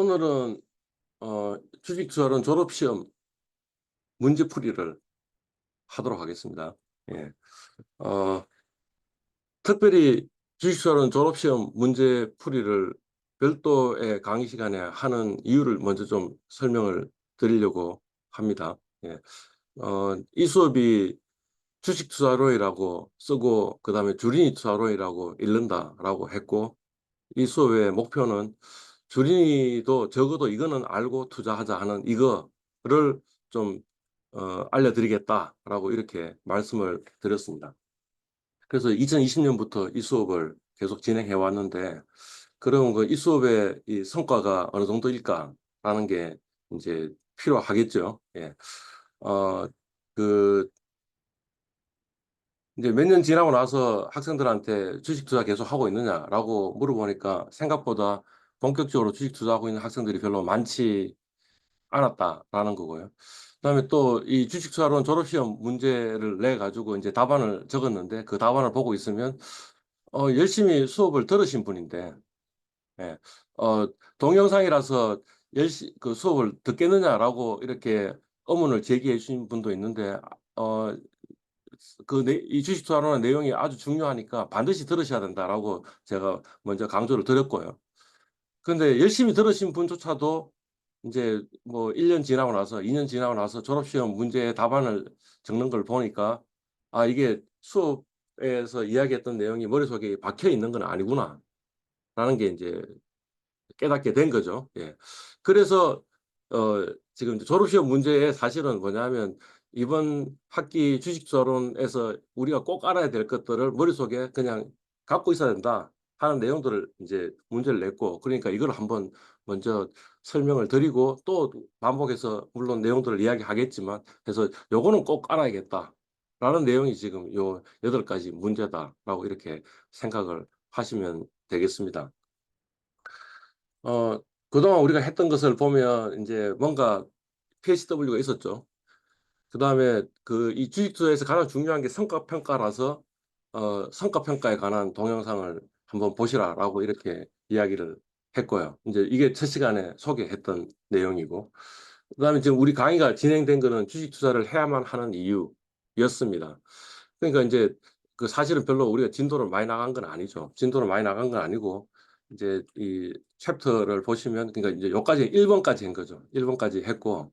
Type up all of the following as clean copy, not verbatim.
오늘은 주식투자론 졸업시험 문제풀이를 하도록 하겠습니다. 예. 특별히 주식투자론 졸업시험 문제풀이를 별도의 강의 시간에 하는 이유를 먼저 좀 설명을 드리려고 합니다. 예. 이 수업이 주식투자론이라고 쓰고 그다음에 주린이 투자론이라고 읽는다라고 했고, 이 수업의 목표는 주린이도 적어도 이거는 알고 투자하자 하는 이거를 좀 알려드리겠다라고 이렇게 말씀을 드렸습니다. 그래서 2020년부터 이 수업을 계속 진행해 왔는데, 그럼 이 수업의 이 성과가 어느 정도일까라는 게 이제 필요하겠죠. 예. 그 이제 몇 년 지나고 나서 학생들한테 주식 투자 계속 하고 있느냐라고 물어보니까 생각보다 본격적으로 주식 투자하고 있는 학생들이 별로 많지 않았다라는 거고요. 그다음에 또 이 주식 투자론 졸업시험 문제를 내 가지고 이제 답안을 적었는데, 그 답안을 보고 있으면 열심히 수업을 들으신 분인데, 예. 동영상이라서 그 수업을 듣겠느냐라고 이렇게 의문을 제기해 주신 분도 있는데, 어 이 주식 투자론의 내용이 아주 중요하니까 반드시 들으셔야 된다라고 제가 먼저 강조를 드렸고요. 근데 열심히 들으신 분조차도 인제 뭐 1년 지나고 나서 2년 지나고 나서 졸업시험 문제의 답안을 적는 걸 보니까 '아, 이게 수업에서 이야기했던 내용이 머릿속에 박혀 있는 건 아니구나.'라는 게 인제 깨닫게 된 거죠. 예. 그래서 지금 이제 졸업시험 문제의 사실은 뭐냐면, 이번 학기 주식투자론에서 우리가 꼭 알아야 될 것들을 머릿속에 그냥 갖고 있어야 된다 하는 내용들을 이제 문제를 냈고, 그러니까 이걸 한번 먼저 설명을 드리고 또 반복해서 물론 내용들을 이야기하겠지만 해서 요거는 꼭 알아야겠다라는 내용이 지금 요 8가지 문제다라고 이렇게 생각을 하시면 되겠습니다. 그동안 우리가 했던 것을 보면 인제 뭔가 PHW가 있었죠. 그다음에 이 주식 투자에서 가장 중요한 게 성과 평가라서 성과 평가에 관한 동영상을 "한번 보시라."라고 이렇게 이야기를 했고요. 인제 이게 첫 시간에 소개했던 내용이고, 그다음에 지금 우리 강의가 진행된 거는 주식 투자를 해야만 하는 이유였습니다. 그러니까 인제 사실은 별로 우리가 진도를 많이 나간 건 아니죠. 진도를 많이 나간 건 아니고, 이제 이 챕터를 보시면, 그러니까 이제 요까지 1 번까지 한 거죠. 1 번까지 했고,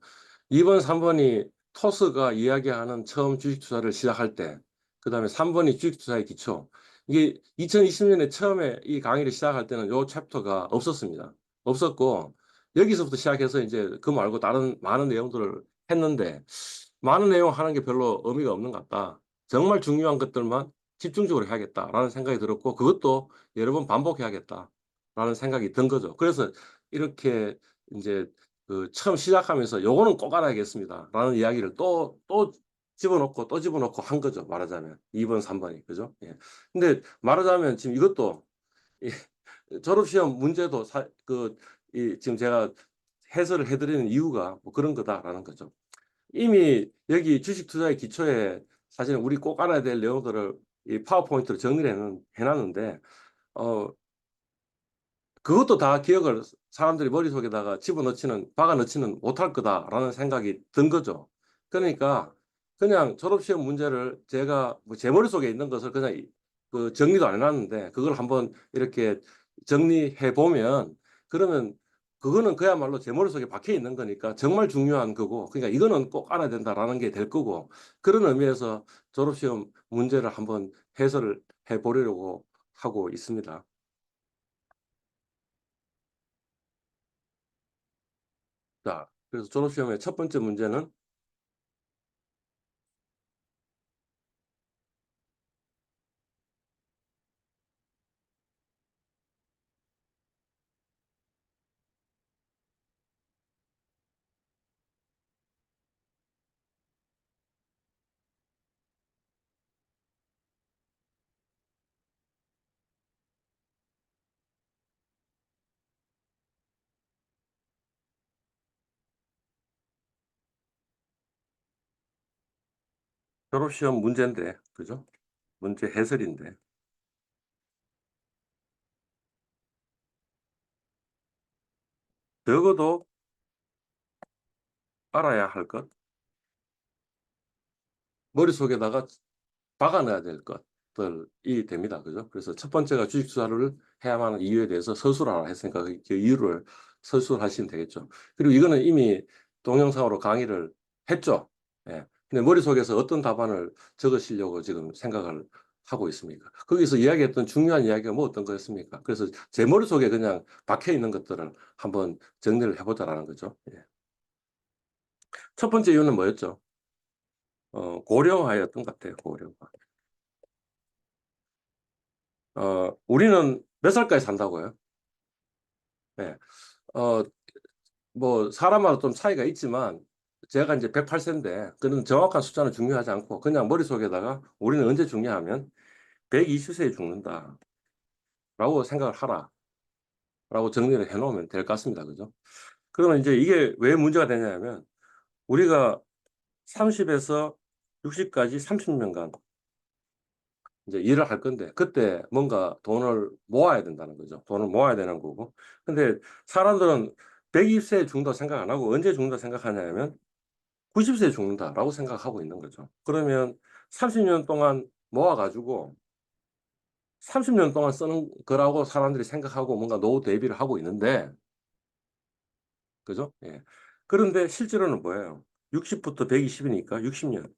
2 번, 3 번이 토스가 이야기하는 처음 주식 투자를 시작할 때, 그다음에 3 번이 주식 투자의 기초. 이게 2020년에 처음에 이 강의를 시작할 때는 요 챕터가 없었습니다. 없었고, 여기서부터 시작해서 인제 그 말고 다른 많은 내용들을 했는데, '많은 내용 하는 게 별로 의미가 없는 것 같다. 정말 중요한 것들만 집중적으로 해야겠다.'라는 생각이 들었고, 그것도 여러 번 반복해야겠다라는 생각이 든 거죠. 그래서 이렇게 인제 처음 시작하면서 '요거는 꼭 알아야겠습니다.'라는 이야기를 또 집어넣고 또 집어넣고 한 거죠, 말하자면. 2 번, 3 번이. 그죠? 예. 근데 말하자면 지금 이것도 이 졸업시험 문제도 지금 제가 해설을 해 드리는 이유가 뭐 그런 거다라는 거죠. 이미 여기 주식 투자의 기초에 사실은 우리 꼭 알아야 될 내용들을 이 파워포인트로 정리를 해 놨는데, 어 그것도 다 기억을 사람들이 머릿속에다가 집어넣지는 박아 넣지는 못할 거다라는 생각이 든 거죠. 그러니까 그냥 졸업시험 문제를 제가 뭐 제 머릿속에 있는 것을 그냥 정리도 안 해 놨는데, 그걸 한번 이렇게 정리해 보면, 그러면 그거는 그야말로 제 머릿속에 박혀 있는 거니까 정말 중요한 거고, 그러니까 '이거는 꼭 알아야 된다.'라는 게 될 거고, 그런 의미에서 졸업시험 문제를 한번 해설을 해 보려고 하고 있습니다. 자, 그래서 졸업시험의 첫 번째 문제는, 졸업시험 문제인데, 그죠? 문제 해설인데, 적어도 알아야 할 것, 머릿속에다가 박아놔야 될 것들이 됩니다. 그죠? 그래서 첫 번째가 주식 투자를 해야만 하는 이유에 대해서 서술하라 했으니까 그 이유를 서술하시면 되겠죠. 그리고 이거는 이미 동영상으로 강의를 했죠. 예. 근데 머릿속에서 어떤 답안을 적으시려고 지금 생각을 하고 있습니까? 거기서 이야기했던 중요한 이야기가 뭐 어떤 거였습니까? 그래서 제 머릿속에 그냥 박혀 있는 것들을 한번 정리를 해보자라는 거죠. 예. 첫 번째 이유는 뭐였죠? 고령화였던 것 같아요. 고령화. 우리는 몇 살까지 산다고요? 네. 어, 뭐, 사람마다 좀 차이가 있지만, 제가 이제 108세인데, 그런 정확한 숫자는 중요하지 않고, 그냥 머릿속에다가 우리는 언제 죽냐하면, 120세에 죽는다. 라고 생각을 하라. 라고 정리를 해놓으면 될 것 같습니다. 그죠? 그러면 이제 이게 왜 문제가 되냐면, 우리가 30에서 60까지 30년간 이제 일을 할 건데 그때 뭔가 돈을 모아야 된다는 거죠. 돈을 모아야 되는 거고. 근데 사람들은 120세에 죽는다 생각 안 하고 언제 죽는다 생각하냐면 90세에 죽는다라고 생각하고 있는 거죠. 그러면 30년 동안 모아 가지고 30년 동안 쓰는 거라고 사람들이 생각하고 뭔가 노후 대비를 하고 있는데 그죠? 예. 그런데 실제로는 뭐예요? 60부터 120이니까 60년.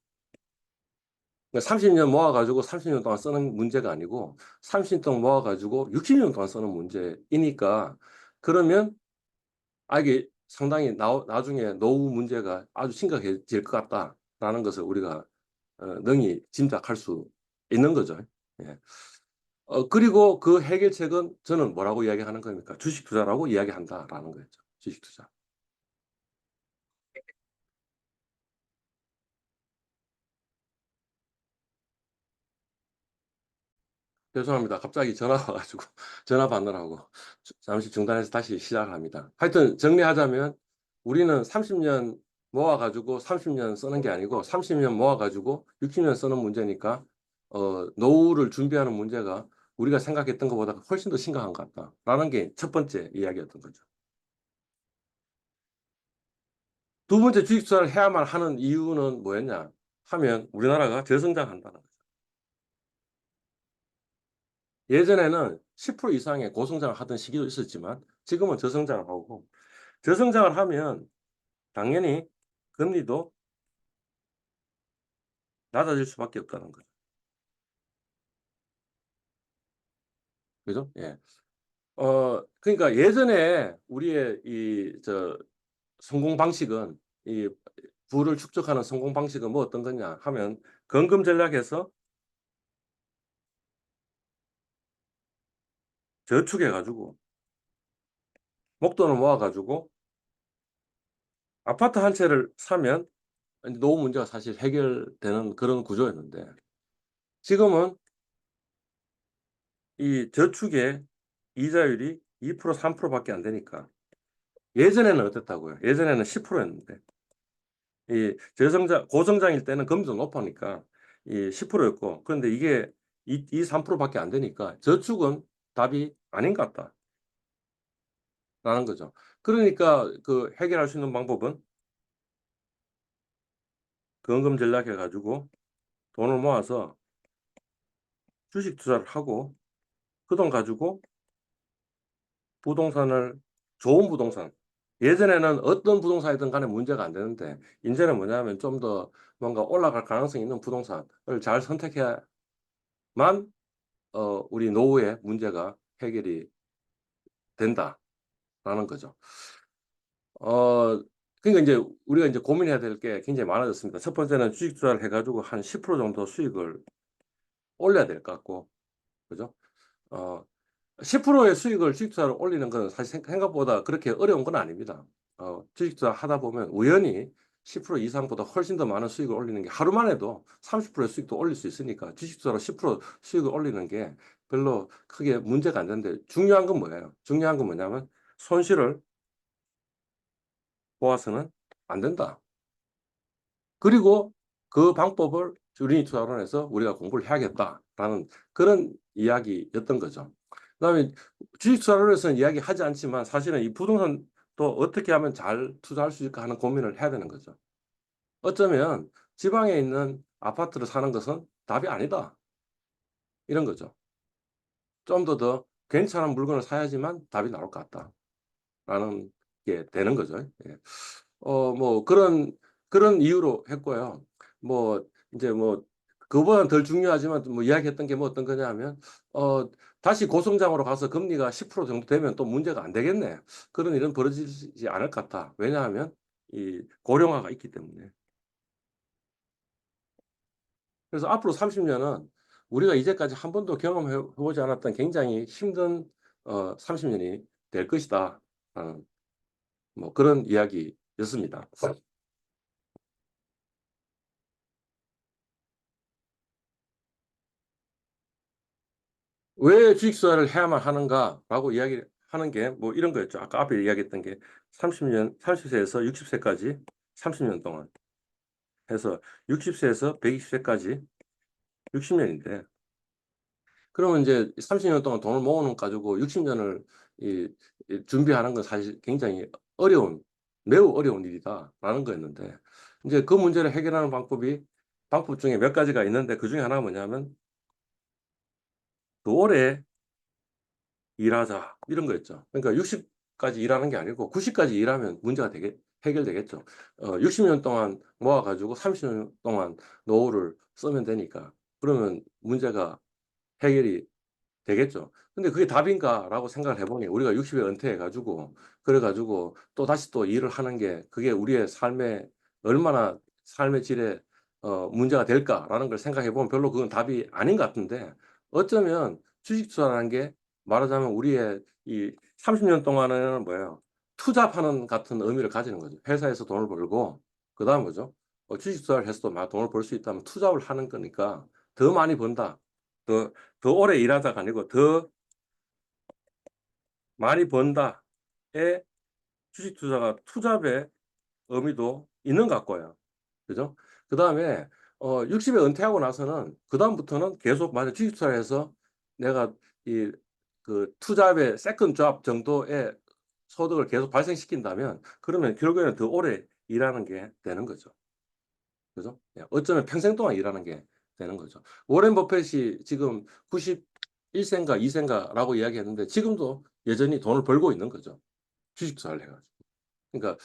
30년 모아가지고 30년 동안 쓰는 문제가 아니고 30년 동안 모아가지고 60년 동안 쓰는 문제이니까 그러면 이게 상당히 나중에 노후 문제가 아주 심각해질 것 같다라는 것을 우리가 능히 짐작할 수 있는 거죠. 예. 그리고 그 해결책은 저는 뭐라고 이야기하는 겁니까? 주식 투자라고 이야기한다라는 거죠. 주식 투자. 죄송합니다. 갑자기 전화가 와가지고 전화 받느라고 잠시 중단해서 다시 시작을 합니다. 하여튼 정리하자면 우리는 30년 모아가지고 30년 쓰는 게 아니고 30년 모아가지고 60년 쓰는 문제니까 노후를 준비하는 문제가 우리가 생각했던 것보다 훨씬 더 심각한 것 같다라는 게 첫 번째 이야기였던 거죠. 두 번째 주식 투자를 해야만 하는 이유는 뭐였냐 하면 우리나라가 저성장한다는 거죠. 예전에는 10% 이상의 고성장을 하던 시기도 있었지만 지금은 저성장을 하고 저성장을 하면 당연히 금리도 낮아질 수밖에 없다는 거죠. 그죠? 예. 그러니까 예전에 우리의 성공 방식은 이 부를 축적하는 성공 방식은 뭐 어떤 거냐 하면 건금 전략에서 저축해 가지고 목돈을 모아 가지고 아파트 한 채를 사면 노후 문제가 사실 해결되는 그런 구조였는데 지금은 이 저축의 이자율이 2% 3%밖에 안 되니까 예전에는 어땠다고요? 예전에는 10%였는데 이 고성장일 때는 금리도 높으니까 이 10%였고 그런데 이게 3%밖에 안 되니까 저축은 답이 아닌 것 같다라는 거죠. 그러니까 그 해결할 수 있는 방법은 근금 전략해 가지고 돈을 모아서 주식 투자를 하고 그 돈 가지고 부동산을 좋은 부동산 예전에는 어떤 부동산이든 간에 문제가 안 되는데 인제는 뭐냐면 좀 더 뭔가 올라갈 가능성이 있는 부동산을 잘 선택해야만 우리 노후의 문제가 해결이 된다라는 거죠. 어 그러니까 인제 우리가 인제 고민해야 될 게 굉장히 많아졌습니다. 첫 번째는 주식 투자를 해 가지고 한 10% 정도 수익을 올려야 될 것 같고 그죠? 어 10%의 수익을 주식 투자로 올리는 건 사실 생각보다 그렇게 어려운 건 아닙니다. 주식 투자 하다 보면 우연히 10% 이상보다 훨씬 더 많은 수익을 올리는 게 하루만 해도 30%의 수익도 올릴 수 있으니까 주식 투자로 10% 수익을 올리는 게 별로 크게 문제가 안 되는데 중요한 건 뭐예요? 중요한 건 뭐냐면 손실을 보아서는 안 된다. 그리고 그 방법을 주린이 투자론에서 우리가 공부를 해야겠다라는 그런 이야기였던 거죠. 그다음에 주식 투자론에서는 이야기하지 않지만 사실은 이 부동산 또 어떻게 하면 잘 투자할 수 있을까 하는 고민을 해야 되는 거죠. 어쩌면 '지방에 있는 아파트를 사는 것은 답이 아니다.' 이런 거죠. '좀 더 괜찮은 물건을 사야지만 답이 나올 것 같다.'라는 게 되는 거죠. 예. 뭐 그런 이유로 했고요. 뭐 인제 뭐 그거보다는 덜 중요하지만 뭐 이야기했던 게 뭐 어떤 거냐면 어 '다시 고성장으로 가서 금리가 10% 정도 되면 또 문제가 안 되겠네. 그런 일은 벌어지지 않을 것 같다.' 왜냐하면 이 고령화가 있기 때문에. 그래서 앞으로 30 년은 우리가 이제까지 한 번도 경험해 보지 않았던 굉장히 힘든 30 년이 될 것이다. 뭐 그런 이야기였습니다. "왜 주식 투자를 해야만 하는가?"라고 이야기를 하는 게 뭐 이런 거였죠. 아까 앞에 이야기했던 게 30 세에서 60 세까지 30년 동안 해서 60 세에서 120 세까지 60 년인데, 그러면 인제 30년 동안 돈을 모으는 거 가지고 60 년을 이 준비하는 건 사실 굉장히 어려운, 매우 어려운 일이다라는 거였는데, 인제 그 문제를 해결하는 방법 중에 몇 가지가 있는데 그중에 하나가 뭐냐면 "더 오래 일하자." 이런 거였죠. 그러니까 60 까지 일하는 게 아니고 90 까지 일하면 문제가 해결되겠죠. 60년 동안 모아 가지고 30년 동안 노후를 쓰면 되니까. 그러면 문제가 해결이 되겠죠. 근데 '그게 답인가?'라고 생각을 해 보니 우리가 60에 은퇴해 가지고 그래 가지고 또다시 또 일을 하는 게 그게 우리의 삶에 얼마나 삶의 질에 '문제가 될까?'라는 걸 생각해 보면 별로 그건 답이 아닌 것 같은데, 어쩌면 주식 투자라는 게 말하자면 우리의 이 30년 동안은 뭐예요? 투잡하는 같은 의미를 가지는 거죠. 회사에서 돈을 벌고 그다음 뭐죠? 주식 투자를 해서도 막 돈을 벌 수 있다면 투잡을 하는 거니까 '더 많이 번다. 더 더 오래 일하자.'가 아니고 '더 많이 번다.'의 주식 투자가 투잡의 의미도 있는 것 같고요. 그죠? 그다음에 60에 은퇴하고 나서는 그다음부터는 계속 만약 주식 투자를 해서 내가 이 그 투잡의 세컨드 잡 정도의 소득을 계속 발생시킨다면 그러면 결국에는 더 오래 일하는 게 되는 거죠. 그죠? 예. 어쩌면 평생 동안 일하는 게 되는 거죠. 워렌 버핏이 지금 91 세인가 2 세인가라고 이야기했는데 지금도 여전히 돈을 벌고 있는 거죠, 주식 투자를 해 가지고. 그러니까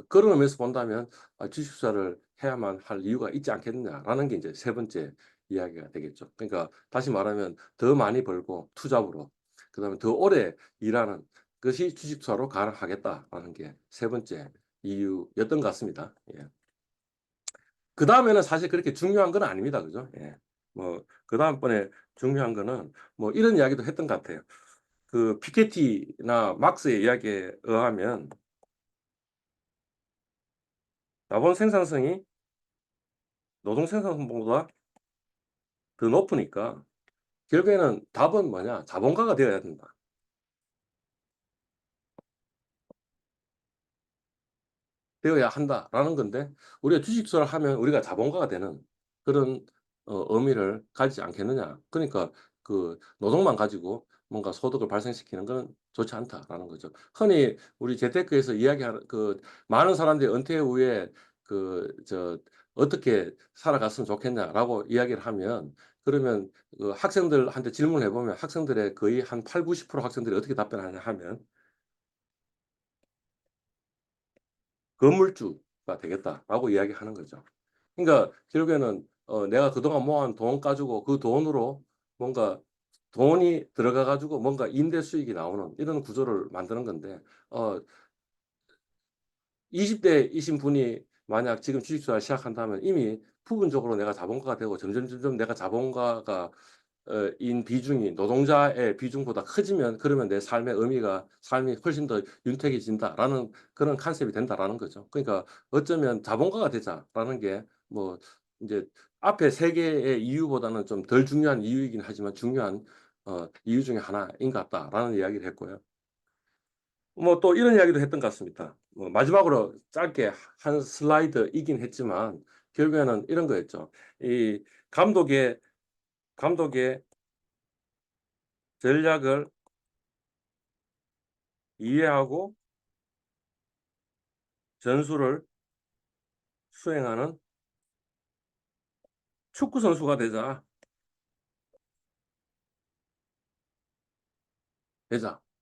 그런 의미에서 본다면 '아 주식 투자를 해야만 할 이유가 있지 않겠느냐.'라는 게 인제 세 번째 이야기가 되겠죠. 그러니까 다시 말하면 더 많이 벌고 투잡으로, 그다음에 더 오래 일하는 것이 '주식 투자로 가능하겠다.'라는 게 세 번째 이유였던 것 같습니다. 예. 그다음에는 사실 그렇게 중요한 건 아닙니다. 그죠? 예. 뭐 그다음번에 중요한 거는 뭐 이런 이야기도 했던 것 같아요. 그 피케티나 막스의 이야기에 의하면 자본 생산성이 노동 생산성보다 더 높으니까 결국에는 답은 뭐냐? 자본가가 되어야 된다. 되어야 한다라는 건데, 우리가 주식 투자를 하면 우리가 자본가가 되는 그런 의미를 가지지 않겠느냐. 그러니까 그 노동만 가지고 뭔가 소득을 발생시키는 건 좋지 않다라는 거죠. 흔히 우리 재테크에서 이야기하는 그 많은 사람들이 은퇴 후에 "어떻게 살아갔으면 좋겠냐?"라고 이야기를 하면, 그러면 그 학생들한테 질문을 해 보면 학생들의 거의 한 80-90% 학생들이 어떻게 답변하냐 하면 "건물주가 되겠다."라고 이야기하는 거죠. 그러니까 결국에는 내가 그동안 모아온 돈 가지고 그 돈으로 뭔가 돈이 들어가 가지고 뭔가 임대 수익이 나오는 이런 구조를 만드는 건데, 어 20 대이신 분이 만약 지금 주식 투자를 시작한다면 이미 부분적으로 내가 자본가가 되고 점점점점 내가 자본가가 인 비중이 노동자의 비중보다 커지면, 그러면 '내 삶의 의미가 삶이 훨씬 더 윤택해진다.'라는 그런 컨셉이 된다라는 거죠. 그러니까 어쩌면 '자본가가 되자.'라는 게 뭐 인제 앞에 세 개의 이유보다는 좀 덜 중요한 이유이긴 하지만 중요한 이유 중에 하나인 것 같다라는 이야기를 했고요. 뭐 또 이런 이야기도 했던 것 같습니다. 뭐 마지막으로 짧게 한 슬라이드이긴 했지만 결국에는 이런 거였죠. 이 감독의 감독의 전략을 이해하고 전술을 수행하는 축구 선수가 되자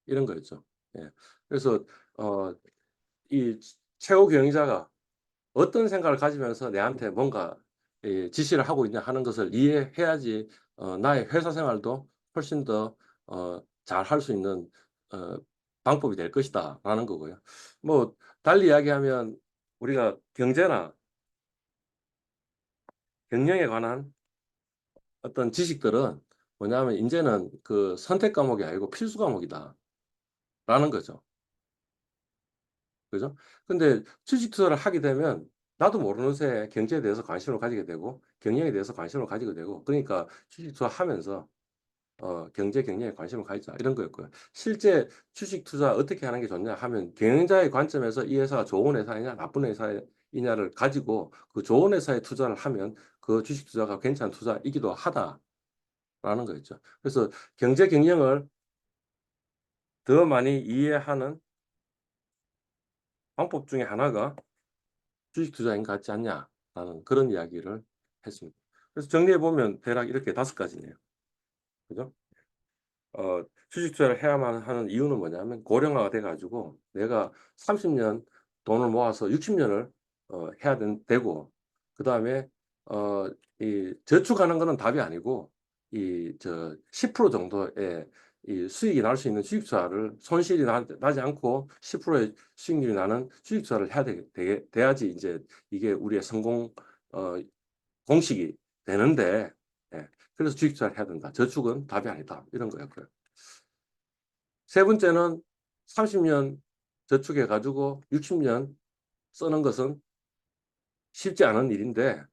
이런 거였죠. 예. 그래서 어 이 최고 경영자가 어떤 생각을 가지면서 내한테 뭔가 지시를 하고 있냐 하는 것을 이해해야지 나의 회사 생활도 훨씬 더 잘할 수 있는 어 방법이 될 것이다라는 거고요. 뭐 달리 이야기하면 우리가 경제나 경영에 관한 어떤 지식들은 뭐냐면 인제는 그 선택 과목이 아니고 필수 과목이다라는 거죠. 그죠? 근데 주식 투자를 하게 되면 나도 모르는 새에 경제에 대해서 관심을 가지게 되고 경영에 대해서 관심을 가지게 되고 그러니까 주식 투자하면서 경제 경영에 관심을 가지자 이런 거였고요. 실제 주식 투자 어떻게 하는 게 좋냐 하면 경영자의 관점에서 이 회사가 좋은 회사이냐 나쁜 회사이냐를 가지고 그 좋은 회사에 투자를 하면 그 주식 투자가 괜찮은 투자이기도 하다라는 거였죠. 그래서 경제 경영을 더 많이 이해하는 방법 중에 하나가 주식 투자인 것 같지 않냐라는 그런 이야기를 했습니다. 그래서 정리해 보면 대략 이렇게 5가지네요. 그죠? 주식 투자를 해야만 하는 이유는 뭐냐면 고령화가 돼 가지고 내가 30년 돈을 모아서 60년을 해야 되고 그다음에 어 이 저축하는 거는 답이 아니고 이 10% 정도의 이 수익이 날 수 있는 주식 투자를 손실이 나지 않고 10%의 수익률이 나는 주식 투자를 해야 돼야지 인제 이게 우리의 성공 어 공식이 되는데 예 그래서 주식 투자를 해야 된다. 저축은 답이 아니다. 이런 거였고요. 세 번째는 30년 저축해 가지고 60년 쓰는 것은 쉽지 않은 일인데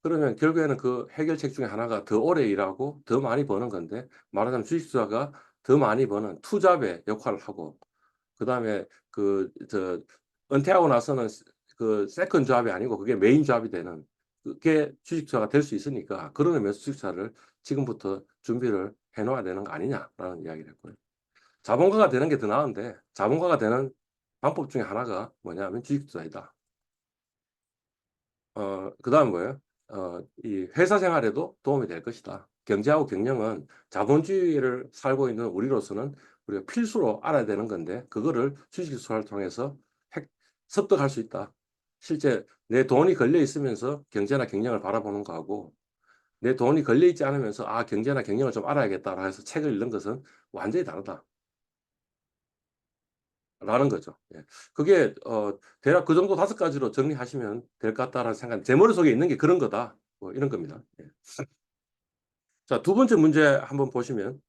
그러면 결국에는 그 해결책 중에 하나가 더 오래 일하고 더 많이 버는 건데 말하자면 주식 투자가 더 많이 버는 투잡의 역할을 하고 그다음에 은퇴하고 나서는 그 세컨드 잡이 아니고 그게 메인 잡이 되는 그게 주식 투자가 될 수 있으니까 그런 의미에서 주식 투자를 지금부터 준비를 해 놓아야 되는 거 아니냐라는 이야기를 했고요. 자본가가 되는 게 더 나은데 자본가가 되는 방법 중에 하나가 뭐냐면 주식 투자이다. 그다음은 뭐예요? 이 회사 생활에도 도움이 될 것이다. 경제하고 경영은 자본주의를 살고 있는 우리로서는 우리가 필수로 알아야 되는 건데 그거를 주식 투자를 통해서 습득할 수 있다. 실제 내 돈이 걸려 있으면서 경제나 경영을 바라보는 거하고 내 돈이 걸려 있지 않으면서 '아 경제나 경영을 좀 알아야겠다.'라 해서 책을 읽는 것은 완전히 다르다. 라는 거죠. 예. 그게 대략 그 정도 5가지로 정리하시면 될 것 같다라는 생각 제 머릿속에 있는 게 그런 거다. 뭐 이런 겁니다. 예. 자 두 번째 문제 한번 보시면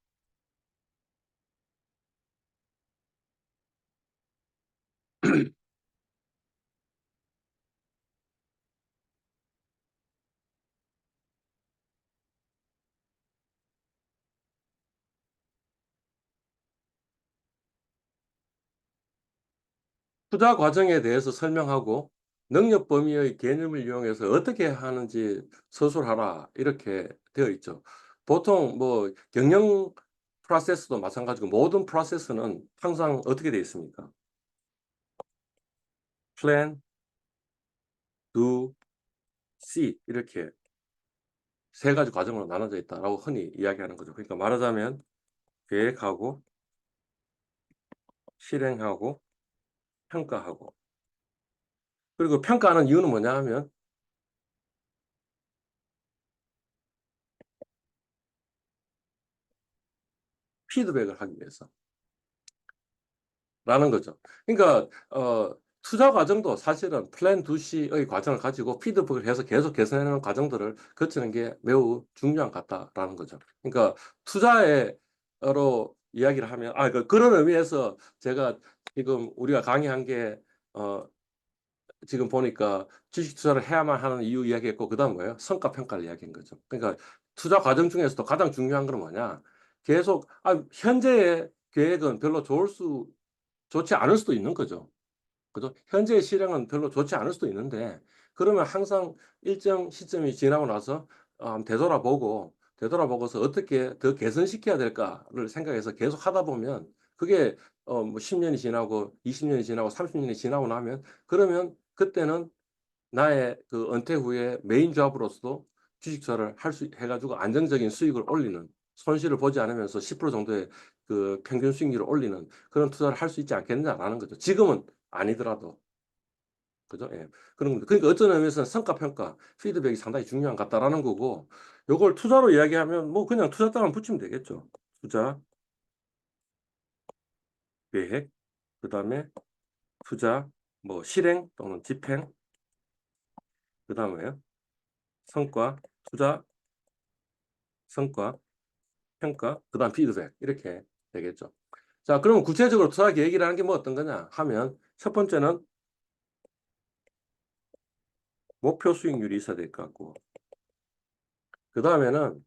투자 과정에 대해서 설명하고 "능력 범위의 개념을 이용해서 어떻게 하는지 서술하라." 이렇게 되어 있죠. 보통 뭐 경영 프로세스도 마찬가지고 모든 프로세스는 항상 어떻게 되어 있습니까? plan, do, see 이렇게 세 가지 과정으로 나눠져 있다라고 흔히 이야기하는 거죠. 그러니까 말하자면 계획하고 실행하고 평가하고 그리고 평가하는 이유는 뭐냐 하면 피드백을 하기 위해서. 라는 거죠. 그러니까 투자 과정도 사실은 플랜 두 C의 과정을 가지고 피드백을 해서 계속 개선해 나가는 과정들을 거치는 게 매우 중요한 것 같다라는 거죠. 그러니까 투자에 로 이야기를 하면 그런 의미에서 제가 지금 우리가 강의한 게 어 지금 보니까 주식 투자를 해야만 하는 이유 이야기했고 그다음 뭐예요? 성과 평가를 이야기한 거죠. 그러니까 투자 과정 중에서도 가장 중요한 건 뭐냐? 계속 현재의 계획은 별로 좋지 않을 수도 있는 거죠. 그죠? 현재의 실행은 별로 좋지 않을 수도 있는데 그러면 항상 일정 시점이 지나고 나서 되돌아보고서 '어떻게 더 개선시켜야 될까.'를 생각해서 계속 하다 보면 그게 뭐 10 년이 지나고 20 년이 지나고 30 년이 지나고 나면 그러면 그때는 나의 그 은퇴 후에 메인 잡으로서도 주식 투자를 할 수 해가지고 안정적인 수익을 올리는, 손실을 보지 않으면서 10% 정도의 그 평균 수익률을 올리는 그런 투자를 할 수 있지 않겠느냐라는 거죠. 지금은 아니더라도. 그죠? 예. 그런 겁니다. 그러니까 어떤 의미에서는 성과 평가, 피드백이 상당히 중요한 것 같다라는 거고, 요걸 투자로 이야기하면 뭐 그냥 투자 따만 붙이면 되겠죠. 투자 계획, 그다음에 투자 뭐 실행 또는 집행, 그다음에 성과, 투자, 성과, 평가, 그다음 피드백 이렇게 되겠죠. 자, 그러면 구체적으로 투자 계획이라는 게 뭐 어떤 거냐 하면 첫 번째는 목표 수익률이 있어야 될 것 같고, 그다음에는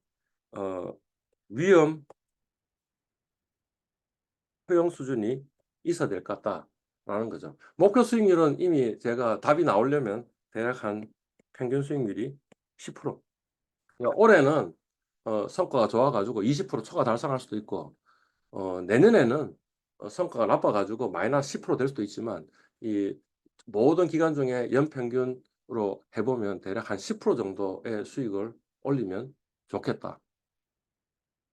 위험 허용 수준이 있어야 될 것 같다라는 거죠. 목표 수익률은 이미 제가 답이 나오려면 대략 한 평균 수익률이 10%. 그러니까 올해는 성과가 좋아가지고 20% 초과 달성할 수도 있고, 내년에는 성과가 나빠가지고 마이너스 10%될 수도 있지만, 이 모든 기간 중에 연평균으로 해보면 대략 한 10% 정도의 수익을 올리면 좋겠다.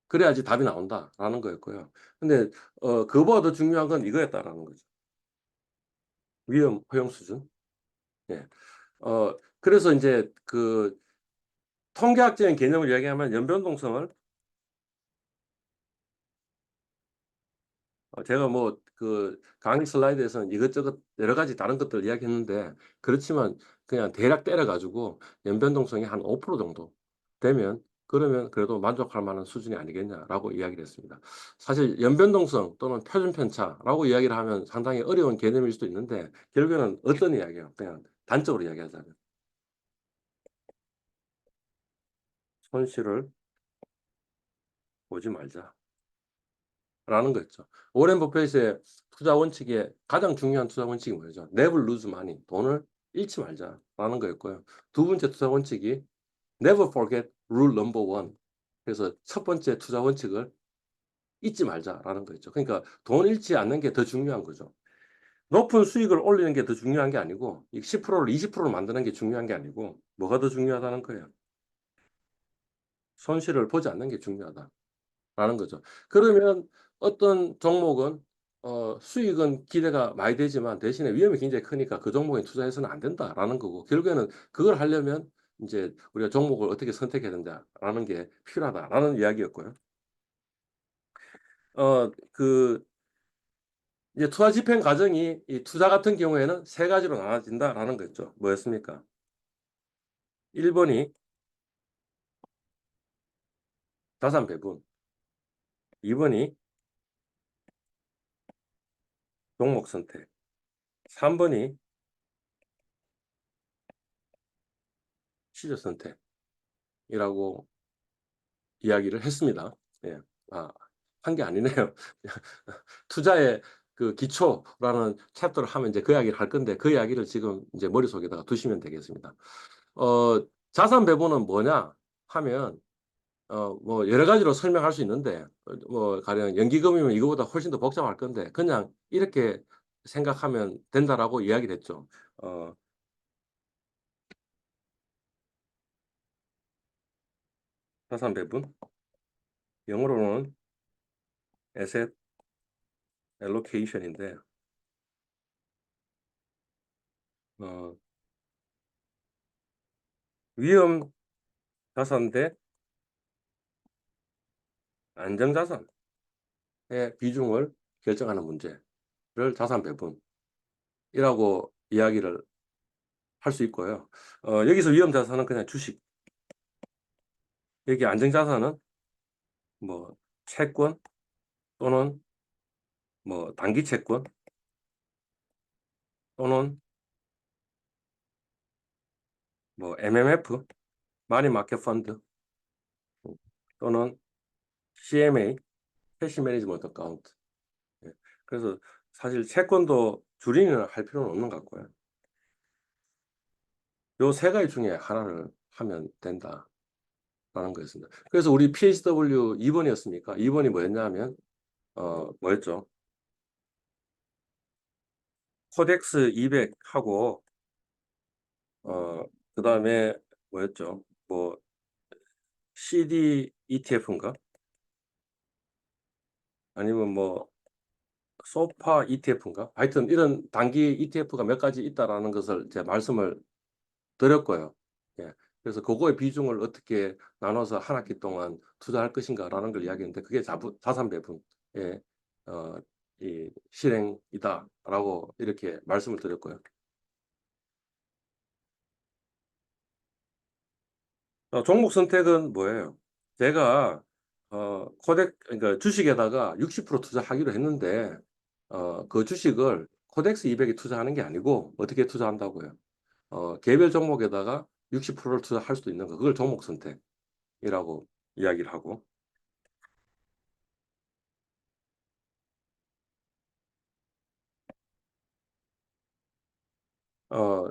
그래야지 답이 나온다라는 거였고요. 근데 그보다 더 중요한 건 이거였다라는 거죠. 위험 허용 수준. 예. 그래서 이제 그 통계학적인 개념을 이야기하면 연변동성을, 제가 뭐 그 강의 슬라이드에서는 이것저것 여러 가지 다른 것들을 이야기했는데, 그렇지만 그냥 대략 때려 가지고 연변동성이 한 5% 정도 되면, 그러면 그래도 만족할 만한 수준이 아니겠냐라고 이야기를 했습니다. 사실 연변동성 또는 표준편차라고 이야기를 하면 상당히 어려운 개념일 수도 있는데, 결국에는 어떤 이야기예요? 그냥 단적으로 이야기하자면 손실을 보지 말자. 라는 거였죠. 오렌 버핏의 투자 원칙의 가장 중요한 투자 원칙이 뭐죠? Never lose money. 돈을 잃지 말자라는 거였고요. 두 번째 투자 원칙이 Never forget rule number one. 그래서 첫 번째 투자 원칙을 잊지 말자라는 거였죠. 그러니까 돈 잃지 않는 게 더 중요한 거죠. 높은 수익을 올리는 게 더 중요한 게 아니고, 이 10%를 20%로 만드는 게 중요한 게 아니고, 뭐가 더 중요하다는 거예요? 손실을 보지 않는 게 중요하다. 라는 거죠. 그러면 어떤 종목은 수익은 기대가 많이 되지만 대신에 위험이 굉장히 크니까 그 종목에 투자해서는 안 된다라는 거고, 결국에는 그걸 하려면 이제 우리가 종목을 어떻게 선택해야 된다라는 게 필요하다라는 이야기였고요. 그 이제 투자 집행 과정이 이 투자 같은 경우에는 세 가지로 나눠진다라는 거였죠. 뭐였습니까? 1번이 자산 배분, 2번이 종목 선택, 3번이 시저 선택이라고 이야기를 했습니다. 예. 한 게 아니네요. 투자의 그 기초라는 챕터를 하면 이제 그 이야기를 할 건데, 그 이야기를 지금 이제 머릿속에다가 두시면 되겠습니다. 자산 배분은 뭐냐 하면, 뭐 여러 가지로 설명할 수 있는데, 뭐 가령 연기금이면 이거보다 훨씬 더 복잡할 건데, 그냥 이렇게 생각하면 된다라고 이야기를 했죠. 어, 자산 배분, 영어로는 asset allocation인데, 어, 위험 자산 대 안정 자산의 비중을 결정하는 문제를 자산 배분이라고 이야기를 할 수 있고요. 여기서 위험 자산은 그냥 주식, 여기 안정 자산은 뭐 채권 또는 뭐 단기 채권 또는 뭐 MMF, 마니 마켓 펀드 또는 CMA, 캐시 매니지먼트 어카운트. 예. 그래서 사실 채권도 줄이는 할 필요는 없는 것 같고요. 요 세 가지 중에 하나를 하면 된다라는 거였습니다. 그래서 우리 PHW 2번이었습니까? 2번이 뭐였냐면 뭐였죠? 코덱스 200하고 어, 그다음에 뭐였죠? 뭐 CD ETF인가? 아니면 뭐 소파 ETF인가? 하여튼 이런 단기 ETF가 몇 가지 있다라는 것을 제가 말씀을 드렸고요. 예. 그래서 그거의 비중을 어떻게 나눠서 한 학기 동안 투자할 것인가라는 걸 이야기했는데 그게 자산 배분의 어, 이 실행이다라고 이렇게 말씀을 드렸고요. 종목 선택은 뭐예요? 제가 코덱 그러니까 주식에다가 60% 투자하기로 했는데 그 주식을 코덱스 200에 투자하는 게 아니고 어떻게 투자한다고요? 개별 종목에다가 60%를 투자할 수도 있는 거 그걸 종목 선택이라고 이야기를 하고 어,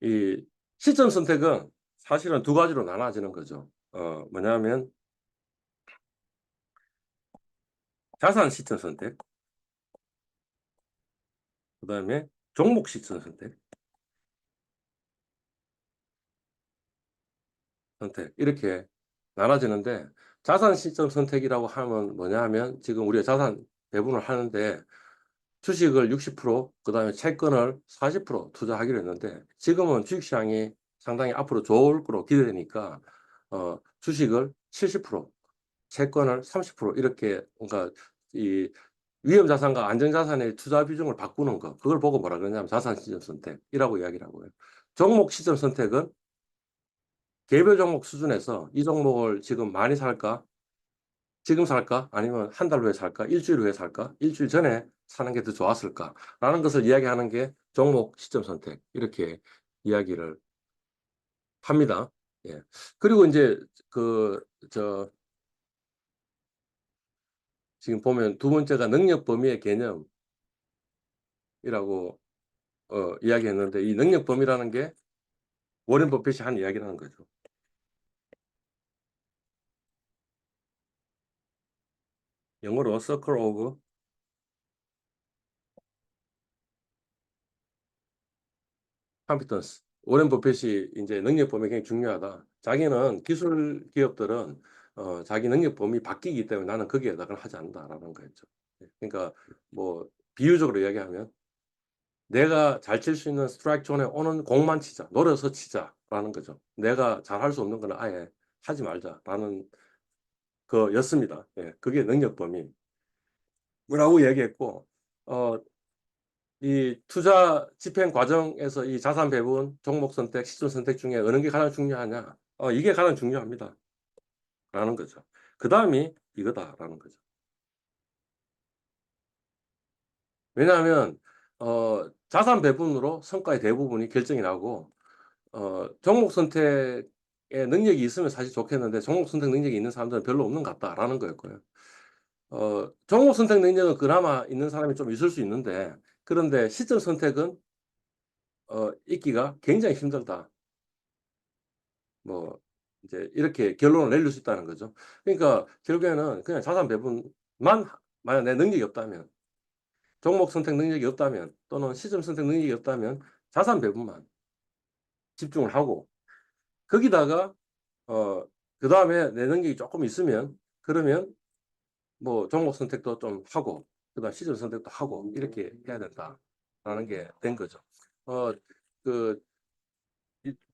이 시점 선택은 사실은 두 가지로 나눠지는 거죠. 뭐냐면 자산 시점 선택, 그다음에 종목 시점 선택 이렇게 나눠지는데 자산 시점 선택이라고 하면 뭐냐 하면 지금 우리가 자산 배분을 하는데 주식을 60% 그다음에 채권을 40% 투자하기로 했는데 지금은 주식시장이 상당히 앞으로 좋을 거로 기대되니까 주식을 70% 채권을 30% 이렇게 뭔가 이 위험 자산과 안전 자산의 투자 비중을 바꾸는 거 그걸 보고 뭐라 그러냐면 자산 시점 선택이라고 이야기를 하고요. 종목 시점 선택은 개별 종목 수준에서 이 종목을 지금 많이 살까? 지금 살까? 아니면 한 달 후에 살까? 일주일 후에 살까? 일주일 전에 사는 게 더 좋았을까? 라는 것을 이야기하는 게 종목 시점 선택 이렇게 이야기를 합니다. 예. 그리고 이제 그 저 지금 보면 두 번째가 능력 범위의 개념이라고 이야기했는데 이 능력 범위라는 게 워렌 버핏이 한 이야기라는 거죠. 영어로 Circle of Competence. 워렌 버핏이 이제 능력 범위 굉장히 중요하다. 자기는 기술 기업들은 자기 능력 범위 바뀌기 때문에 나는 거기에다가 하지 않는다라는 거였죠. 예. 그러니까 뭐 비유적으로 이야기하면 내가 잘 칠 수 있는 스트라이크 존에 오는 공만 치자. 노려서 치자라는 거죠. 내가 잘할 수 없는 거는 아예 하지 말자라는 거였습니다. 예. 그게 능력 범위라고 얘기했고 어 이 투자 집행 과정에서 이 자산 배분, 종목 선택, 시점 선택 중에 어느 게 가장 중요하냐? 이게 가장 중요합니다. 라는 거죠. 그다음이 이거다라는 거죠. 왜냐하면 자산 배분으로 성과의 대부분이 결정이 나고 종목 선택에 능력이 있으면 사실 좋겠는데 종목 선택 능력이 있는 사람들은 별로 없는 것 같다라는 거였고요. 종목 선택 능력은 그나마 있는 사람이 좀 있을 수 있는데 그런데 시점 선택은 있기가 굉장히 힘들다. 뭐 이제 이렇게 결론을 내릴 수 있다는 거죠. 그러니까 결국에는 그냥 자산 배분만 만약 내 능력이 없다면 종목 선택 능력이 없다면 또는 시점 선택 능력이 없다면 자산 배분만 집중을 하고 거기다가 어 그다음에 내 능력이 조금 있으면 그러면 뭐 종목 선택도 좀 하고 그다음 시점 선택도 하고 이렇게 해야 된다라는 게 된 거죠. 어 그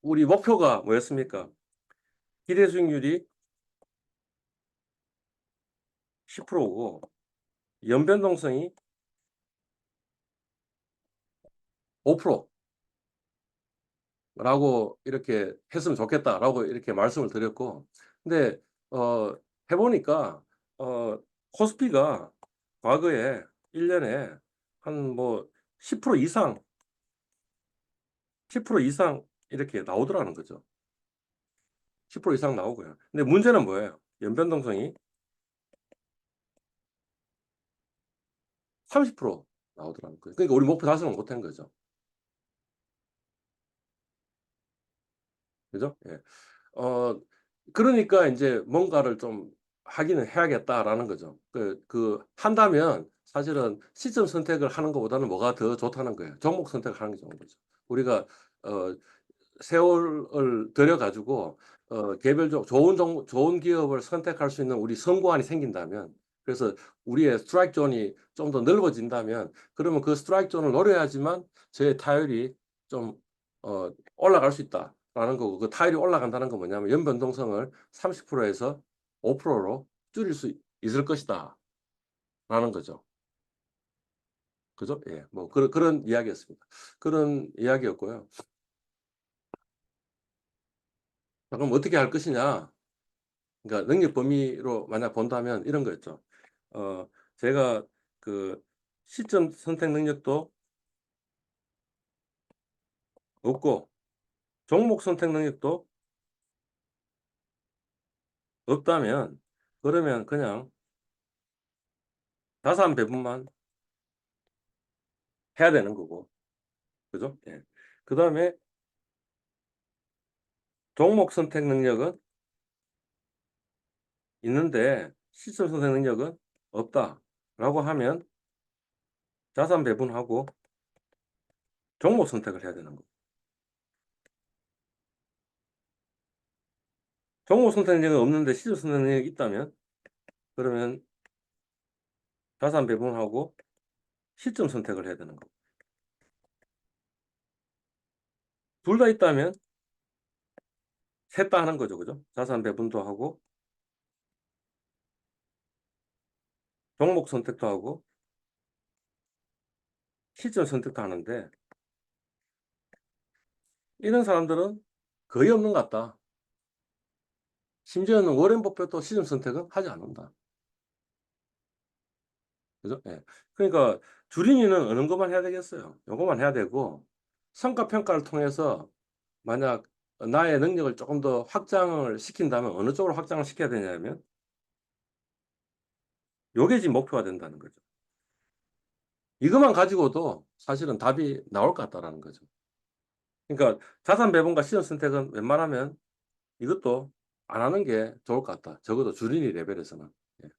우리 목표가 뭐였습니까? 기대 수익률이 10%고 연변동성이 5% 라고 이렇게 했으면 좋겠다라고 이렇게 말씀을 드렸고 근데 어 해 보니까 코스피가 과거에 1 년에 한 뭐 10% 이상 10% 이상 이렇게 나오더라는 거죠. 10% 이상 나오고요. 근데 문제는 뭐예요? 연변동성이 30% 나오더라는 거예요. 그러니까 우리 목표 달성을 못한 거죠. 그죠? 예. 어 그러니까 인제 뭔가를 좀 하기는 해야겠다라는 거죠. 한다면 사실은 시점 선택을 하는 것보다는 뭐가 더 좋다는 거예요. 종목 선택을 하는 게 좋은 거죠. 우리가 어 세월을 들여 가지고 개별적 좋은 기업을 선택할 수 있는 우리 선구안이 생긴다면, 그래서 우리의 스트라이크 존이 좀 더 넓어진다면, 그러면 그 스트라이크 존을 노려야지만 저의 타율이 좀 올라갈 수 있다라는 거고, 그 타율이 올라간다는 건 뭐냐면 연변동성을 30%에서 5%로 줄일 수 있을 것이다라는 거죠. 그죠? 예. 뭐 그런 이야기였습니다. 그런 이야기였고요. 자, 그럼 어떻게 할 것이냐? 그러니까 능력 범위로 만약 본다면 이런 거였죠. 어 제가 그 시점 선택 능력도 없고 종목 선택 능력도 없다면, 그러면 그냥 자산 배분만 해야 되는 거고. 그죠? 예. 그다음에 종목 선택 능력은 있는데 시점 선택 능력은 없다라고 하면 자산 배분하고 종목 선택을 해야 되는 거고. 종목 선택 능력은 없는데 시점 선택 능력이 있다면, 그러면 자산 배분하고 시점 선택을 해야 되는 거고. 둘 다 있다면 셋 다 하는 거죠. 그죠? 자산 배분도 하고 종목 선택도 하고 시점 선택도 하는데, 이런 사람들은 거의 없는 것 같다. 심지어는 워렌 버핏도 시점 선택은 하지 않는다. 그죠? 예. 그러니까 주린이는 어느 것만 해야 되겠어요. 요것만 해야 되고, 성과 평가를 통해서 만약 나의 능력을 조금 더 확장을 시킨다면 어느 쪽으로 확장을 시켜야 되냐면 요게 지금 목표가 된다는 거죠. 이것만 가지고도 사실은 답이 나올 것 같다라는 거죠. 그러니까 자산 배분과 시점 선택은 웬만하면 이것도 안 하는 게 좋을 것 같다. 적어도 주린이 레벨에서는. 예.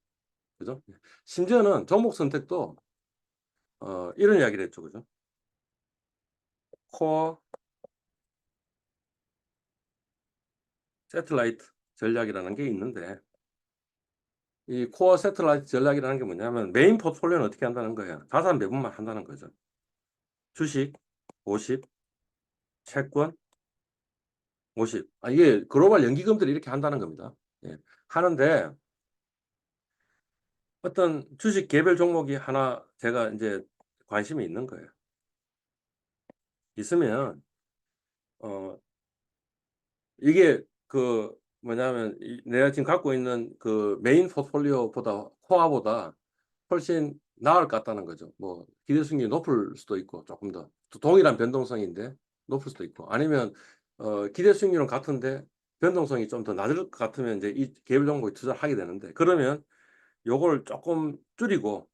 그죠? 예. 심지어는 종목 선택도 이런 이야기를 했죠. 그죠? 코어 세틀라이트 전략이라는 게 있는데, 이 코어 세틀라이트 전략이라는 게 뭐냐면 메인 포트폴리오는 어떻게 한다는 거예요? 자산 배분만 한다는 거죠. 주식 50, 채권 50. 이게 글로벌 연기금들이 이렇게 한다는 겁니다. 예. 하는데 어떤 주식 개별 종목이 하나 제가 인제 관심이 있는 거예요. 있으면 어 이게 그 뭐냐면 내가 지금 갖고 있는 그 메인 포트폴리오보다 코어보다 훨씬 나을 것 같다는 거죠. 뭐 기대 수익률이 높을 수도 있고, 조금 더 동일한 변동성인데 높을 수도 있고, 아니면 기대 수익률은 같은데 변동성이 좀 더 낮을 것 같으면 이제 이 개별 종목에 투자를 하게 되는데, 그러면 요거를 쪼끔 줄이고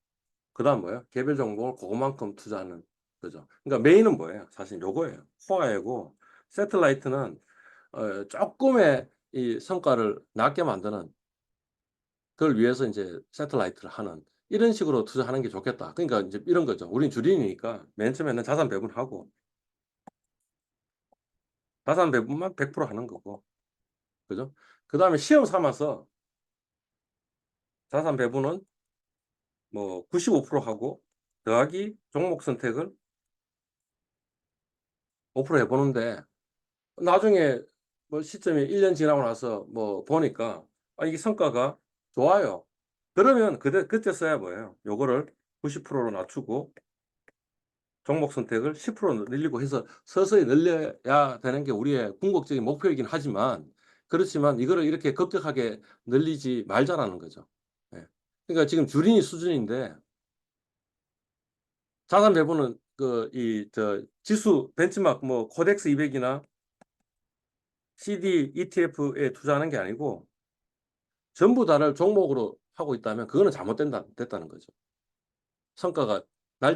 그다음 뭐예요? 개별 종목을 고만큼 투자하는 거죠. 그러니까 메인은 뭐예요? 사실 요거예요. 코어이고, 새틀라이트는 쪼끔의 이 성과를 낮게 만드는 그걸 위해서 인제 새틀라이트를 하는, 이런 식으로 투자하는 게 좋겠다. 그러니까 인제 이런 거죠. 우린 주린이니까 맨 처음에는 자산 배분하고 자산 배분만 100% 하는 거고. 그죠? 그다음에 시험 삼아서 자산 배분은 뭐 95% 하고 더하기 종목 선택을 5% 해 보는데, 나중에 뭐 시점이 1년 지나고 나서 뭐 보니까 이게 성과가 좋아요. 그러면 그때 써야 뭐예요? 요거를 90%로 낮추고 종목 선택을 10% 늘리고 해서 서서히 늘려야 되는 게 우리의 궁극적인 목표이긴 하지만, 그렇지만 이거를 이렇게 급격하게 늘리지 말자라는 거죠. 예. 그러니까 지금 주린이 수준인데, 자산 배분은 지수 벤치마크 뭐 코덱스 200 이나 CD, ETF에 투자하는 게 아니고 전부 다를 종목으로 하고 있다면 그거는 됐다는 거죠. 성과가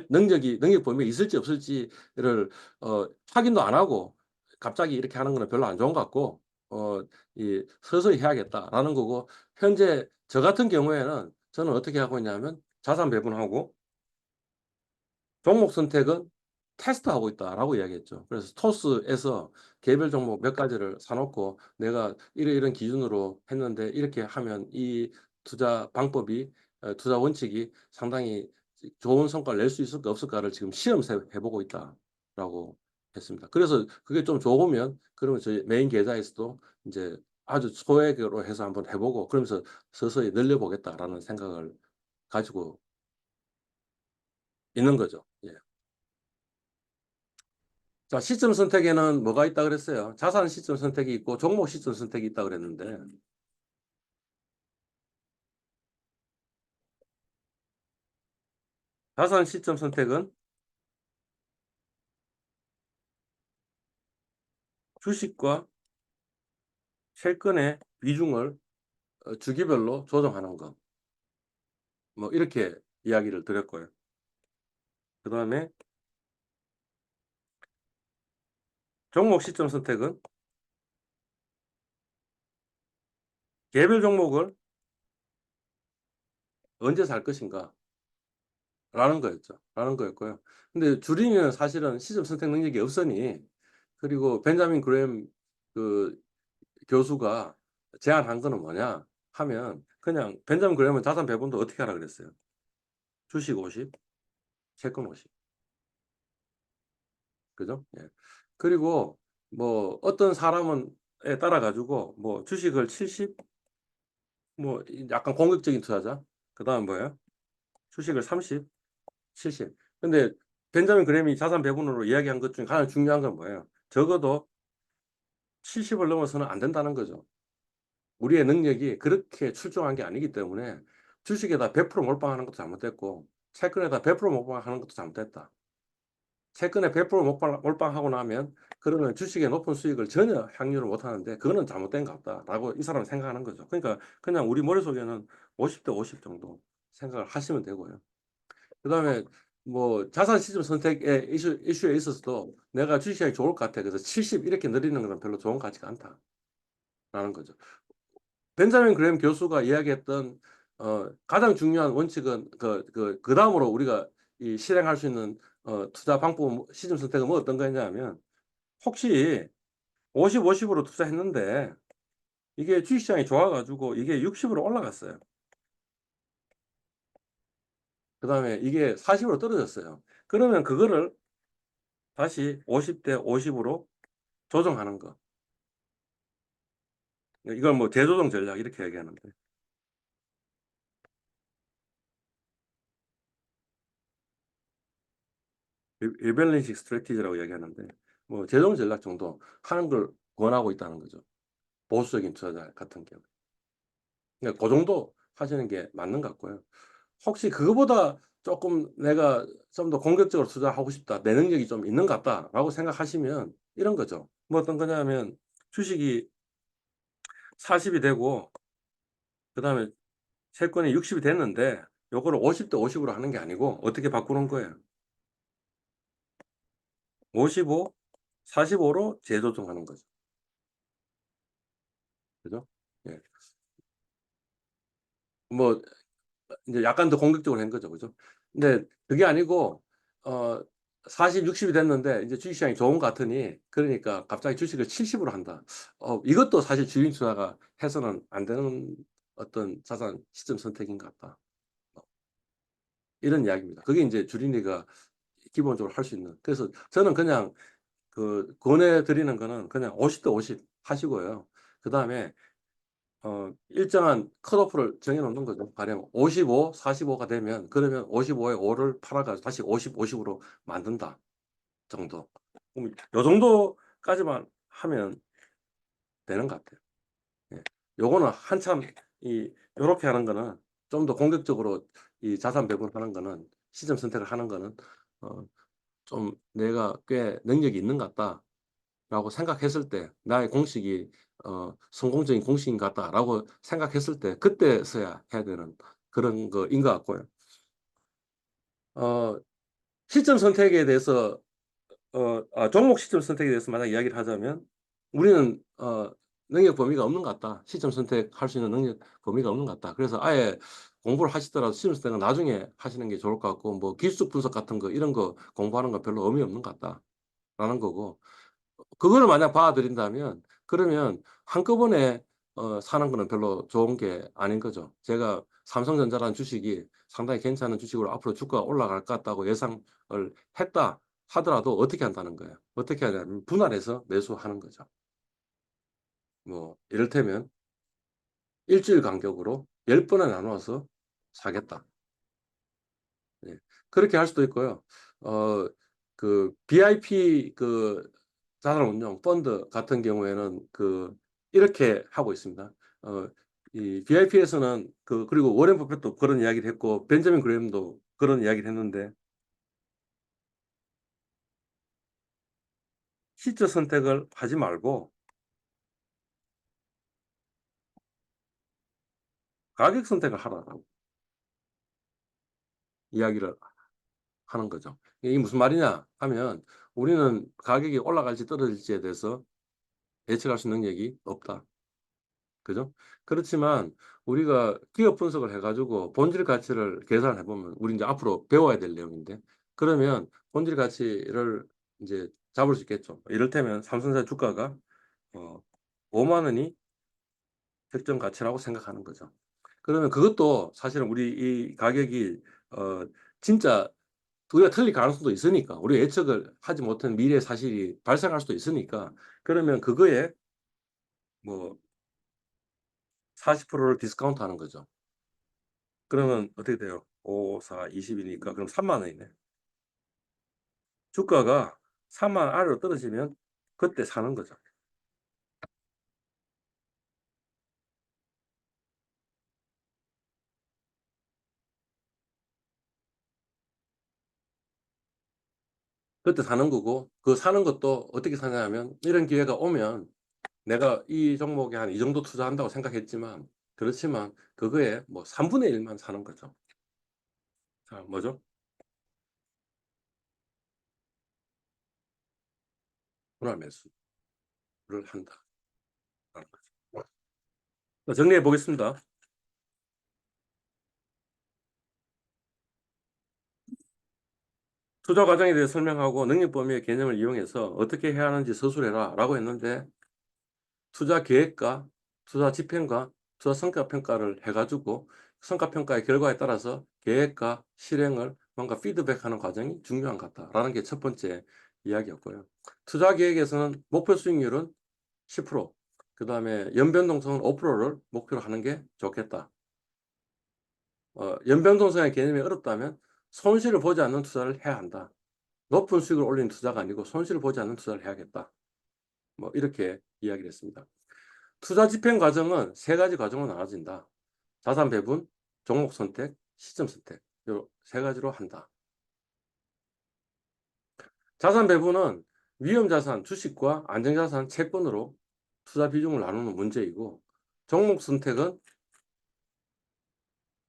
능력 범위에 있을지 없을지를 확인도 안 하고 갑자기 이렇게 하는 거는 별로 안 좋은 것 같고, 이 '서서히 해야겠다.'라는 거고, 현재 저 같은 경우에는 저는 어떻게 하고 있냐면 자산 배분하고 종목 선택은 테스트하고 있다라고 이야기했죠. 그래서 토스에서 개별 종목 몇 가지를 사놓고 내가 이런 기준으로 했는데 이렇게 하면 이 투자 방법이 투자 원칙이 상당히 좋은 성과를 낼 수 있을까 없을까를 지금 시험세 해보고 있다라고 했습니다. 그래서 그게 좀 좋으면 그러면 저희 메인 계좌에서도 이제 아주 소액으로 해서 한번 해보고 그러면서 서서히 늘려보겠다라는 생각을 가지고 있는 거죠. 예. 자, 시점 선택에는 뭐가 있다 그랬어요? 자산 시점 선택이 있고 종목 시점 선택이 있다 그랬는데 자산 시점 선택은 주식과 채권의 비중을 주기별로 조정하는 거. 뭐 이렇게 이야기를 드렸고요. 그 다음에 종목 시점 선택은 개별 종목을 언제 살 것인가 라는 거였죠. 라는 거였고요. 근데 주린이는 사실은 시점 선택 능력이 없으니 그리고 벤자민 그레임 그 교수가 제안한 거는 뭐냐 하면 그냥 벤자민 그레임은 자산 배분도 어떻게 하라 그랬어요? 주식 50, 채권 50. 그죠? 예. 그리고 뭐 어떤 사람은에 따라 가지고 뭐 주식을 70, 뭐 약간 공격적인 투자자. 그다음 뭐예요? 주식을 30, 70. 근데 벤자민 그램이 자산 배분으로 이야기한 것 중에 가장 중요한 건 뭐예요? 적어도 70을 넘어서는 안 된다는 거죠. 우리의 능력이 그렇게 출중한 게 아니기 때문에 주식에다 100% 몰빵하는 것도 잘못됐고 채권에다 100% 몰빵하는 것도 잘못됐다. 채권에 100% 몰빵하고 나면 그러면 주식의 높은 수익을 전혀 향유를 못 하는데 그거는 잘못된 것 같다라고 이 사람은 생각하는 거죠. 그러니까 그냥 우리 머릿속에는 50대 50 정도 생각을 하시면 되고요. 그다음에 뭐 자산 시점 선택의 이슈에 있어서도 내가 주식이 좋을 것 같아. 그래서 70 이렇게 늘리는 것은 별로 좋은 것 같지가 않다라는 거죠. 벤자민 그램 교수가 이야기했던 가장 중요한 원칙은 그 다음으로 우리가 이 실행할 수 있는 투자 방법 시점 선택은 뭐 어떤 거냐면 혹시 50, 50으로 투자했는데 이게 주식시장이 좋아가지고 이게 60으로 올라갔어요. 그 다음에 이게 40으로 떨어졌어요. 그러면 그거를 다시 50대 50으로 조정하는 거. 이걸 뭐 재조정 전략 이렇게 얘기하는데. 리밸런싱 스트래티지라고 얘기하는데 뭐 재조정 전략 정도 하는 걸 권하고 있다는 거죠. 보수적인 투자자 같은 경우. 그러니까 그 정도 하시는 게 맞는 것 같고요. 혹시 그거보다 조금 내가 좀 더 공격적으로 투자하고 싶다. 내 능력이 좀 있는 것 같다라고 생각하시면 이런 거죠. 뭐 어떤 거냐면 주식이 40이 되고 그다음에 채권이 60이 됐는데 요거를 50대 50으로 하는 게 아니고 어떻게 바꾸는 거예요? 55, 45로 재조정하는 거죠. 그죠? 예. 뭐 이제 약간 더 공격적으로 한 거죠. 그죠? 근데 그게 아니고 어 40, 60이 됐는데 이제 주식시장이 좋은 것 같으니 그러니까 갑자기 주식을 70으로 한다. 이것도 사실 주인 투자가 해서는 안 되는 어떤 자산 시점 선택인 것 같다. 어, 이런 이야기입니다. 그게 이제 주린이가 기본적으로 할 수 있는. 그래서 저는 그냥 그 권해 드리는 거는 그냥 50대 50 하시고요. 그다음에 일정한 컷오프를 정해 놓는 거죠. 가령 55, 45가 되면 그러면 55에 5를 팔아 가지고 다시 50, 50으로 만든다 정도. 그럼 요 정도까지만 하면 되는 것 같아요. 예. 요거는 한참 요렇게 하는 거는 좀 더 공격적으로 이 자산 배분하는 거는 시점 선택을 하는 거는 어 좀 '내가 꽤 능력이 있는 것 같다.'라고 생각했을 때 나의 공식이 '성공적인 공식인 것 같다.'라고 생각했을 때 그때서야 해야 되는 그런 거인 것 같고요. 어 시점 선택에 대해서 종목 시점 선택에 대해서 만약 이야기를 하자면 우리는 능력 범위가 없는 것 같다. 시점 선택할 수 있는 능력 범위가 없는 것 같다. 그래서 아예 공부를 하시더라도 시험을 때는 나중에 하시는 게 좋을 것 같고 뭐 기술 분석 같은 거 이런 거 공부하는 거 별로 의미 없는 것 같다라는 거고 그거를 만약 받아들인다면 그러면 한꺼번에 사는 거는 별로 좋은 게 아닌 거죠. 제가 삼성전자라는 주식이 상당히 괜찮은 주식으로 앞으로 주가가 올라갈 것 같다고 예상을 했다 하더라도 어떻게 한다는 거예요. 어떻게 하냐면 분할해서 매수하는 거죠. 뭐 이를테면 일주일 간격으로 10번에 나누어서 사겠다. 예. 그렇게 할 수도 있고요. 어, 그 BIP 그 자산운용 펀드 같은 경우에는 그 이렇게 하고 있습니다. 이 BIP에서는 그리고 워렌 버핏도 그런 이야기를 했고 벤저민 그레이엄도 그런 이야기를 했는데 시저 선택을 하지 말고 가격 선택을 하라고 이야기를 하는 거죠. 이게 무슨 말이냐 하면 우리는 가격이 올라갈지 떨어질지에 대해서 예측할 수 있는 능력이 없다. 그죠? 그렇지만 우리가 기업 분석을 해가지고 본질 가치를 계산해 보면 우리 이제 앞으로 배워야 될 내용인데 그러면 본질 가치를 이제 잡을 수 있겠죠. 이를테면 삼성전자 주가가 어, 5만 원이 적정 가치라고 생각하는 거죠. 그러면 그것도 사실은 우리 이 가격이 진짜 우리가 틀릴 가능성도 있으니까 우리가 예측을 하지 못한 미래 사실이 발생할 수도 있으니까 그러면 그거에 뭐 40%를 디스카운트 하는 거죠. 그러면 어떻게 돼요? 5, 4, 20이니까 그럼 3만 원이네. 주가가 3만 원 아래로 떨어지면 그때 사는 거죠. 그때 사는 거고 그 사는 것도 어떻게 사냐면 이런 기회가 오면 내가 이 종목에 한 이 정도 투자한다고 생각했지만 그렇지만 그거에 뭐 3분의 1만 사는 거죠. 자, 뭐죠? 분할 매수를 한다. 정리해 보겠습니다. 투자 과정에 대해 설명하고 능력 범위의 개념을 이용해서 어떻게 해야 하는지 서술해라 라고 했는데 투자 계획과 투자 집행과 투자 성과 평가를 해가지고 성과 평가의 결과에 따라서 계획과 실행을 뭔가 피드백하는 과정이 중요한 것 같다라는 게 첫 번째 이야기였고요. 투자 계획에서는 목표 수익률은 10%, 그 다음에 연변동성은 5%를 목표로 하는 게 좋겠다. 연변동성의 개념이 어렵다면 손실을 보지 않는 투자를 해야 한다. 높은 수익을 올리는 투자가 아니고 손실을 보지 않는 투자를 해야겠다. 뭐 이렇게 이야기를 했습니다. 투자 집행 과정은 세 가지 과정으로 나눠진다. 자산 배분, 종목 선택, 시점 선택. 이 세 가지로 한다. 자산 배분은 위험 자산, 주식과 안정 자산, 채권으로 투자 비중을 나누는 문제이고 종목 선택은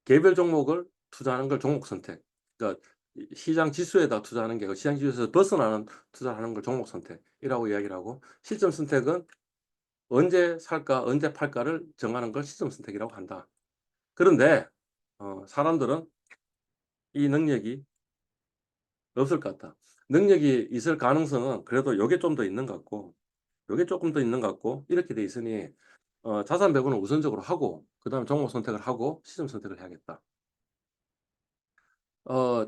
개별 종목을 투자하는 걸 종목 선택. 그러니까 시장 지수에다 투자하는 게 시장 지수에서 벗어나는 투자하는 걸 종목 선택이라고 이야기를 하고 시점 선택은 언제 살까, 언제 팔까를 정하는 걸 시점 선택이라고 한다. 그런데 사람들은 이 능력이 없을 것 같다. 능력이 있을 가능성은 그래도 요게 좀 더 있는 것 같고 요게 조금 더 있는 것 같고 이렇게 돼 있으니 자산 배분은 우선적으로 하고 그 다음에 종목 선택을 하고 시점 선택을 해야겠다. 어,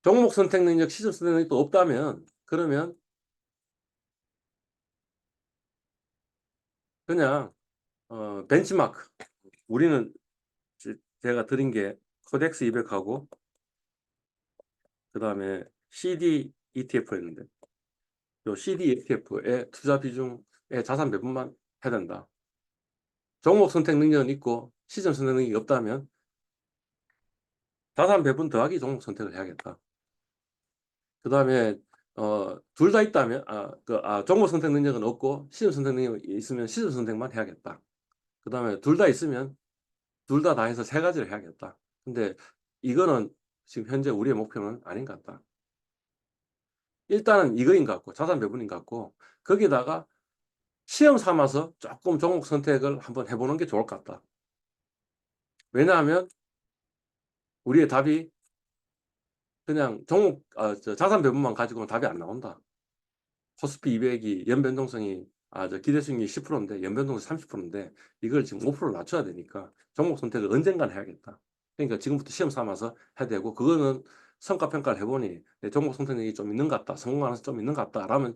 종목 선택 능력, 시점 선택 능력이 또 없다면 그러면 그냥 벤치마크 우리는 제가 드린 게 코덱스 200하고 그 다음에 CD ETF였는데 요 CD ETF의 투자 비중의 자산 배분만 해야 된다. 종목 선택 능력은 있고 시점 선택 능력이 없다면 자산 배분 더하기 종목 선택을 해야겠다. 그 다음에 둘 다 있다면 종목 선택 능력은 없고 시점 선택 능력이 있으면 시점 선택만 해야겠다. 그 다음에 둘 다 있으면 둘 다 해서 세 가지를 해야겠다. 근데 이거는 지금 현재 우리의 목표는 아닌 것 같다. 일단은 이거인 것 같고 자산 배분인 것 같고 거기다가 시험 삼아서 조금 종목 선택을 한번 해보는 게 좋을 것 같다. 왜냐하면 우리의 답이 그냥 자산 배분만 가지고는 답이 안 나온다. 코스피 200이 연변동성이 기대수익률이 10%인데 연변동성이 30%인데 이걸 지금 5% 낮춰야 되니까 종목 선택을 언젠간 해야겠다. 그러니까 지금부터 시험 삼아서 해야 되고 그거는 성과 평가를 해보니 내 종목 선택력이 좀 있는 것 같다. 성공하는 좀 있는 것 같다. 라면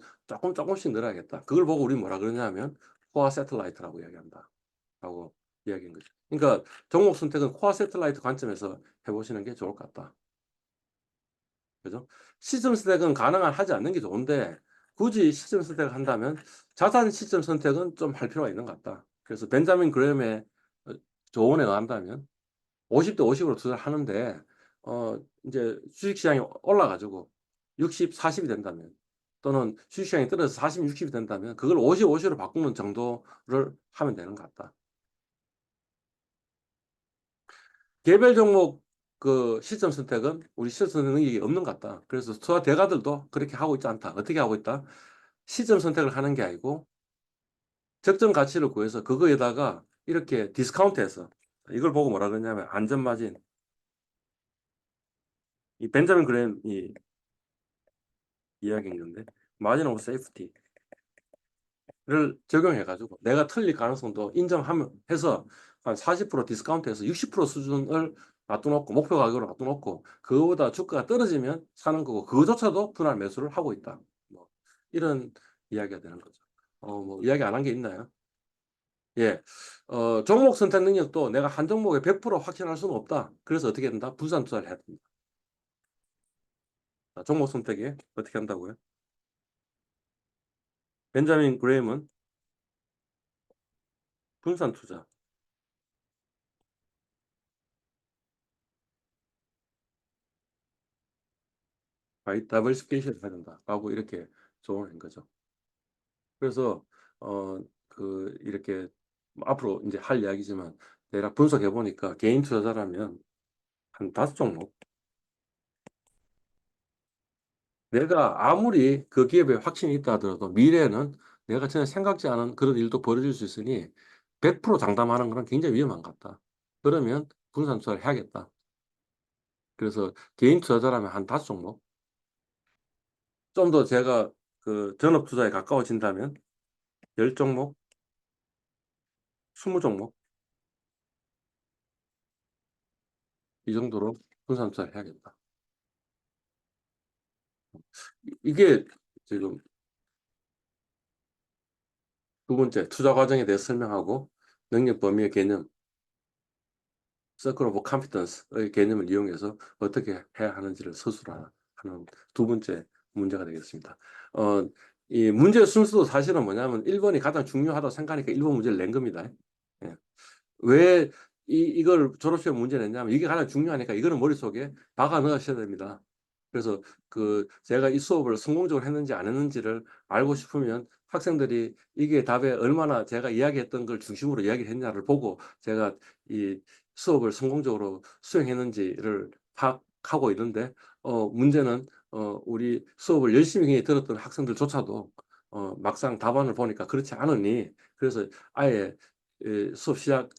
조금씩 늘어야겠다. 그걸 보고 우리 뭐라 그러냐면 코어 세틀라이트라고 이야기한다. 라고 이야기한 거죠. 그러니까 종목 선택은 코어 세틀라이트 관점에서 해보시는 게 좋을 것 같다. 그죠? 시점 선택은 가능한 하지 않는 게 좋은데 굳이 시점 선택을 한다면 자산 시점 선택은 좀 할 필요가 있는 것 같다. 그래서 벤자민 그레엄의 조언에 의한다면 50대 50으로 투자를 하는데 이제 주식시장이 올라가지고 60, 40이 된다면 또는 주식시장이 떨어져서 40, 60이 된다면 그걸 50, 50으로 바꾸는 정도를 하면 되는 것 같다. 개별 종목 그 시점 선택은 우리 시점 선택 능력이 없는 것 같다. 그래서 투자 대가들도 그렇게 하고 있지 않다. 어떻게 하고 있다? 시점 선택을 하는 게 아니고 적정 가치를 구해서 그거에다가 이렇게 디스카운트해서 이걸 보고 뭐라 그러냐면 안전마진 이 벤자민 그램이 이야기한 건데 마진 오브 세이프티를 적용해가지고 내가 틀릴 가능성도 인정해서 한 40% 디스카운트해서 60% 수준을 놔두놓고 목표 가격으로 놔두놓고 그거보다 주가가 떨어지면 사는 거고 그거조차도 분할 매수를 하고 있다. 뭐 이런 이야기가 되는 거죠. 뭐 이야기 안 한 게 있나요? 예. 종목 선택 능력도 내가 한 종목에 100% 확신할 수는 없다. 그래서 어떻게 된다? 분산 투자를 해야 된다. 종목 선택에 어떻게 한다고요? 벤자민 그레임은 분산 투자, 다이버시피케이션을 해야 된다라고 이렇게 조언을 한 거죠. 그래서 이렇게 앞으로 이제 할 이야기지만 대략 분석해 보니까 개인 투자자라면 한 5종목 내가 아무리 그 기업에 확신이 있다 하더라도 미래에는 내가 전혀 생각지 않은 그런 일도 벌어질 수 있으니 100% 장담하는 건 굉장히 위험한 것 같다. 그러면 분산 투자를 해야겠다. 그래서 개인 투자자라면 한 5종목. 좀 더 제가 그 전업 투자에 가까워진다면 10종목, 20종목 이 정도로 분산 투자를 해야겠다. 이게 지금 두 번째 투자 과정에 대해서 설명하고 능력 범위의 개념, 서클 오브 컴피턴스의 개념을 이용해서 어떻게 해야 하는지를 서술하는 두 번째 문제가 되겠습니다. 이 문제 순서도 사실은 뭐냐면 1번이 가장 중요하다고 생각하니까 1번 문제를 낸 겁니다. 예. 왜 이걸 졸업시험 문제 냈냐면 이게 가장 중요하니까 이거는 머릿속에 박아 넣으셔야 됩니다. 그래서 제가 이 수업을 성공적으로 했는지 안 했는지를 알고 싶으면 학생들이 이게 답에 얼마나 제가 이야기했던 걸 중심으로 이야기를 했냐를 보고 제가 이 수업을 성공적으로 수행했는지를 파악하고 있는데 문제는 우리 수업을 열심히 들었던 학생들조차도 막상 답안을 보니까 그렇지 않으니 그래서 아예 수업 시작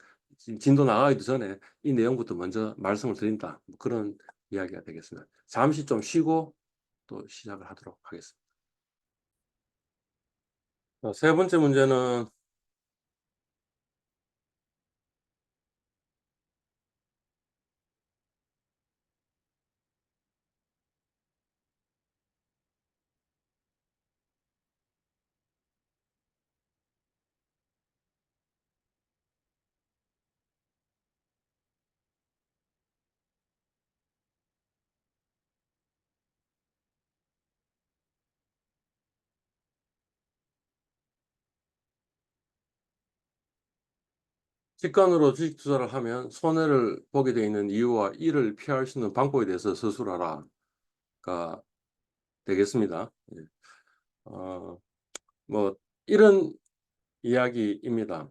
진도 나가기도 전에 이 내용부터 먼저 말씀을 드린다. 뭐 그런 이야기가 되겠습니다. 잠시 좀 쉬고 또 시작을 하도록 하겠습니다. 세 번째 문제는 직관으로 주식 투자를 하면 손해를 보게 되어 있는 이유와 이를 피할 수 있는 방법에 대해서 서술하라가 되겠습니다. 예. 어, 뭐 이런 이야기입니다.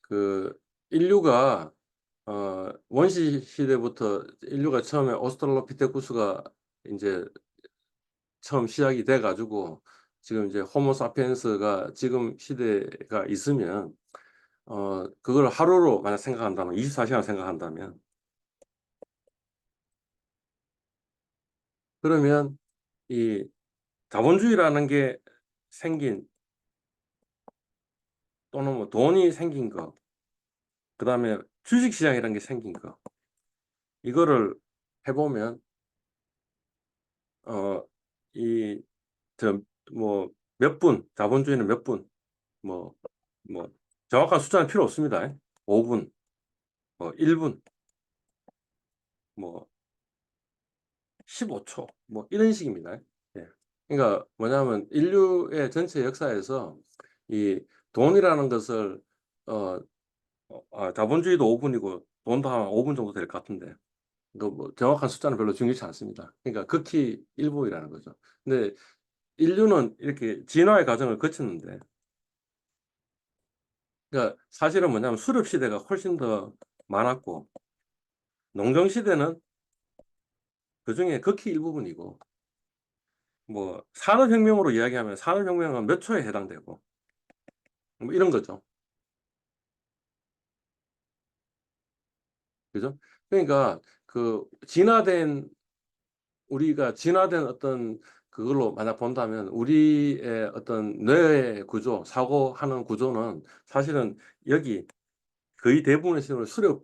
그 인류가 원시 시대부터 인류가 처음에 오스트랄로피테쿠스가 이제 처음 시작이 돼 가지고 지금 이제 호모 사피엔스가 지금 시대가 있으면 그걸 하루로 만약 생각한다면, 24시간 생각한다면, 그러면 이 자본주의라는 게 생긴, 또는 뭐 돈이 생긴 거, 그 다음에 주식시장이라는 게 생긴 거, 이거를 해보면, 어, 이, 저, 뭐, 몇 분, 자본주의는 몇 분, 뭐, 뭐, 정확한 숫자는 필요 없습니다. 5분, 뭐, 1분, 뭐, 15초, 뭐, 이런 식입니다. 예. 그러니까 뭐냐면 인류의 전체 역사에서 이 돈이라는 것을, 어, 자본주의도 5분이고 돈도 한 5분 정도 될 것 같은데, 뭐 정확한 숫자는 별로 중요치 않습니다. 그러니까 극히 일부이라는 거죠. 근데 인류는 이렇게 진화의 과정을 거쳤는데, 그러니까 사실은 뭐냐면 수렵 시대가 훨씬 더 많았고, 농경 시대는 그 중에 극히 일부분이고, 뭐 산업혁명으로 이야기하면 산업혁명은 몇 초에 해당되고, 뭐 이런 거죠. 그죠? 그러니까 그 우리가 진화된 어떤 그걸로 만약 본다면 우리의 어떤 뇌의 구조, 사고하는 구조는 사실은 여기 거의 대부분의 시간을 수렵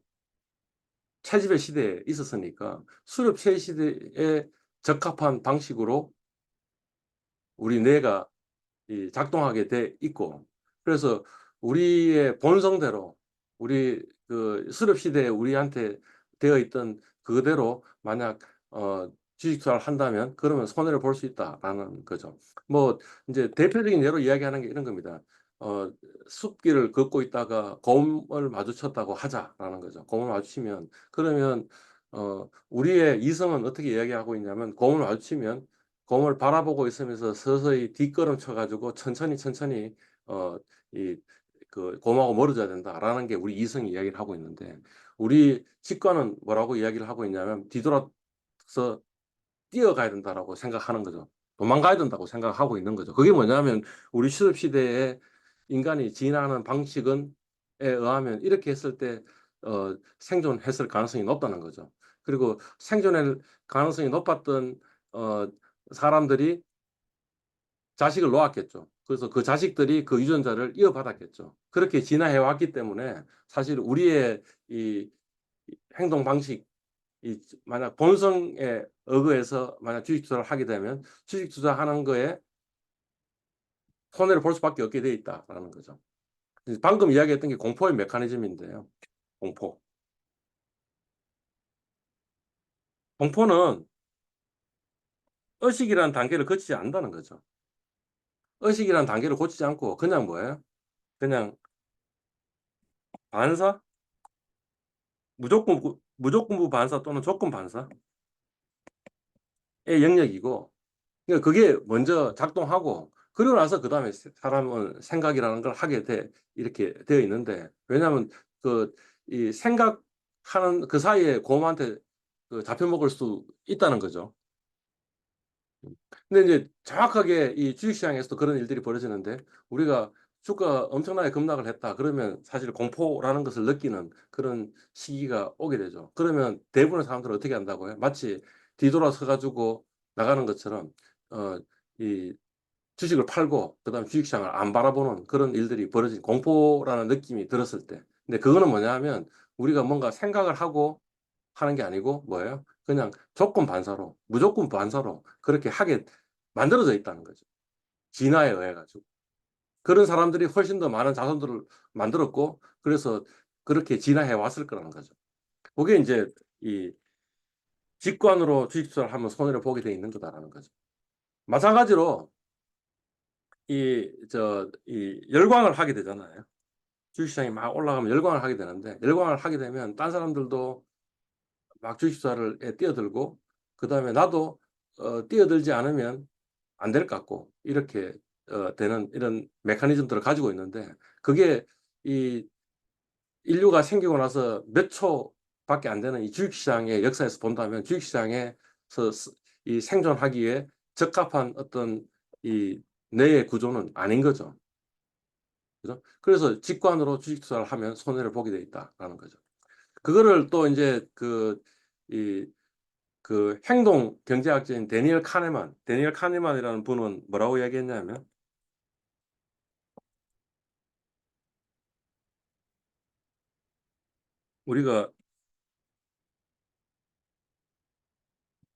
채집의 시대에 있었으니까 수렵 채 시대에 적합한 방식으로 우리 뇌가 이 작동하게 돼 있고, 그래서 우리의 본성대로 우리 그 수렵 시대에 우리한테 되어 있던 그대로 만약 주식 투자를 한다면 그러면 손해를 볼 수 있다라는 거죠. 뭐 이제 대표적인 예로 이야기하는 게 이런 겁니다. 어, 숲길을 걷고 있다가 곰을 마주쳤다고 하자라는 거죠. 곰을 마주치면 그러면 우리의 이성은 어떻게 이야기하고 있냐면, 곰을 마주치면 곰을 바라보고 있으면서 서서히 뒷걸음 쳐가지고 천천히 어, 이, 그 곰하고 멀어져야 된다라는 게 우리 이성이 이야기를 하고 있는데, 우리 직관은 뭐라고 이야기를 하고 있냐면 뒤돌아서 뛰어가야 된다라고 생각하는 거죠. 도망가야 된다고 생각하고 있는 거죠. 그게 뭐냐면 우리 시럽 시대에 인간이 진화하는 방식은 에 의하면 이렇게 했을 때 생존했을 가능성이 높다는 거죠. 그리고 생존할 가능성이 높았던 어, 사람들이 자식을 놓았겠죠. 그래서 그 자식들이 그 유전자를 이어받았겠죠. 그렇게 진화해 왔기 때문에 사실 우리의 이 행동 방식, 만약 본성에 의거해서 만약 주식 투자를 하게 되면 주식 투자하는 거에 손해를 볼 수밖에 없게 돼 있다라는 거죠. 방금 이야기했던 게 공포의 메커니즘인데요. 공포. 공포는 의식이라는 단계를 거치지 않는다는 거죠. 의식이라는 단계를 거치지 않고 그냥 뭐예요? 그냥 반사? 무조건부 반사 또는 조건 반사의 영역이고, 그러니까 그게 먼저 작동하고 그러고 나서 그 다음에 사람은 생각이라는 걸 하게 돼 이렇게 되어 있는데, 왜냐하면 그 이 생각하는 그 사이에 곰한테 그 잡혀먹을 수 있다는 거죠. 근데 이제 정확하게 이 주식시장에서도 그런 일들이 벌어지는데, 우리가 주가 엄청나게 급락을 했다 그러면 사실 공포라는 것을 느끼는 그런 시기가 오게 되죠. 그러면 대부분의 사람들은 어떻게 한다고요? 마치 뒤돌아서 가지고 나가는 것처럼 이 주식을 팔고 그다음 주식시장을 안 바라보는 그런 일들이 벌어진, 공포라는 느낌이 들었을 때. 근데 그거는 뭐냐 하면 우리가 뭔가 생각을 하고 하는 게 아니고 뭐예요? 그냥 조건 반사로, 무조건 반사로 그렇게 하게 만들어져 있다는 거죠. 진화에 의해 가지고. 그런 사람들이 훨씬 더 많은 자손들을 만들었고, 그래서 그렇게 진화해 왔을 거라는 거죠. 그게 이제 이 직관으로 주식 투자를 하면 손해를 보게 돼 있는 거다라는 거죠. 마찬가지로 이 열광을 하게 되잖아요. 주식시장이 막 올라가면 열광을 하게 되는데, 열광을 하게 되면 딴 사람들도 막 주식 투자를 뛰어들고, 그 다음에 나도 뛰어들지 않으면 안 될 것 같고, 이렇게 되는 이런 메커니즘들을 가지고 있는데, 그게 이 인류가 생기고 나서 몇 초밖에 안 되는 이 주식시장의 역사에서 본다면 주식시장에서 이 생존하기에 적합한 어떤 이 뇌의 구조는 아닌 거죠. 그죠? 그래서 직관으로 주식 투자를 하면 손해를 보게 돼 있다라는 거죠. 그거를 또 인제 이 행동 경제학자인 데니엘 카네만이라는 분은 뭐라고 이야기했냐면 우리가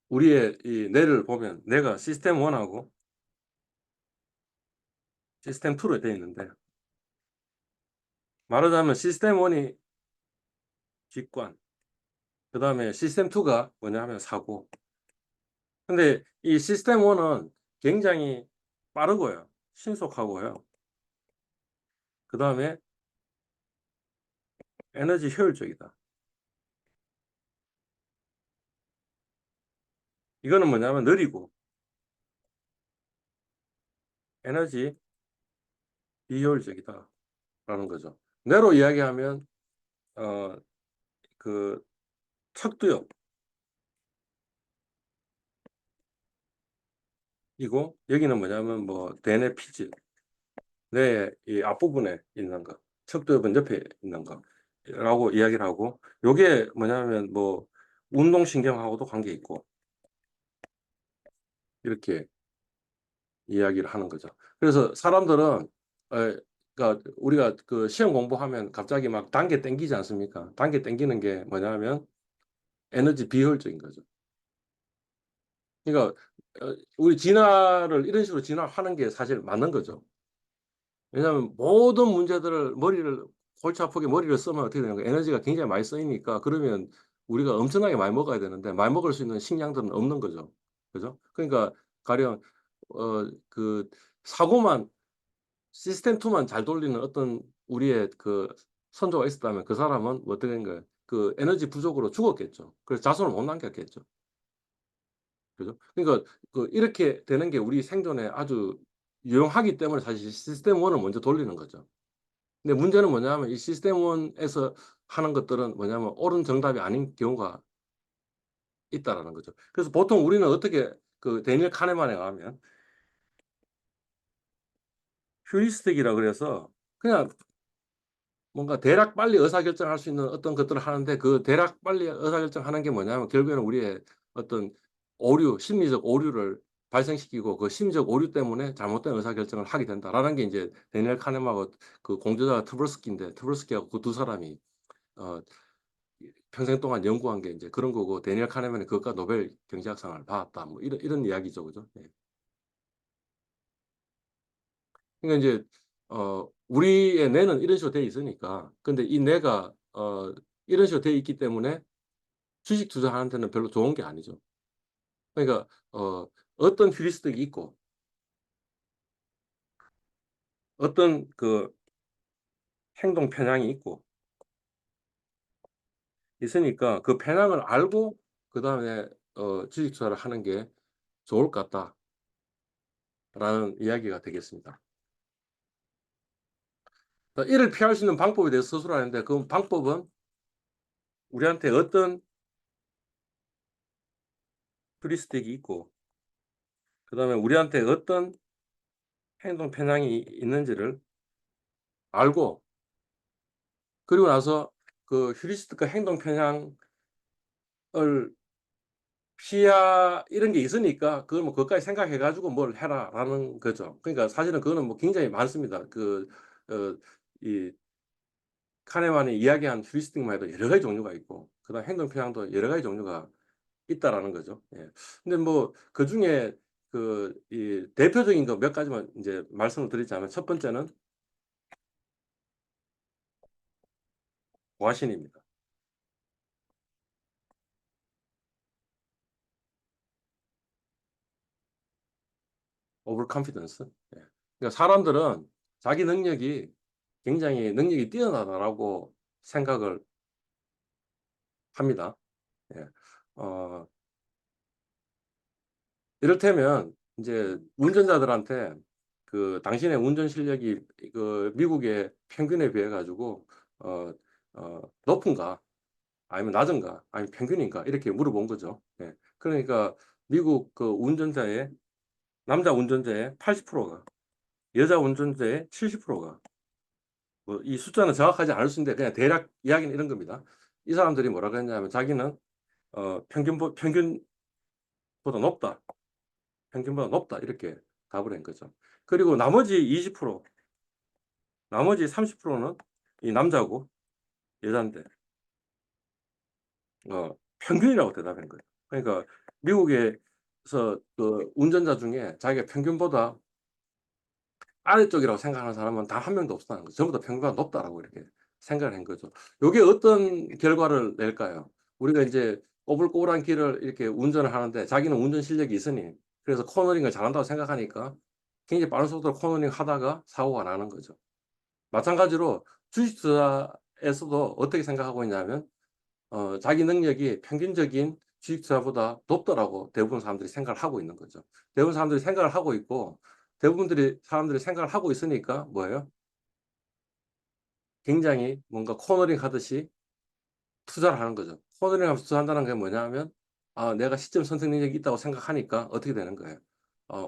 우리의 이 뇌를 보면 뇌가 시스템 1 하고 시스템 2로 되어 있는데 말하자면 시스템 1이 직관, 그다음에 시스템 2가 뭐냐 하면 사고. 근데 이 시스템 1은 굉장히 빠르고요. 신속하고요. 그다음에 에너지 효율적이다. 이거는 뭐냐면 느리고 에너지 비효율적이다라는 거죠. 뇌로 이야기하면 어 그 척두엽이고 여기는 뭐냐면 뭐 대뇌 피질, 뇌의 이 앞부분에 있는 거, 척두엽은 옆에 있는 거라고 이야기를 하고 요게 뭐냐면 뭐 운동신경하고도 관계 있고 이렇게 이야기를 하는 거죠. 그래서 사람들은 그러니까 우리가 그 시험 공부하면 갑자기 막 단계 땡기지 않습니까? 단계 땡기는 게 뭐냐면 에너지 비효율적인 거죠. 그러니까 우리 진화를 이런 식으로 진화하는 게 사실 맞는 거죠. 왜냐하면 모든 문제들을 머리를 골치 아프게 머리를 쓰면 어떻게 되는 거예요? 에너지가 굉장히 많이 쓰이니까 그러면 우리가 엄청나게 많이 먹어야 되는데 많이 먹을 수 있는 식량들은 없는 거죠. 그죠? 그러니까 가령 그 사고만 시스템 2만 잘 돌리는 어떤 우리의 그 선조가 있었다면 그 사람은 뭐 어떻게 된 거예요? 그 에너지 부족으로 죽었겠죠. 그래서 자손을 못 남겼겠죠. 그죠? 그러니까 이렇게 되는 게 우리 생존에 아주 유용하기 때문에 사실 시스템 1을 먼저 돌리는 거죠. 근데 문제는 뭐냐면 이 시스템 1에서 하는 것들은 뭐냐면 옳은 정답이 아닌 경우가 있다라는 거죠. 그래서 보통 우리는 어떻게 데니엘 카네만에 가면 휴리스틱이라 그래서 그냥 뭔가 대략 빨리 의사결정할 수 있는 어떤 것들을 하는데 그 대략 빨리 의사결정하는 게 뭐냐면 결국에는 우리의 어떤 심리적 오류를 발생시키고 그 심리적 오류 때문에 잘못된 의사결정을 하게 된다라는 게 인제 데니엘 카네만하고 그 공저자가 트버스키인데 트버스키하고 그 두 사람이 어 평생 동안 연구한 게 인제 그런 거고 데니엘 카네만이 그것과 노벨 경제학상을 받았다. 뭐 이런 이야기죠. 그죠? 예. 그러니까 인제 우리의 뇌는 이런 식으로 돼 있으니까 근데 이 뇌가 이런 식으로 돼 있기 때문에 주식 투자하는 데는 별로 좋은 게 아니죠. 그러니까 어떤 휴리스틱이 있고 어떤 행동 편향이 있으니까 그 편향을 알고 그다음에 주식 투자를 하는 게 좋을 것 같다라는 이야기가 되겠습니다. 이를 피할 수 있는 방법에 대해서 서술을 하는데 그 방법은 우리한테 어떤 휴리스틱이 있고 그다음에 우리한테 어떤 행동 편향이 있는지를 알고 그리고 나서 그 휴리스틱과 행동 편향을 이런 게 있으니까 그걸 뭐 그것까지 생각해 가지고 뭘 해라라는 거죠. 그러니까 사실은 그거는 뭐 굉장히 많습니다. 어 이 카네만이 이야기한 휴리스틱만 해도 여러 가지 종류가 있고 그다음 행동 편향도 여러 가지 종류가 있다라는 거죠. 예. 근데 뭐 그중에 이 대표적인 거 몇 가지만 인제 말씀을 드리자면 첫 번째는 과신입니다. 오버 컨피던스. 예. 그러니까 사람들은 자기 능력이 굉장히 '능력이 뛰어나다.'라고 생각을 합니다. 예. 어 이를테면 인제 운전자들한테 당신의 운전 실력이 미국의 평균에 비해 가지고 어 높은가 아니면 낮은가 아니면 평균인가 이렇게 물어본 거죠. 예. 그러니까 미국 남자 운전자의 80%가 여자 운전자의 70%가 뭐 이 숫자는 정확하지 않을 수 있는데 그냥 대략 이야기는 이런 겁니다. 이 사람들이 뭐라고 했냐면 자기는 평균보다 높다. 평균보다 높다. 이렇게 답을 한 거죠. 그리고 나머지 20%, 나머지 30%는 이 남자고 여자인데 평균이라고 대답한 거예요. 그러니까 미국에서 그 운전자 중에 자기가 평균보다 아래쪽이라고 생각하는 사람은 단 한 명도 없다는 거죠. 전부 다 평균보다 높다라고 이렇게 생각을 한 거죠. 요게 어떤 결과를 낼까요? 우리가 이제 꼬불꼬불한 길을 이렇게 운전을 하는데 자기는 운전 실력이 있으니 그래서 코너링을 잘한다고 생각하니까 굉장히 빠른 속도로 코너링 하다가 사고가 나는 거죠. 마찬가지로 주식 투자에서도 어떻게 생각하고 있냐면 자기 능력이 평균적인 주식 투자보다 높다라고 대부분 사람들이 생각을 하고 있는 거죠. 대부분 사람들이 생각을 하고 있고 대부분들이 사람들이 생각을 하고 있으니까 뭐예요? 굉장히 뭔가 코너링 하듯이 투자를 하는 거죠. 코너링 하면서 투자한다는 게 뭐냐면 내가 시점 선택 능력이 있다고 생각하니까 어떻게 되는 거예요?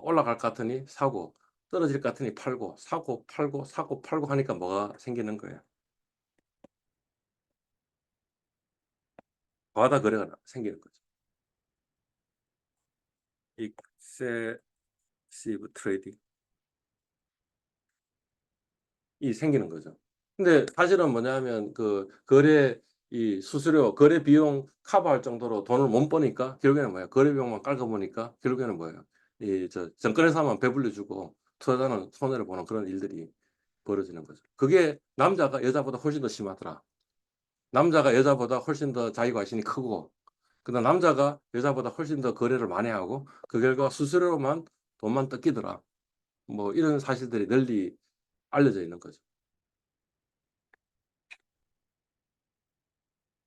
올라갈 것 같으니 사고 떨어질 것 같으니 팔고 사고 팔고 사고 팔고 하니까 뭐가 생기는 거예요? 과다 거래가 생기는 거죠. 익세시브 트레이딩 이 생기는 거죠. 근데 사실은 뭐냐면 그 거래 이 수수료, 거래 비용 커버할 정도로 돈을 못 버니까 결국에는 뭐예요? 거래 비용만 깔고 보니까 결국에는 뭐예요? 이 정권회사만 배불려 주고 투자자는 손해를 보는 그런 일들이 벌어지는 거죠. 그게 남자가 여자보다 훨씬 더 심하더라. 남자가 여자보다 훨씬 더 자기 과신이 크고 그다음 남자가 여자보다 훨씬 더 거래를 많이 하고 그 결과 수수료로만 돈만 뜯기더라. 뭐 이런 사실들이 널리 알려져 있는 거죠.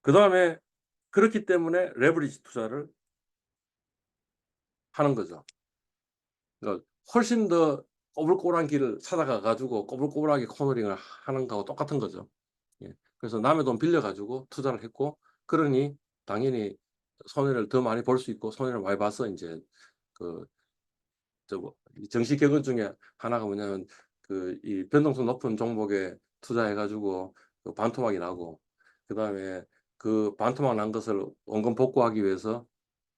그다음에 그렇기 때문에 레버리지 투자를 하는 거죠. 그러니까 훨씬 더 꼬불꼬불한 길을 찾아가 가지고 꼬불꼬불하게 코너링을 하는 거하고 똑같은 거죠. 예. 그래서 남의 돈 빌려 가지고 투자를 했고 그러니 당연히 손해를 더 많이 볼 수 있고 손해를 많이 봐서 인제 그 정시 격언 중에 하나가 뭐냐면 이 변동성 높은 종목에 투자해 가지고 반토막이 나고 그다음에 그 반토막 난 것을 원금 복구하기 위해서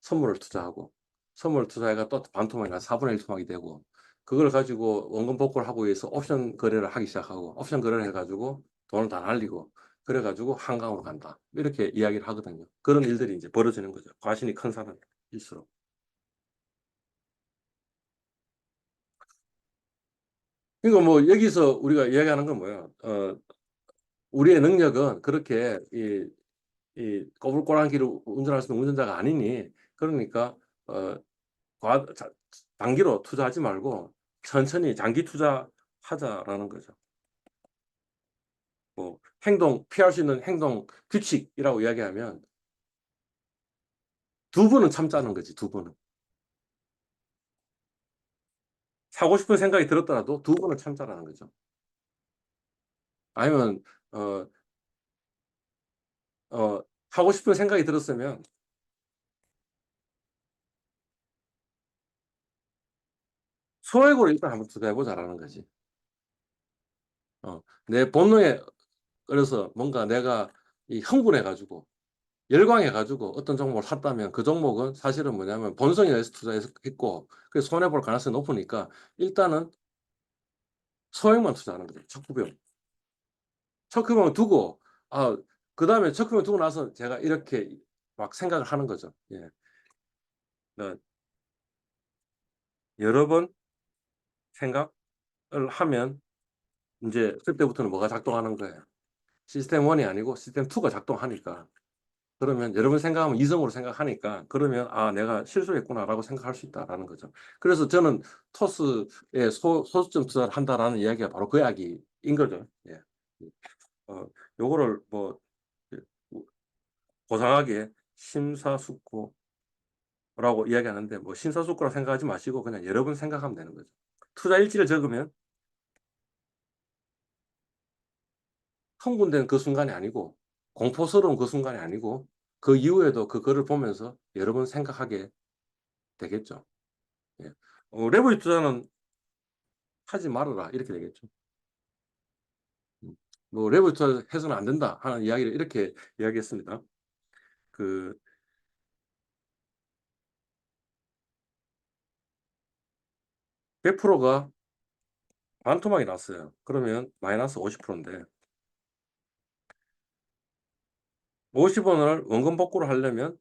선물을 투자하고 선물 투자해가 또 반토막이 나 4분의 1 토막이 되고 그걸 가지고 원금 복구를 하고 위해서 옵션 거래를 하기 시작하고 옵션 거래를 해 가지고 돈을 다 날리고 그래 가지고 한강으로 간다. 이렇게 이야기를 하거든요. 그런 일들이 이제 벌어지는 거죠. 과신이 큰 사람일수록. 그러니까 뭐 여기서 우리가 이야기하는 건 뭐예요? 우리의 능력은 그렇게 이 꼬불꼬불한 길을 운전할 수 있는 운전자가 아니니 그러니까 어 과 자 단기로 투자하지 말고 천천히 장기 투자하자라는 거죠. 뭐 행동 피할 수 있는 행동 규칙이라고 이야기하면 두 번은 참자는 거지, 두 번은. 사고 싶은 생각이 들었더라도 두 번은 참자라는 거죠. 아니면 어 하고 싶은 생각이 들었으면 소액으로 일단 한번 투자해 보자라는 거지. 내 본능에 그래서 뭔가 내가 이 흥분해 가지고 열광해 가지고 어떤 종목을 샀다면 그 종목은 사실은 뭐냐면 본성에 의해서 했고 그래서 손해 볼 가능성이 높으니까 일단은 소액만 투자하는 거죠. 척구병. 척구병을 두고 그다음에 척구병 두고 나서 제가 이렇게 막 생각을 하는 거죠. 예. 어 여러 번 생각을 하면 인제 그때부터는 뭐가 작동하는 거예요. 시스템 1이 아니고 시스템 2가 작동하니까. 그러면 여러 번 생각하면 이성으로 생각하니까 그러면 '아 내가 실수했구나.'라고 생각할 수 있다라는 거죠. 그래서 저는 토스에 소수점 투자를 한다라는 이야기가 바로 그 이야기인 거죠. 예. 어 요거를 뭐 그 우 고상하게 심사숙고라고 이야기하는데 뭐 심사숙고라고 생각하지 마시고 그냥 여러 번 생각하면 되는 거죠. 투자 일지를 적으면 흥분된 그 순간이 아니고 공포스러운 그 순간이 아니고 그 이후에도 그거를 보면서 여러 번 생각하게 되겠죠. 예. 레버리지 투자는 하지 말아라 이렇게 되겠죠. 음. 뭐 레버리지 해서는 안 된다 하는 이야기를 이렇게 이야기했습니다. 그 100%가 반토막이 났어요. 그러면 마이너스 50%인데 50원을 원금 복구를 하려면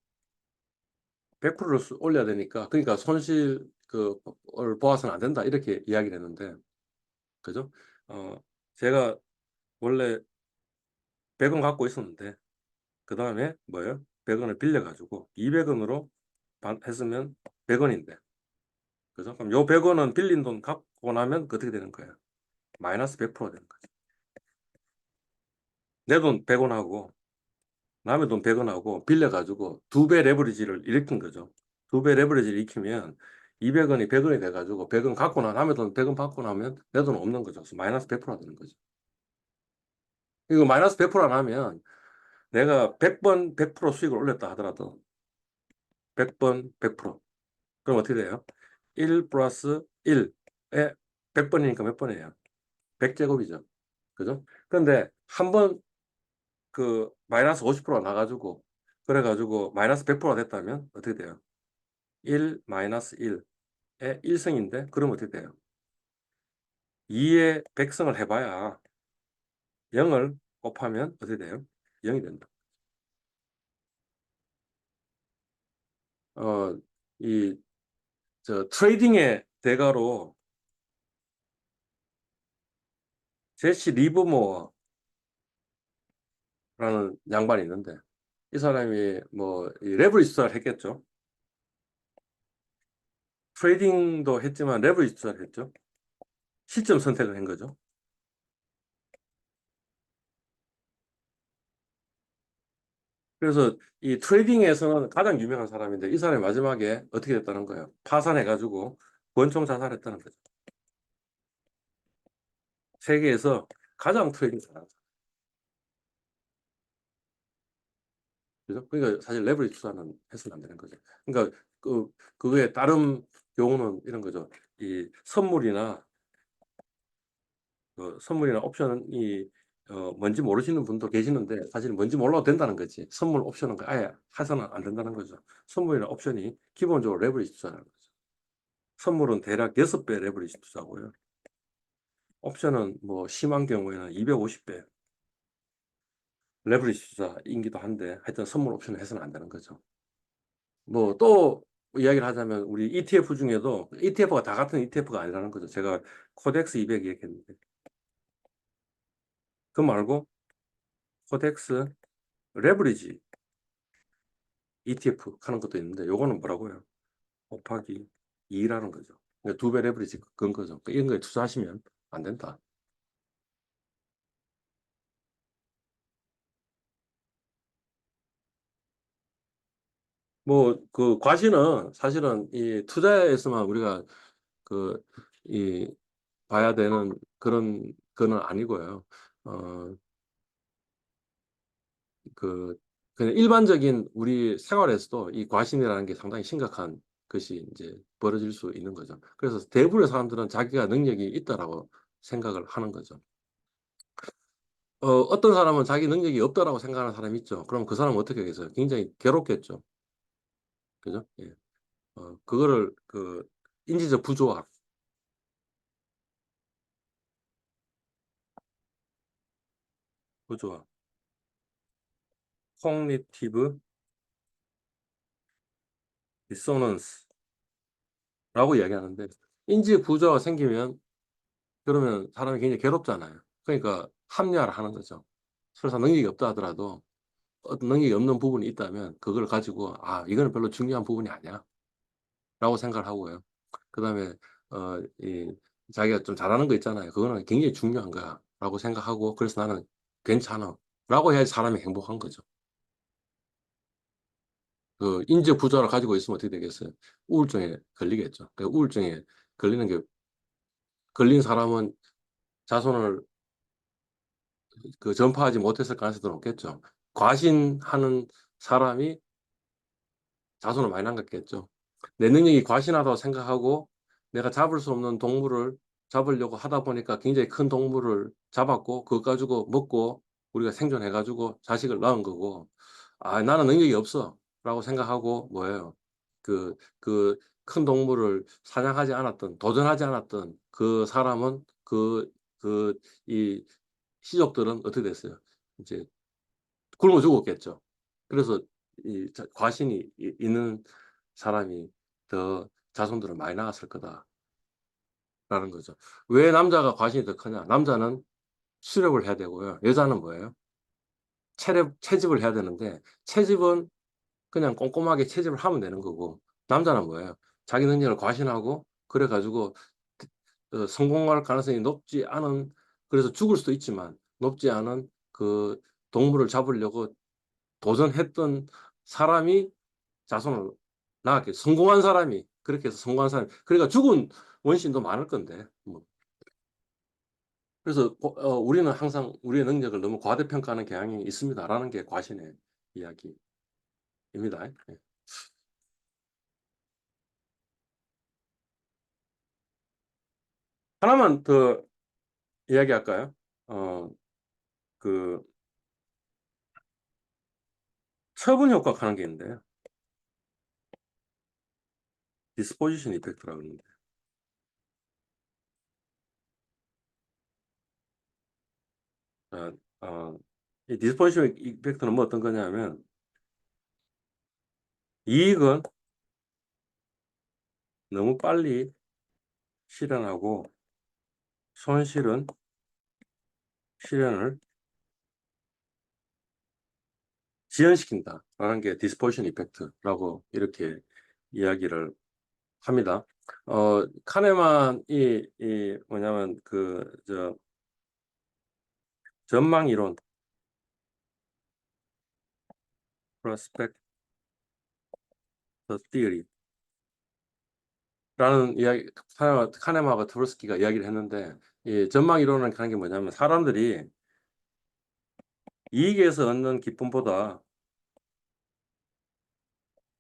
100%를 올려야 되니까 그러니까 손실 그을 보아서는 안 된다 이렇게 이야기를 했는데 그죠? 어 제가 원래 100원 갖고 있었는데 그다음에 뭐예요? 100원을 빌려 가지고 200원으로 했으면 100원인데 그죠? 그럼 요 100원은 빌린 돈 갚고 나면 어떻게 되는 거예요? 마이너스 100%가 되는 거죠. 내 돈 100원 하고 남의 돈 100원 하고 빌려 가지고 두 배 레버리지를 일으킨 거죠. 두 배 레버리지를 일으키면 200원이 100원이 돼 가지고 100원 갖고 남의 돈 100원 받고 나면 내 돈 없는 거죠. 그래서 마이너스 100%가 되는 거죠. 이거 마이너스 100%가 나면 내가 100번 100% 수익을 올렸다 하더라도 100번 100% 그럼 어떻게 돼요? 1 플러스 1에 100번이니까 몇 번이에요? 100제곱이죠. 그죠? 그런데 한 번 마이너스 50%가 나가지고 그래 가지고 마이너스 100%가 됐다면 어떻게 돼요? 1 마이너스 1에 1승인데 그럼 어떻게 돼요? 2에 100승을 해봐야 0을 곱하면 어떻게 돼요? 0이 된다. 어, 이, 트레이딩의 대가로 제시 리버모어라는 양반이 있는데 이 사람이 뭐 레버리지 투자를 했겠죠. 트레이딩도 했지만 레버리지 투자를 했죠. 시점 선택을 한 거죠. 그래서 이 트레이딩에서는 가장 유명한 사람인데 이 사람이 마지막에 어떻게 됐다는 거예요? 파산해가지고 권총 자살했다는 거죠. 세계에서 가장 트레이딩 잘하는 사람. 그죠? 그러니까 사실 레버리지 투자는 해서는 안 되는 거죠. 그러니까 그거에 다른 경우는 이런 거죠. 이 선물이나 옵션이 뭔지 모르시는 분도 계시는데 사실 뭔지 몰라도 된다는 거지. 선물 옵션은 아예 해서는 안 된다는 거죠. 선물이나 옵션이 기본적으로 레버리지 투자라는 거죠. 선물은 대략 6배 레버리지 투자고요. 옵션은 뭐 심한 경우에는 250배 레버리지 투자이기도 한데 하여튼 선물 옵션을 해서는 안 되는 거죠. 뭐 또 이야기를 하자면 우리 ETF 중에도 ETF가 다 같은 ETF가 아니라는 거죠. 제가 코덱스 200 얘기했는데 그 말고 코덱스 레버리지 ETF 하는 것도 있는데 요거는 뭐라고요? 곱하기 2라는 거죠. 그러니까 2배 레버리지 그건 거죠. 그러니까 이런 거에 투자하시면 안 된다. 뭐 과시는 사실은 이 투자에서만 우리가 그 이 봐야 되는 그런 거는 아니고요. 어 그 그냥 일반적인 우리 생활에서도 이 과신이라는 게 상당히 심각한 것이 이제 벌어질 수 있는 거죠. 그래서 대부분의 사람들은 자기가 능력이 있다라고 생각을 하는 거죠. 어떤 사람은 자기 능력이 없다라고 생각하는 사람이 있죠. 그럼 그 사람은 어떻게 하겠어요? 굉장히 괴롭겠죠. 그죠? 예. 그거를 인지적 부조화, 부조화, cognitive dissonance라고 이야기하는데 인지 부조화가 생기면 그러면 사람이 굉장히 괴롭잖아요. 그러니까 합리화를 하는 거죠. 설사 능력이 없다 하더라도 어떤 능력이 없는 부분이 있다면 그걸 가지고 이거는 별로 중요한 부분이 아니야 라고 생각을 하고요. 그 다음에 자기가 좀 잘하는 거 있잖아요. 그거는 굉장히 중요한 거야 라고 생각하고 그래서 나는 괜찮아 라고 해야지 사람이 행복한 거죠. 인지 부조화를 가지고 있으면 어떻게 되겠어요? 우울증에 걸리겠죠. 우울증에 걸리는 게 걸린 사람은 자손을 전파하지 못했을 가능성도 높겠죠. 과신하는 사람이 자손을 많이 남겼겠죠. 내 능력이 과신하다고 생각하고 내가 잡을 수 없는 동물을 잡으려고 하다 보니까 굉장히 큰 동물을 잡았고 그거 가지고 먹고 우리가 생존해 가지고 자식을 낳은 거고 '아 나는 능력이 없어.'라고 생각하고 뭐예요. 그 큰 동물을 사냥하지 않았던 도전하지 않았던 그 사람은 이 시족들은 어떻게 됐어요? 이제 굶어 죽었겠죠. 그래서 이 과신이 있는 사람이 더 자손들을 많이 낳았을 거다라는 거죠. 왜 남자가 과신이 더 크냐? 남자는 수렵을 해야 되고요. 여자는 뭐예요? 채집을 해야 되는데 채집은 그냥 꼼꼼하게 채집을 하면 되는 거고 남자는 뭐예요? 자기 능력을 과신하고 그래 가지고 성공할 가능성이 높지 않은 그래서 죽을 수도 있지만 높지 않은 그 동물을 잡으려고 도전했던 사람이 자손을 낳았겠죠. 성공한 사람이 그렇게 해서 성공한 사람이 그러니까 죽은 원신도 많을 건데 뭐. 그래서 우리는 항상 우리의 능력을 너무 과대평가하는 경향이 있습니다라는 게 과신의 이야기입니다. 예. 하나만 더 이야기할까요? 어 그 처분 효과가 하는 게 있는데요. 디스포지션 이펙트라고 그러는데 어 어 이 디스포지션 이펙트는 뭐 어떤 거냐면 이익은 너무 빨리 실현하고 손실은 실현을 지연시킨다라는 게 디스포지션 이펙트라고 이렇게 이야기를 합니다. 카네만이 뭐냐면 전망 이론 (prospect theory) 라는 이야기 카네만과 트브스키가 이야기를 했는데 이 전망 이론을 하는 게 뭐냐면 사람들이 이익에서 얻는 기쁨보다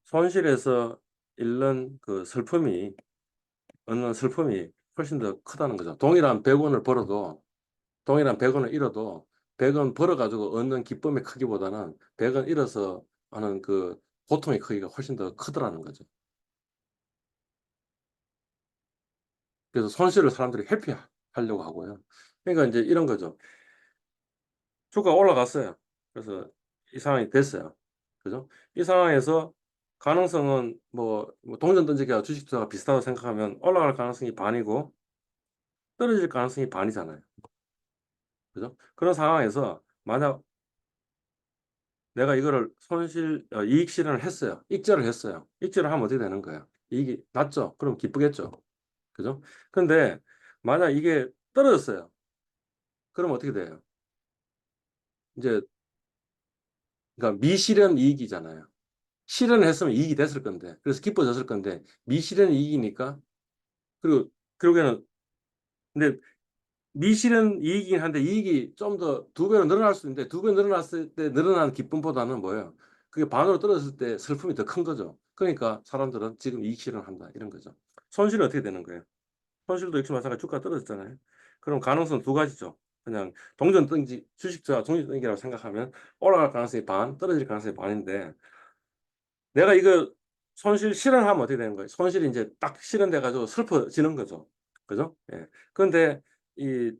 손실에서 잃는 얻는 슬픔이 훨씬 더 크다는 거죠. 동일한 100원을 벌어도 동일한 100원을 잃어도 100원 벌어 가지고 얻는 기쁨의 크기보다는 100원 잃어서 하는 그 고통의 크기가 훨씬 더 크더라는 거죠. 그래서 손실을 사람들이 회피하려고 하고요. 그러니까 인제 이런 거죠. 주가가 올라갔어요. 그래서 이 상황이 됐어요. 그죠? 이 상황에서 가능성은 뭐 동전 던지기하고 주식 투자가 비슷하다고 생각하면 올라갈 가능성이 반이고 떨어질 가능성이 반이잖아요. 그죠? 그런 상황에서 만약 내가 이거를 이익 실현을 했어요. 익절을 했어요. 익절을 하면 어떻게 되는 거예요? 이익이 났죠? 그럼 기쁘겠죠? 그죠? 근데 만약 이게 떨어졌어요. 그럼 어떻게 돼요? 인제 그러니까 미실현 이익이잖아요. 실현을 했으면 이익이 됐을 건데 그래서 기뻐졌을 건데 미실현 이익이니까 그리고 결국에는 근데 미실현 이익이긴 한데 이익이 좀 더 두 배로 늘어날 수 있는데 두 배 늘어났을 때 늘어나는 기쁨보다는 뭐예요? 그게 반으로 떨어졌을 때 슬픔이 더 큰 거죠. 그러니까 사람들은 지금 이익 실현을 한다 이런 거죠. 손실은 어떻게 되는 거예요? 손실도 역시 마찬가지로 주가가 떨어졌잖아요. 그럼 가능성 두 가지죠. 그냥 동전 던지 주식 투자 동전 던지기라고 생각하면 올라갈 가능성이 반, 떨어질 가능성이 반인데 내가 이거 손실 실현하면 어떻게 되는 거예요? 손실이 인제 딱 실현돼 가지고 슬퍼지는 거죠. 그죠? 예. 그런데 이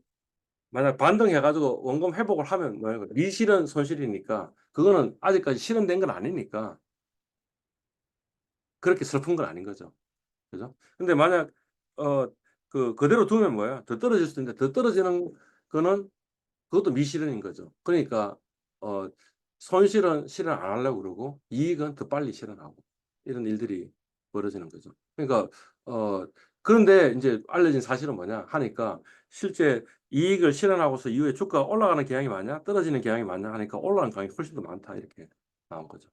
만약 반등해 가지고 원금 회복을 하면 뭐예요? 미실현 손실이니까 그거는 아직까지 실현된 건 아니니까 그렇게 슬픈 건 아닌 거죠. 그죠? 근데 만약 어 그대로 두면 뭐예요? 더 떨어질 수도 있는데 더 떨어지는 거는 그것도 미실현인 거죠. 그러니까 어 손실은 실현 안 하려고 그러고 이익은 더 빨리 실현하고 이런 일들이 벌어지는 거죠. 그러니까 어 그런데 인제 알려진 사실은 뭐냐 하니까 실제 이익을 실현하고서 이후에 주가가 올라가는 경향이 많냐 떨어지는 경향이 많냐 하니까 올라가는 경향이 훨씬 더 많다 이렇게 나온 거죠.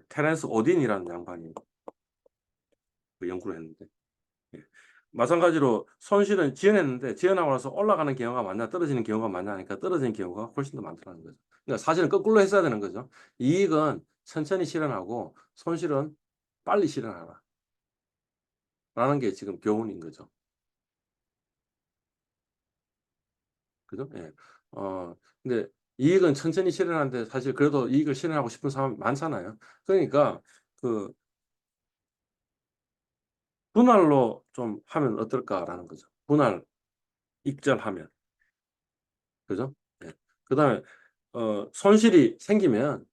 테렌스 오딘이라는 양반이 그 연구를 했는데 예. 마찬가지로 손실은 지연했는데 지연하고 나서 올라가는 경우가 많냐 떨어지는 경우가 많냐 하니까 떨어지는 경우가 훨씬 더 많다는 거죠. 그러니까 사실은 거꾸로 했어야 되는 거죠. 이익은 천천히 실현하고 손실은 빨리 실현하라. 게 지금 교훈인 거죠. 그죠? 예. 근데 이익은 천천히 실현하는데 사실 그래도 이익을 실현하고 싶은 사람 많잖아요. 그러니까 그 분할로 좀 하면 어떨까라는 거죠. 분할, 익절하면. 그죠? 예. 그다음에 손실이 생기면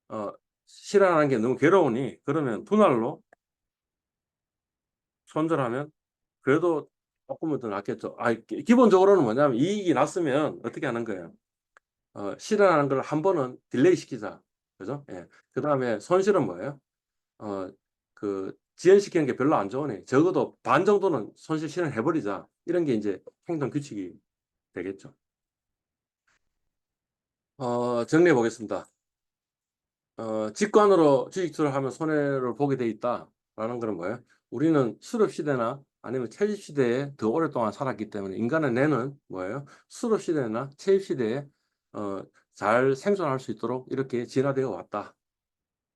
어 실현하는 게 너무 괴로우니 그러면 분할로 손절하면 그래도 쪼끔은 더 낫겠죠. 기본적으로는 뭐냐면 이익이 났으면 어떻게 하는 거예요. 실현하는 걸 한 번은 딜레이 시키자. 그죠? 예. 그다음에 손실은 뭐예요? 어 지연시키는 게 별로 안 좋으니 적어도 반 정도는 손실 실현해 버리자. 이런 게 인제 행동 규칙이 되겠죠. 정리해 보겠습니다. 직관으로 주식투자를 하면 손해를 보게 돼 있다라는 거는 뭐예요? 우리는 수렵 시대나 아니면 채집 시대에 더 오랫동안 살았기 때문에 인간의 뇌는 뭐예요? 수렵 시대나 채집 시대에 어 잘 생존할 수 있도록 이렇게 진화되어 왔다.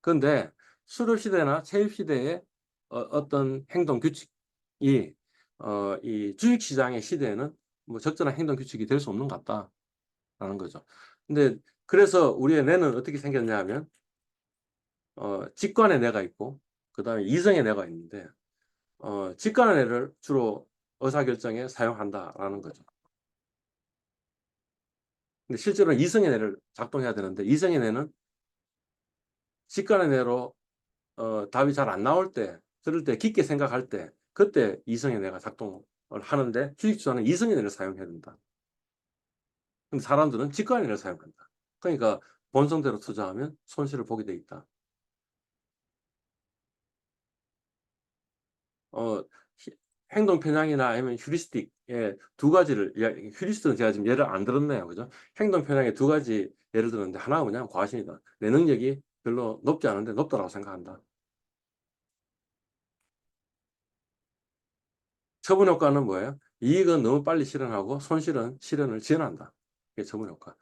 그런데 수렵 시대나 채집 시대에 어떤 행동 규칙이 이 주식 시장의 시대에는 뭐 적절한 행동 규칙이 될 수 없는 것 같다라는 거죠. 근데 그래서 우리의 뇌는 어떻게 생겼냐 하면 직관의 뇌가 있고 그다음에 이성의 뇌가 있는데 직관의 뇌를 주로 의사결정에 사용한다라는 거죠. 근데 실제로는 이성의 뇌를 작동해야 되는데 이성의 뇌는 직관의 뇌로 답이 잘 안 나올 때 그럴 때 깊게 생각할 때 그때 이성의 뇌가 작동을 하는데 주식투자는 이성의 뇌를 사용해야 된다. 근데 사람들은 직관의 뇌를 사용한다. 그러니까 본성대로 투자하면 손실을 보게 돼 있다. 어 히 행동 편향이나 아니면 휴리스틱 두 가지를 휴리스틱은 제가 지금 예를 안 들었네요. 그죠? 행동 편향의 두 가지 예를 들었는데 하나가 뭐냐면 과신이다. '내 능력이 별로 높지 않은데 높다.'라고 생각한다. 처분 효과는 뭐예요? 이익은 너무 빨리 실현하고 손실은 실현을 지연한다. 그게 처분 효과.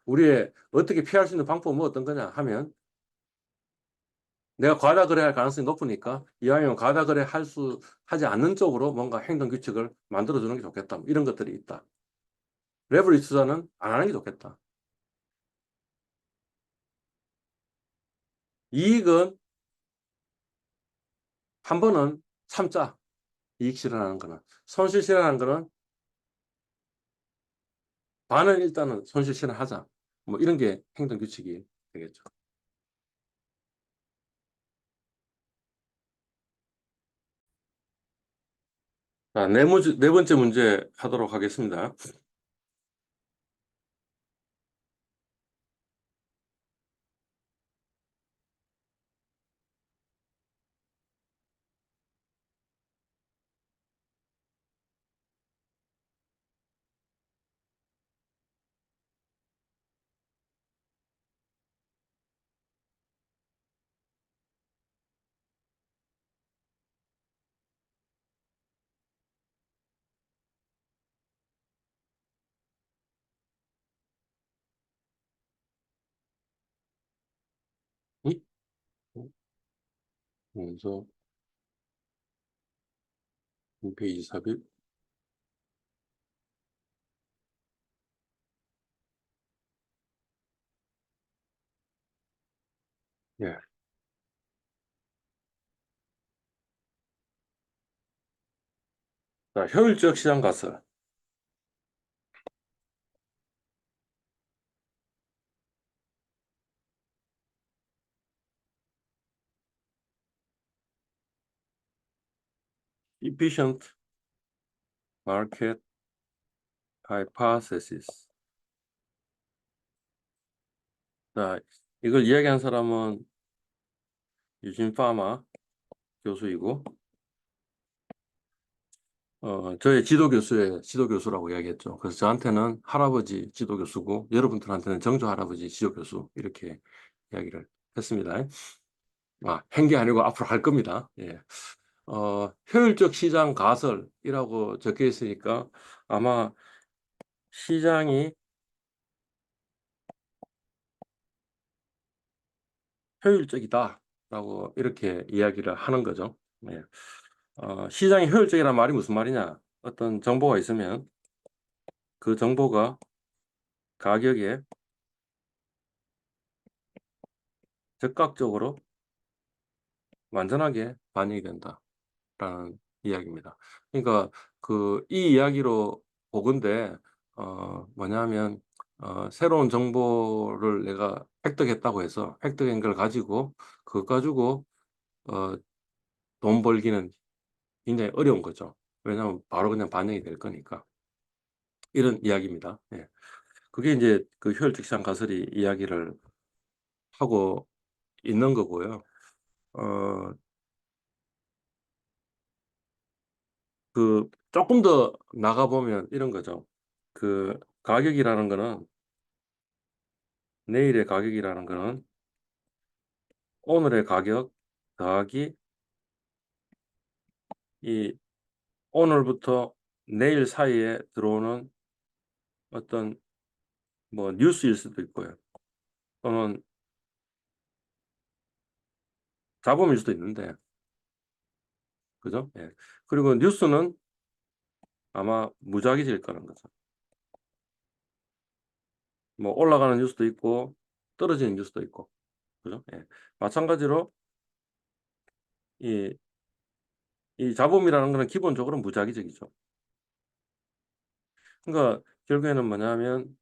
우리의 어떻게 피할 수 있는 방법은 뭐 어떤 거냐 하면 내가 과다 거래할 가능성이 높으니까 이왕이면 과다 하지 않는 쪽으로 뭔가 행동 규칙을 만들어 주는 게 좋겠다. 뭐 이런 것들이 있다. 레버리지 투자는 안 하는 게 좋겠다. 이익은 한 번은 참자. 이익 실현하는 거는. 손실 실현하는 거는 반은 일단은 손실 실현하자. 뭐 이런 게 행동 규칙이 되겠죠. 자, 네 번째 문제 하도록 하겠습니다. 응? 문서 페이지 삽입. 예. 자, 효율적 시장 가설. efficient market hypothesis. 자, 이걸 이야기한 사람은 유진 파마 교수이고 저의 지도 교수라고 이야기했죠. 그래서 저한테는 할아버지 지도 교수고 여러분들한테는 정조 할아버지 지도 교수 이렇게 이야기를 했습니다. 한 게 아니고 앞으로 할 겁니다. 예. 효율적 시장 가설이라고 적혀 있으니까 아마 시장이 효율적이다라고 이렇게 이야기를 하는 거죠. 예. 시장이 효율적이란 말이 무슨 말이냐? 어떤 정보가 있으면 그 정보가 가격에 즉각적으로 완전하게 반영이 된다라는 이야기입니다. 그러니까 이 이야기로 보건대 뭐냐면 새로운 정보를 내가 획득했다고 해서 획득한 걸 가지고 그것 가지고 어 돈 벌기는 굉장히 어려운 거죠. 왜냐하면 바로 그냥 반영이 될 거니까. 이런 이야기입니다. 예. 그게 인제 그 효율적 시장 가설이 이야기를 하고 있는 거고요. 어 쪼끔 더 나가 보면 이런 거죠. 가격이라는 거는 내일의 가격이라는 거는 오늘의 가격 더하기 이 오늘부터 내일 사이에 들어오는 어떤 뭐 뉴스일 수도 있고요. 또는 잡음일 수도 있는데 그죠? 예. 그리고 뉴스는 아마 무작위일 거라는 거죠. 뭐 올라가는 뉴스도 있고 떨어지는 뉴스도 있고. 그죠? 예. 마찬가지로 이 잡음이라는 거는 기본적으로 무작위적이죠. 그러니까 결국에는 뭐냐면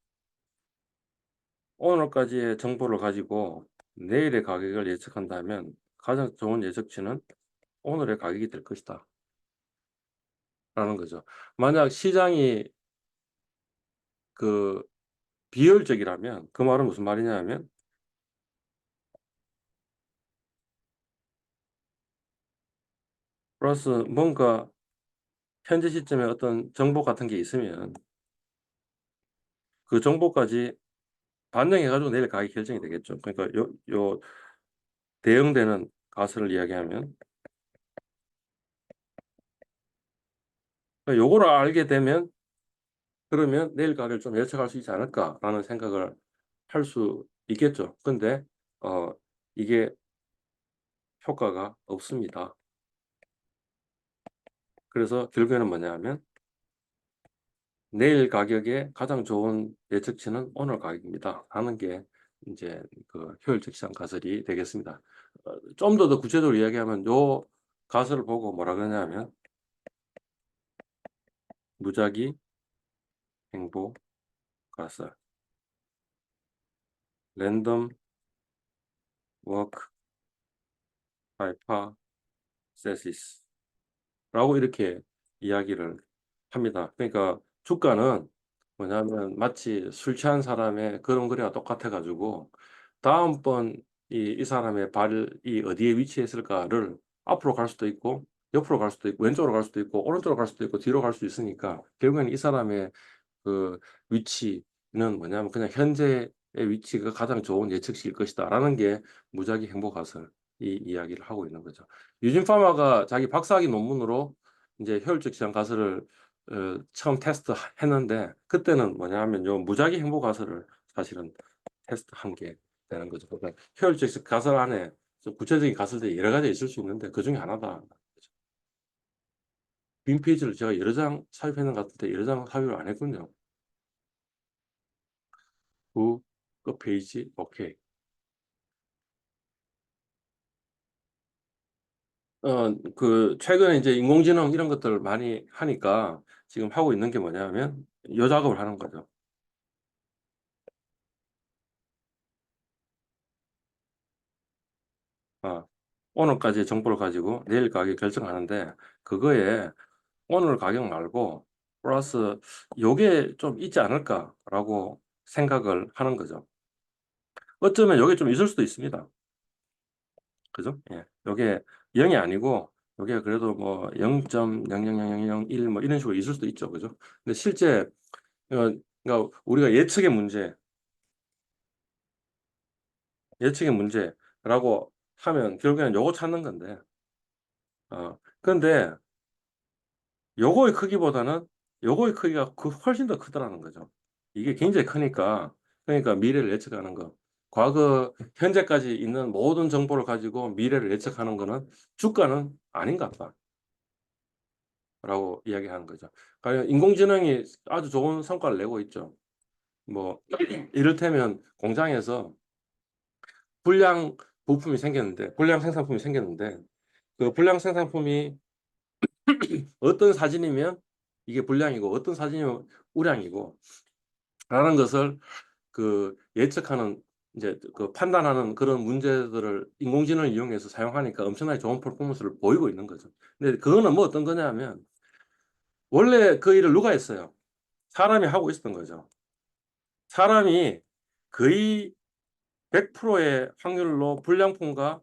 오늘까지의 정보를 가지고 내일의 가격을 예측한다면 가장 좋은 예측치는 '오늘의 가격이 될 것이다.'라는 거죠. 만약 시장이 그 비효율적이라면 그 말은 무슨 말이냐 하면 플러스 뭔가 현재 시점에 어떤 정보 같은 게 있으면 그 정보까지 반영해 가지고 내일 가격이 결정이 되겠죠. 그러니까 요 대응되는 가설을 이야기하면 요거를 알게 되면 그러면 '내일 가격을 좀 예측할 수 있지 않을까.'라는 생각을 할 수 있겠죠. 근데 어 이게 효과가 없습니다. 그래서 결국에는 뭐냐 하면 "내일 가격의 가장 좋은 예측치는 오늘 가격입니다." 하는 게 인제 효율적 시장 가설이 되겠습니다. 좀 더 구체적으로 이야기하면 요 가설을 보고 뭐라 그러냐면 무작위 행보 가설 랜덤 워크 하이퍼세시스 라고 이렇게 이야기를 합니다. 그러니까 주가는 뭐냐면 마치 술 취한 사람의 걸음걸이와 똑같아 가지고 다음번 이 사람의 발이 어디에 위치했을까를 앞으로 갈 수도 있고 옆으로 갈 수도 있고 왼쪽으로 갈 수도 있고 오른쪽으로 갈 수도 있고 뒤로 갈 수 있으니까 결국에는 이 사람의 위치는 뭐냐면 그냥 '현재의 위치가 가장 좋은 예측치일 것이다.'라는 게 무작위 행보 가설 이 이야기를 하고 있는 거죠. 유진 파마가 자기 박사학위 논문으로 인제 효율적 시장 가설을 처음 테스트했는데 그때는 뭐냐 하면 요 무작위 행보 가설을 사실은 테스트한 게 되는 거죠. 그러니까 효율적 가설 안에 좀 구체적인 가설들이 여러 가지가 있을 수 있는데 그중에 하나다. 빈 페이지를 제가 여러 장 삽입했는 것 같은데 여러 장 삽입을 안 했군요. 끝페이지 오케이. 최근에 이제 인공지능 이런 것들을 많이 하니까 지금 하고 있는 게 뭐냐면 요 작업을 하는 거죠. 어 오늘까지의 정보를 가지고 내일 가격 결정하는데 그거에 '오늘 가격 말고 플러스 요게 좀 있지 않을까.'라고 생각을 하는 거죠. 어쩌면 요게 좀 있을 수도 있습니다. 그죠? 예. 요게 0이 아니고 요게 그래도 뭐 0.000001 뭐 이런 식으로 있을 수도 있죠. 그죠? 근데 실제 그러니까 우리가 예측의 문제라고 하면 결국에는 요거 찾는 건데 근데 요거의 크기보다는 요거의 크기가 훨씬 더 크더라는 거죠. 이게 굉장히 크니까 그러니까 미래를 예측하는 거. 과거, 현재까지 있는 모든 정보를 가지고 미래를 예측하는 거는 주가는 아닌 것 같다라고 이야기하는 거죠. 그러니까 인공지능이 아주 좋은 성과를 내고 있죠. 뭐 이를테면 공장에서 불량 부품이 생겼는데, 불량 생산품이 생겼는데, 그 불량 생산품이 어떤 사진이면 이게 불량이고 어떤 사진이면 우량이고 라는 것을 그 예측하는, 이제 그 판단하는 그런 문제들을 인공지능을 이용해서 사용하니까 엄청나게 좋은 퍼포먼스를 보이고 있는 거죠. 근데 그거는 뭐 어떤 거냐면 원래 그 일을 누가 했어요? 사람이 하고 있었던 거죠. 사람이 거의 100%의 확률로 불량품과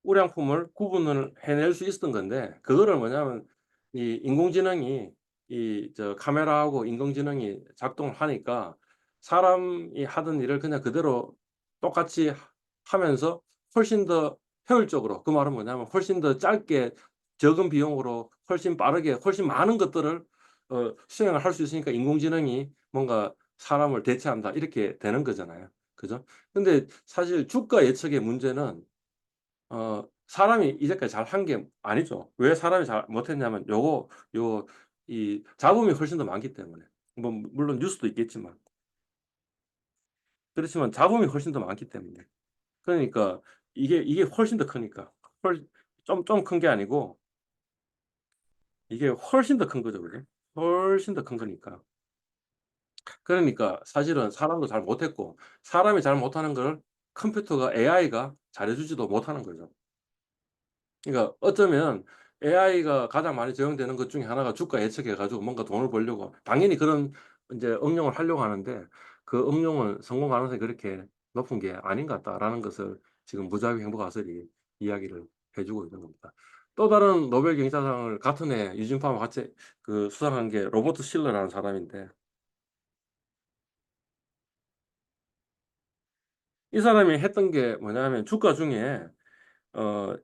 우량품을 구분을 해낼 수 있었던 건데, 그거를 뭐냐면 이 인공지능이 이 저 카메라하고 인공지능이 작동을 하니까 사람이 하던 일을 그냥 그대로 똑같이 하면서 훨씬 더 효율적으로, 그 말은 뭐냐면 훨씬 더 짧게 적은 비용으로 훨씬 빠르게 훨씬 많은 것들을 수행을 할 수 있으니까 인공지능이 뭔가 사람을 대체한다 이렇게 되는 거잖아요. 그죠? 근데 사실 주가 예측의 문제는 사람이 이제까지 잘 한 게 아니죠. 왜 사람이 잘 못했냐면 요거 요 이 잡음이 훨씬 더 많기 때문에. 뭐 물론 뉴스도 있겠지만. 그렇지만 잡음이 훨씬 더 많기 때문에. 그러니까 이게 훨씬 더 크니까. 훨 좀 큰 게 아니고 이게 훨씬 더 큰 거죠. 그죠? 훨씬 더 큰 거니까. 그러니까 사실은 사람도 잘 못했고 사람이 잘 못하는 걸 컴퓨터가 AI가 잘해 주지도 못하는 거죠. 그러니까 어쩌면 AI가 가장 많이 적용되는 것 중에 하나가 주가 예측해 가지고 뭔가 돈을 벌려고 당연히 그런 인제 응용을 하려고 하는데 그 응용은 성공 가능성이 그렇게 높은 게 아닌 것 같다라는 것을 지금 무자비 행보가설이 이야기를 해 주고 있는 겁니다. 또 다른 노벨 경제상을 같은 해 유진파와 같이 그 수상한 게 로버트 실러라는 사람인데, 이 사람이 했던 게 뭐냐면 주가 중에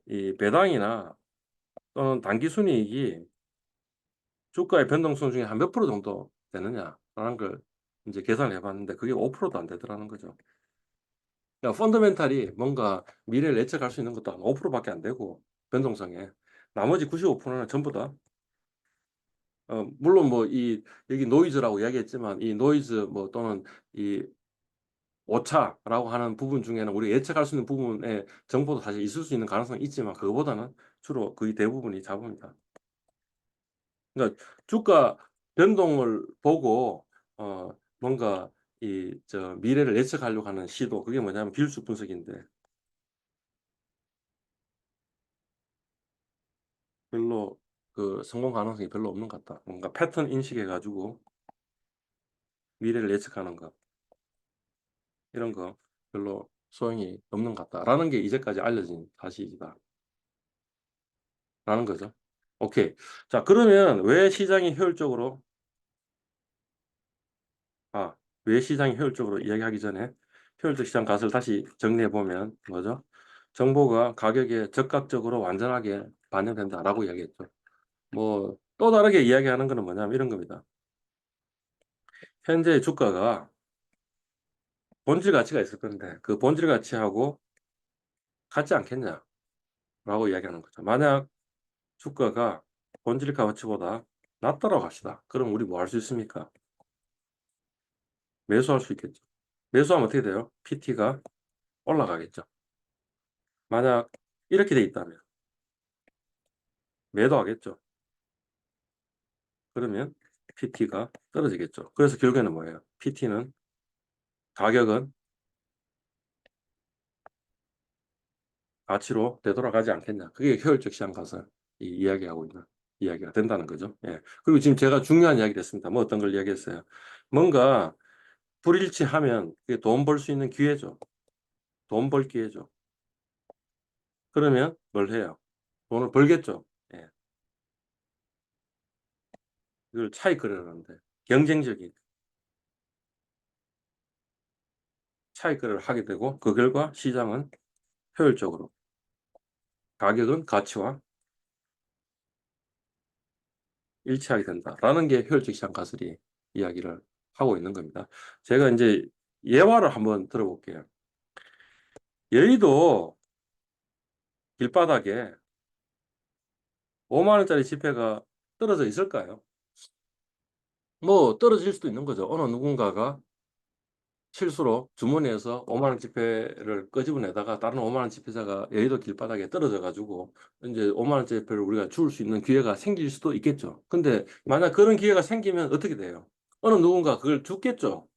이 배당이나 또는 단기 순이익이 주가의 변동성 중에 한 몇 프로 정도 되느냐라는 걸 인제 계산을 해 봤는데 그게 5%도 안 되더라는 거죠. 그러니까 펀더멘탈이 뭔가 미래를 예측할 수 있는 것도 한 5% 밖에 안 되고 변동성에 나머지 95%는 전부 다 물론 뭐 이 여기 노이즈라고 이야기했지만 이 노이즈 뭐 또는 이 오차라고 하는 부분 중에는 우리가 예측할 수 있는 부분의 정보도 사실 있을 수 있는 가능성이 있지만 그거보다는 주로 거의 대부분이 잡음이다. 그러니까 주가 변동을 보고 뭔가 이 저 미래를 예측하려고 하는 시도, 그게 뭐냐면 비율수 분석인데 별로 그 성공 가능성이 별로 없는 것 같다. 뭔가 패턴 인식해 가지고 미래를 예측하는 거, 이런 거 별로 소용이 없는 것 같다라는 게 이제까지 알려진 사실이다라는 거죠. 오케이. 자, 그러면 왜 시장이 효율적으로 아 왜 시장이 효율적으로 이야기하기 전에 효율적 시장 가설을 다시 정리해 보면 뭐죠? 정보가 가격에 즉각적으로 완전하게 반영된다라고 이야기했죠. 뭐 또 다르게 이야기하는 거는 뭐냐면 이런 겁니다. 현재 주가가 본질 가치가 있을 건데 그 본질 가치하고 같지 않겠냐라고 이야기하는 거죠. 만약 주가가 본질 가치보다 낮다라고 합시다. 그럼 우리 뭐 할 수 있습니까? 매수할 수 있겠죠. 매수하면 어떻게 돼요? PT가 올라가겠죠. 만약 이렇게 돼 있다면 매도하겠죠. 그러면 PT가 떨어지겠죠. 그래서 결국에는 뭐예요? PT는 가격은 가치로 되돌아가지 않겠냐. 그게 효율적 시장 가설 이 이야기하고 있는 이야기가 된다는 거죠. 예. 그리고 지금 제가 중요한 이야기를 했습니다. 뭐 어떤 걸 이야기했어요? 뭔가 불일치하면 그게 돈 벌 수 있는 기회죠. 돈 벌 기회죠. 그러면 뭘 해요? 돈을 벌겠죠. 예. 이걸 차익 거래라는데 경쟁적인 차익 거래를 하게 되고 그 결과 시장은 효율적으로 가격은 가치와 일치하게 된다라는 게 효율적 시장 가설이 이야기를 하고 있는 겁니다. 제가 인제 예화를 한번 들어볼게요. 여의도 길바닥에 5만 원짜리 지폐가 떨어져 있을까요? 뭐 떨어질 수도 있는 거죠. 어느 누군가가 실수로 주머니에서 5만 원 지폐를 끄집어내다가 다른 5만 원 지폐자가 여의도 길바닥에 떨어져 가지고 이제 5만 원 지폐를 우리가 줄 수 있는 기회가 생길 수도 있겠죠. 근데 만약 그런 기회가 생기면 어떻게 돼요? 어느 누군가 그걸 줍겠죠.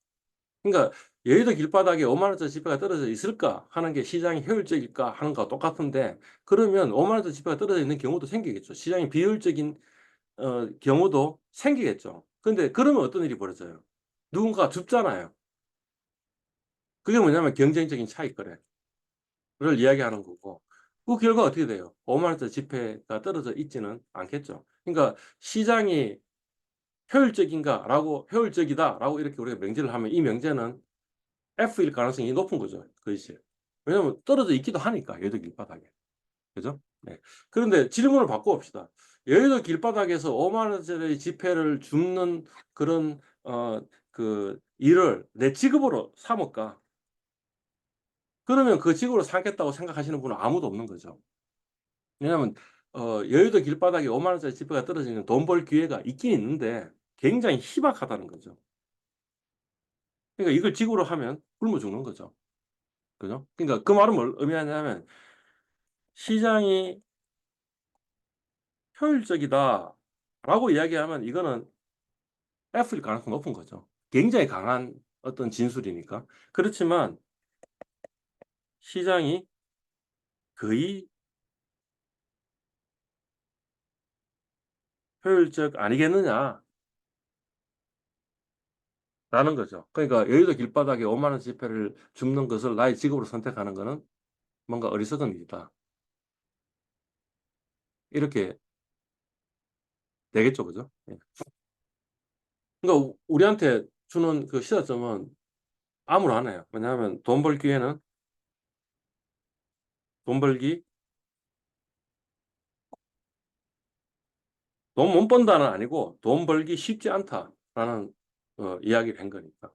그러니까 여의도 길바닥에 5만 원짜리 지폐가 떨어져 있을까 하는 게 시장이 효율적일까 하는 거와 똑같은데, 그러면 5만 원짜리 지폐가 떨어져 있는 경우도 생기겠죠. 시장이 비효율적인 경우도 생기겠죠. 근데 그러면 어떤 일이 벌어져요? 누군가가 줍잖아요. 그게 뭐냐면 경쟁적인 차익거래를 이야기하는 거고, 그 결과 어떻게 돼요? 5만 원짜리 지폐가 떨어져 있지는 않겠죠. 그러니까 시장이 효율적이다라고 이렇게 우리가 명제를 하면 이 명제는 F일 가능성이 높은 거죠. 그것이. 왜냐면 떨어져 있기도 하니까, 여의도 길바닥에. 그죠? 네. 그런데 질문을 바꿔봅시다. 여의도 길바닥에서 5만 원짜리 지폐를 줍는 그런 그 일을 내 직업으로 삼을까? 그러면 그 직업으로 삼겠다고 생각하시는 분은 아무도 없는 거죠. 왜냐하면 여의도 길바닥에 5만 원짜리 지폐가 떨어지면 돈 벌 기회가 있긴 있는데 굉장히 희박하다는 거죠. 그러니까 이걸 직업으로 하면 굶어 죽는 거죠. 그죠? 그러니까 그 말은 뭘 의미하냐면, 시장이 효율적이다라고 이야기하면 이거는 F일 가능성이 높은 거죠. 굉장히 강한 어떤 진술이니까. 그렇지만 시장이 거의 효율적 아니겠느냐라는 거죠. 그러니까 여의도 길바닥에 5만 원 지폐를 줍는 것을 나의 직업으로 선택하는 것은 뭔가 어리석은 일이다. 이렇게 되겠죠, 그죠? 예. 그러니까 우리한테 주는 그 시사점은 아무렇나요. 왜냐하면 돈 벌 기회는 돈 벌기, 돈 못 번다는 아니고 돈 벌기 쉽지 않다라는 이야기를 한 거니까.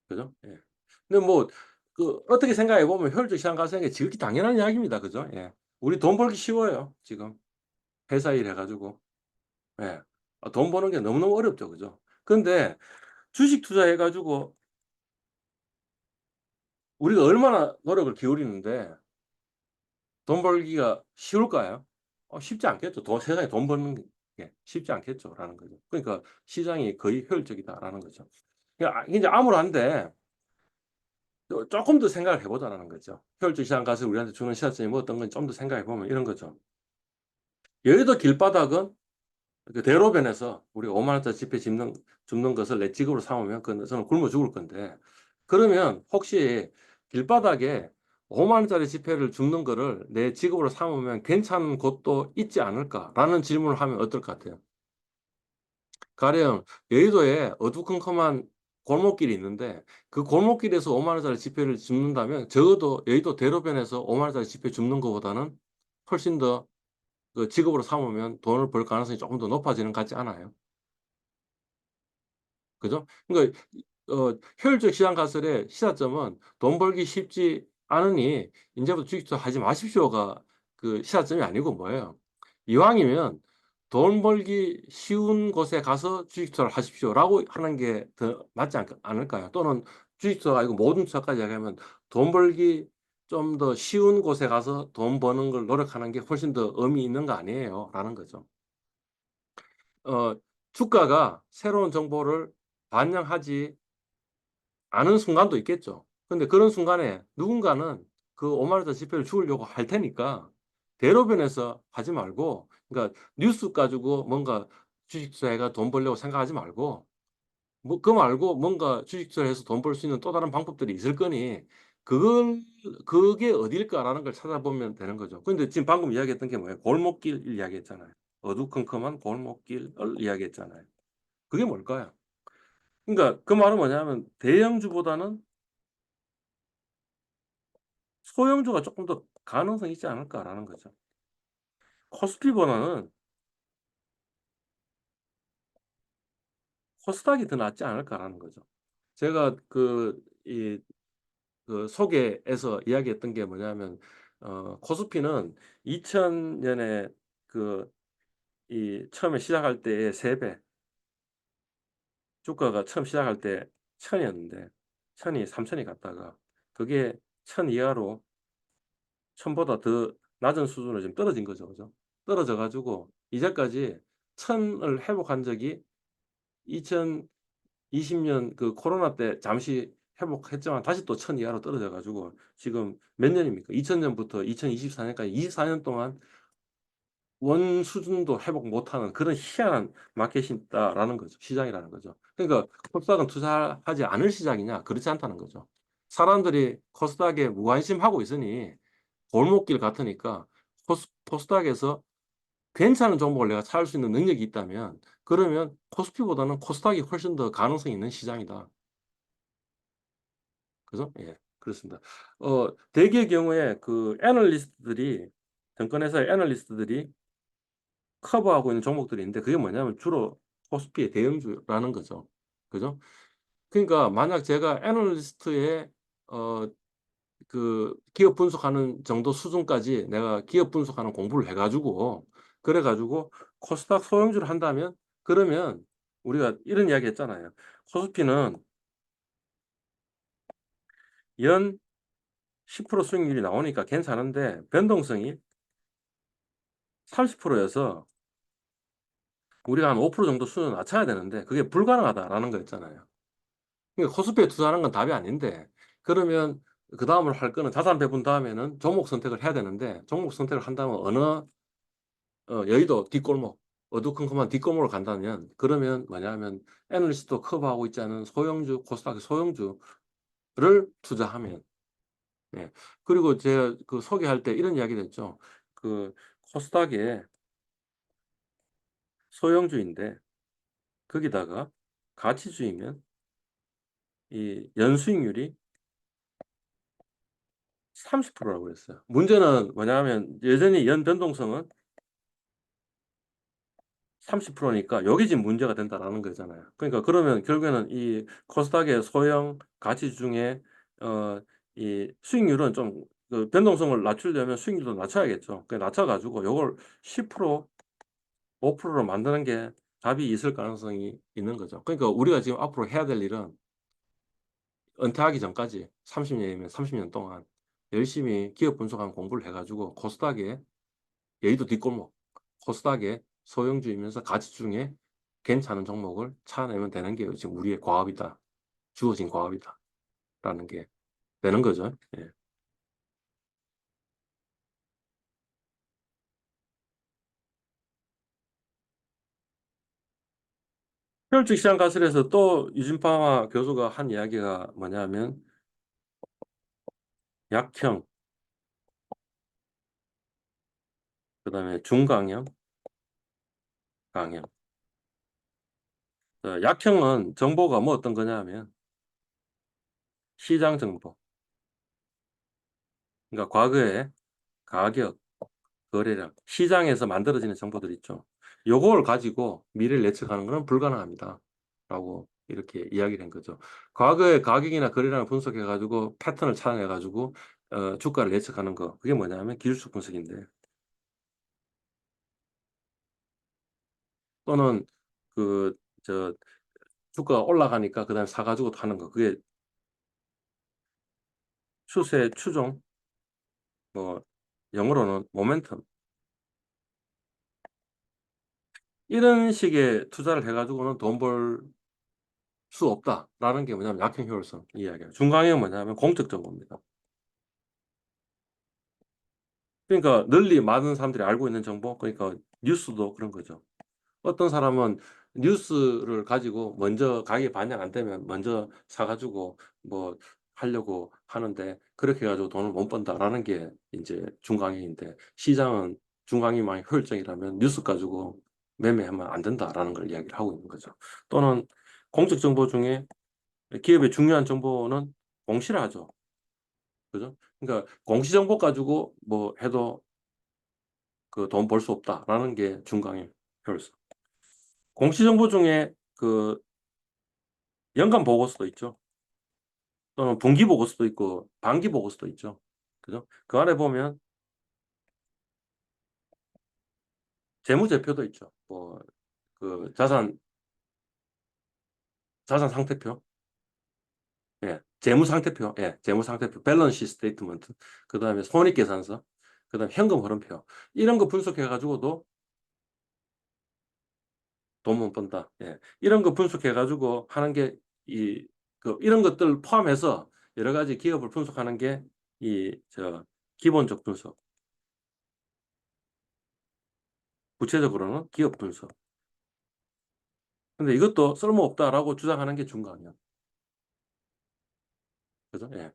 그죠? 예. 근데 뭐 어떻게 생각해 보면 효율적 시장 가능성이 지극히 당연한 이야기입니다. 그죠? 예. 우리 돈 벌기 쉬워요, 지금. 회사 일 해 가지고. 예. 돈 버는 게 너무너무 어렵죠. 그죠? 근데 주식 투자해 가지고 우리가 얼마나 노력을 기울이는데 돈 벌기가 쉬울까요? 쉽지 않겠죠. 세상에 돈 버는 게 쉽지 않겠죠라는 거죠. 그러니까 시장이 거의 효율적이다라는 거죠. 그러니까 이제 암울한데 조금 더 생각을 해 보자라는 거죠. 효율적 시장 가서 우리한테 주는 시사점이 뭐 어떤 건지 좀 더 생각해 보면 이런 거죠. 여의도 길바닥은 그 대로변에서 우리가 5만 원짜리 지폐 줍는 것을 내 직업으로 삼으면 그건 저는 굶어 죽을 건데, 그러면 혹시 길바닥에 5만 원짜리 지폐를 줍는 거를 내 직업으로 삼으면 괜찮은 곳도 있지 않을까라는 질문을 하면 어떨 것 같아요? 가령 여의도에 어두컴컴한 골목길이 있는데 그 골목길에서 5만 원짜리 지폐를 줍는다면 적어도 여의도 대로변에서 5만 원짜리 지폐 줍는 것보다는 훨씬 더 그 직업으로 삼으면 돈을 벌 가능성이 조금 더 높아지는 것 같지 않아요? 그죠? 그러니까 효율적 시장 가설의 시사점은 돈 벌기 쉽지 않으니 인제부터 주식 투자하지 마십시오가 그 시사점이 아니고 뭐예요? 이왕이면 돈 벌기 쉬운 곳에 가서 주식 투자를 하십시오라고 하는 게 더 맞지 않을까요? 또는 주식 투자가 아니고 모든 투자까지 이야기하면 돈 벌기 좀 더 쉬운 곳에 가서 돈 버는 걸 노력하는 게 훨씬 더 의미 있는 거 아니에요? 라는 거죠. 어 주가가 새로운 정보를 반영하지 않은 순간도 있겠죠. 근데 그런 순간에 누군가는 그 5만 원짜리 지폐를 주우려고 할 테니까 대로변에서 하지 말고, 그러니까 뉴스 가지고 뭔가 주식 투자해가 돈 벌려고 생각하지 말고, 뭐 그 말고 뭔가 주식 투자를 해서 돈 벌 수 있는 또 다른 방법들이 있을 거니 그걸 그게 어딜까라는 걸 찾아보면 되는 거죠. 근데 지금 방금 이야기했던 게 뭐예요? 골목길 이야기했잖아요. 어두컴컴한 골목길을 이야기했잖아요. 그게 뭘까요? 그러니까 그 말은 뭐냐면 대형주보다는 소형주가 조금 더 가능성이 있지 않을까라는 거죠. 코스피보다는 코스닥이 더 낫지 않을까라는 거죠. 제가 이 그 소개에서 이야기했던 게 뭐냐면 코스피는 2000년에 그 이 처음에 시작할 때의 3 배, 주가가 처음 시작할 때 1,000 이었는데 1,000이 3,000이 갔다가 그게 1,000 이하로 1,000보다 더 낮은 수준으로 지금 떨어진 거죠. 그죠? 떨어져 가지고 이제까지 1,000을 회복한 적이 2020년 그 코로나 때 잠시 회복했지만 다시 또 1,000 이하로 떨어져 가지고 지금 몇 년입니까? 2000년부터 2024년까지 24년 동안 원 수준도 회복 못하는 그런 희한한 마켓이 있다라는 거죠. 시장이라는 거죠. 그러니까 코스닥은 투자하지 않을 시장이냐? 그렇지 않다는 거죠. 사람들이 코스닥에 무관심하고 있으니 골목길 같으니까 코스닥에서 괜찮은 종목을 내가 찾을 수 있는 능력이 있다면 그러면 코스피보다는 코스닥이 훨씬 더 가능성이 있는 시장이다. 그죠? 예. 그렇습니다. 대개의 경우에 그 애널리스트들이 증권회사의 애널리스트들이 커버하고 있는 종목들이 있는데 그게 뭐냐면 주로 코스피의 대형주라는 거죠. 그죠? 그러니까 만약 제가 애널리스트의 어 기업 분석하는 정도 수준까지 내가 기업 분석하는 공부를 해 가지고 그래 가지고 코스닥 소형주를 한다면 그러면 우리가 이런 이야기 했잖아요. 코스피는 연 10% 수익률이 나오니까 괜찮은데 변동성이 30% 여서 우리가 한 5% 정도 수준을 낮춰야 되는데 그게 불가능하다라는 거였잖아요. 그러니까 코스피에 투자하는 건 답이 아닌데 그러면 그다음으로 할 거는 자산 배분 다음에는 종목 선택을 해야 되는데 종목 선택을 한다면 어느 여의도 뒷골목 어두컴컴한 뒷골목으로 간다면 그러면 뭐냐면 애널리스트도 커버하고 있지 않은 소형주 코스닥의 소형주를 투자하면 예. 그리고 제가 그 소개할 때 이런 이야기를 했죠. 그 코스닥에 소형주인데 거기다가 가치주이면 이 연수익률이 30%라고 그랬어요. 문제는 뭐냐면 여전히 연변동성은 30%니까 여기 지금 문제가 된다라는 거잖아요. 그러니까 그러면 결국에는 이 코스닥의 소형 가치 중에 이 수익률은 좀 그 변동성을 낮추려면 수익률도 낮춰야겠죠. 그 낮춰 가지고 요걸 10% 5%로 만드는 게 답이 있을 가능성이 있는 거죠. 그러니까 우리가 지금 앞으로 해야 될 일은 은퇴하기 전까지 30 년이면 30년 동안 열심히 기업 분석한 공부를 해 가지고 코스닥에 여의도 뒷골목 코스닥에 소형주이면서 가치 중에 괜찮은 종목을 찾아내면 되는 게 지금 우리의 과업이다. 주어진 과업이다라는 게 되는 거죠. 예. 효율적 시장 가설에서 또 유진파마 교수가 한 이야기가 뭐냐면 약형, 그다음에 중강형, 강형. 약형은 정보가 뭐 어떤 거냐면 시장 정보. 그러니까 과거에 가격, 거래량, 시장에서 만들어지는 정보들 있죠. 요걸 가지고 미래를 예측하는 것은 불가능합니다. 라고 이렇게 이야기를 한 거죠. 과거의 가격이나 거래량을 분석해 가지고 패턴을 찾아내 가지고 주가를 예측하는 거. 그게 뭐냐면 기술적 분석인데 또는 그 저 주가가 올라가니까 그다음에 사 가지고 하는 거. 그게 추세 추종 뭐 영어로는 모멘텀 이런 식의 투자를 해 가지고는 돈 벌 수 없다라는 게 뭐냐면 약형 효율성 이야기예요. 중강형은 뭐냐면 공적 정보입니다. 그러니까 널리 많은 사람들이 알고 있는 정보 그러니까 뉴스도 그런 거죠. 어떤 사람은 뉴스를 가지고 먼저 가격이 반영 안 되면 먼저 사 가지고 뭐 하려고 하는데 그렇게 해 가지고 돈을 못 번다라는 게 인제 중강형인데 시장은 중강형만 효율적이라면 뉴스 가지고 매매하면 안 된다라는 걸 이야기를 하고 있는 거죠. 또는 공적 정보 중에 기업의 중요한 정보는 공시를 하죠. 그죠? 그러니까 공시 정보 가지고 뭐 해도 그 '돈 벌 수 없다.'라는 게 중강의 효율성. 공시 정보 중에 그 연간 보고서도 있죠. 또는 분기 보고서도 있고 반기 보고서도 있죠. 그죠? 그 안에 보면 재무제표도 있죠. 뭐 그 자산 상태표, 예, 재무 상태표, 예, 재무 상태표, 밸런시 스테이트먼트, 그다음에 손익계산서, 그다음에 현금 흐름표 이런 거 분석해 가지고도 돈 못 번다. 예. 이런 거 분석해 가지고 하는 게 이런 것들 포함해서 여러 가지 기업을 분석하는 게 기본적 분석. 구체적으로는 기업 분석. 근데 이것도 쓸모없다라고 주장하는 게 중간이야. 그죠? 예.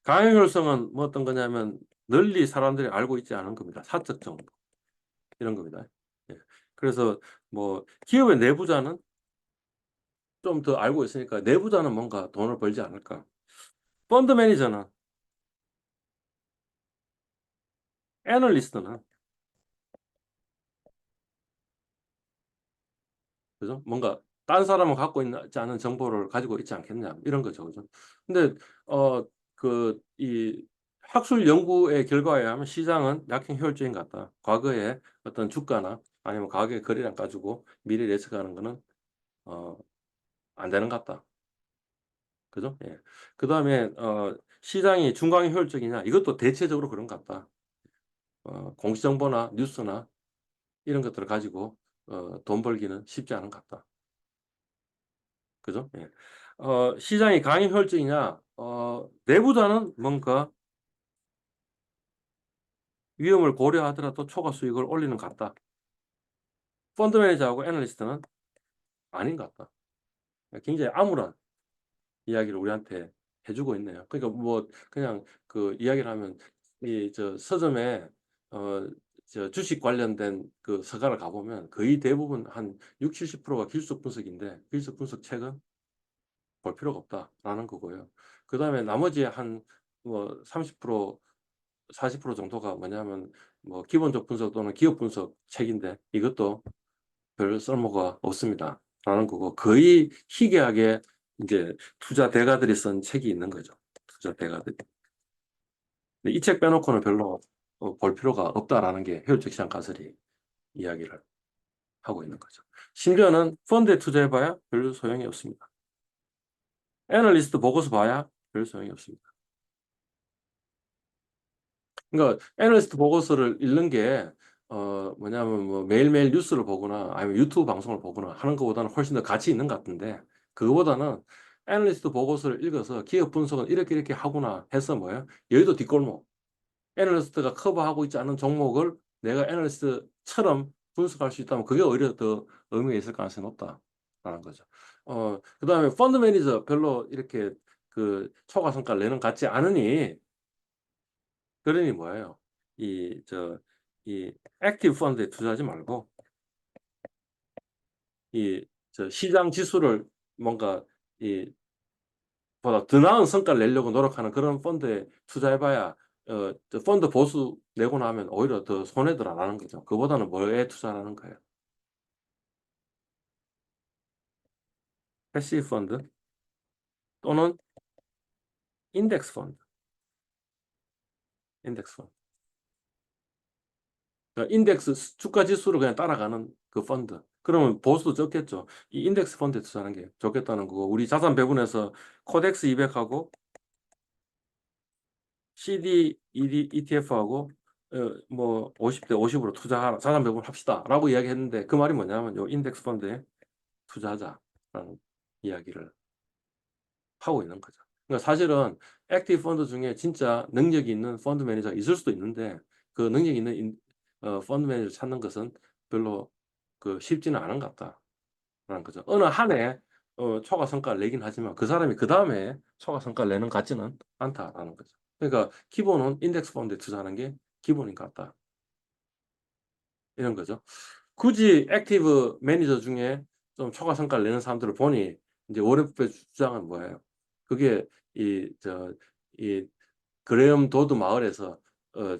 강행률성은 뭐 어떤 거냐면 널리 사람들이 알고 있지 않은 겁니다. 사적 정보. 이런 겁니다. 예. 그래서 뭐 기업의 내부자는 좀 더 알고 있으니까 내부자는 뭔가 돈을 벌지 않을까. 펀드 매니저는, 애널리스트는, 그죠? 뭔가 딴 사람은 갖고 있지 않은 정보를 가지고 있지 않겠냐 이런 거죠, 그죠? 근데 이 학술 연구의 결과에 하면 시장은 약행 효율적인 것 같다. 과거에 어떤 주가나 아니면 가계 거래량 가지고 미래를 예측하는 거는 어, 안 되는 것 같다. 그죠? 예. 그다음에 시장이 중간에 효율적이냐? 이것도 대체적으로 그런 것 같다. 공시정보나 뉴스나 이런 것들을 가지고 돈 벌기는 쉽지 않은 것 같다. 그죠? 예. 시장이 강의 효율적이냐? 내부자는 뭔가 위험을 고려하더라도 초과 수익을 올리는 것 같다. 펀드 매니저하고 애널리스트는 아닌 것 같다. 굉장히 암울한 이야기를 우리한테 해주고 있네요. 그러니까 뭐 그냥 그 이야기를 하면 이 저 서점에 어 저 주식 관련된 그 서가를 가보면 거의 대부분 한 60, 70%가 길속 분석인데 길속 분석 책은 볼 필요가 없다라는 거고요. 그다음에 나머지 한 뭐 30%, 40% 정도가 뭐냐면 뭐 기본적 분석 또는 기업 분석 책인데 이것도 별 쓸모가 없습니다. 라는 거고 거의 희귀하게 이제 투자 대가들이 쓴 책이 있는 거죠. 투자 대가들이. 이 책 빼놓고는 별로 볼 필요가 없다라는 게 효율적 시장 가설이 이야기를 하고 있는 거죠. 심지어는 펀드에 투자해봐야 별 소용이 없습니다. 애널리스트 보고서 봐야 별 소용이 없습니다. 그러니까 애널리스트 보고서를 읽는 게 뭐냐면 뭐 매일매일 뉴스를 보거나 아니면 유튜브 방송을 보거나 하는 것보다는 훨씬 더 가치 있는 것 같은데 그거보다는 애널리스트 보고서를 읽어서 기업 분석은 이렇게 이렇게 하구나 해서 뭐예요? 여의도 뒷골목 애널리스트가 커버하고 있지 않은 종목을 내가 애널리스트처럼 분석할 수 있다면 그게 오히려 더 의미가 있을 가능성이 높다라는 거죠. 그다음에 펀드 매니저 별로 이렇게 그 초과 성과를 내는 것 같지 않으니 그러니 뭐예요? 이 액티브 펀드에 투자하지 말고 시장 지수를 뭔가 이 보다 더 나은 성과를 내려고 노력하는 그런 펀드에 투자해봐야 저 펀드 보수 내고 나면 오히려 더 손해더라라는 거죠. 그보다는 뭐에 투자하는 거예요? 패시브 펀드 또는 인덱스 펀드, 인덱스 펀드. 그러니까 인덱스 주가 지수를 그냥 따라가는 그 펀드. 그러면 보수도 적겠죠. 이 인덱스 펀드에 투자하는 게 좋겠다는 거고 우리 자산 배분에서 코덱스 200하고 CD, ED, ETF하고 뭐 50대 50으로 투자하라, 자산 배분합시다라고 이야기했는데 그 말이 뭐냐면 요 인덱스 펀드에 투자하자라는 이야기를 하고 있는 거죠. 그러니까 사실은 액티브 펀드 중에 진짜 능력이 있는 펀드 매니저가 있을 수도 있는데 그 능력 있는 펀드 매니저를 찾는 것은 별로 쉽지는 않은 것 같다라는 거죠. 어느 한 해 초과 성과를 내긴 하지만 그 사람이 그 다음에 초과 성과를 내는 것 같지는 않다라는 거죠. 그러니까 기본은 인덱스 펀드에 투자하는 게 기본인 것 같다. 이런 거죠. 굳이 액티브 매니저 중에 좀 초과 성과를 내는 사람들을 보니 이제 워렌 버핏 주장은 뭐예요? 그게 이 그레엄 도드 마을에서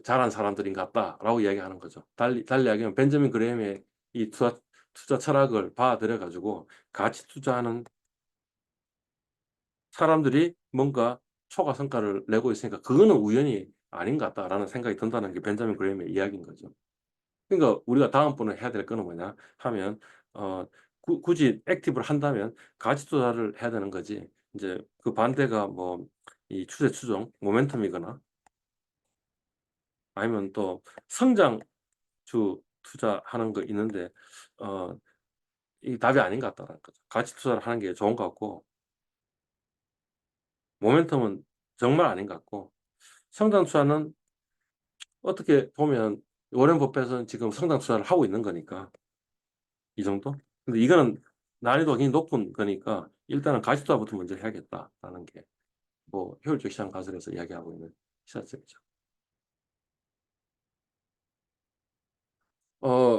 자란 사람들인 것 같다라고 이야기하는 거죠. 달리 이야기하면 벤저민 그레엄의 이 투자 철학을 받아들여 가지고 가치 투자하는 사람들이 뭔가 초과 성과를 내고 있으니까 그거는 우연이 아닌 것 같다라는 생각이 든다는 게 벤자민 그레이엄의 이야기인 거죠. 그러니까 우리가 다음번에 해야 될 거는 뭐냐 하면 어 굳이 액티브를 한다면 가치 투자를 해야 되는 거지. 인제 그 반대가 뭐 이 추세 추종, 모멘텀이거나 아니면 또 성장주 투자하는 거 있는데 어 이게 답이 아닌 것 같다라는 거죠. 가치 투자를 하는 게 좋은 것 같고 모멘텀은 정말 아닌 것 같고 성장 투자는 어떻게 보면 워렌 버핏은 지금 성장 투자를 하고 있는 거니까 이 정도? 근데 이거는 난이도가 굉장히 높은 거니까 일단은 가치 투자부터 먼저 해야겠다라는 게 뭐 효율적 시장 가설에서 이야기하고 있는 시사점이죠.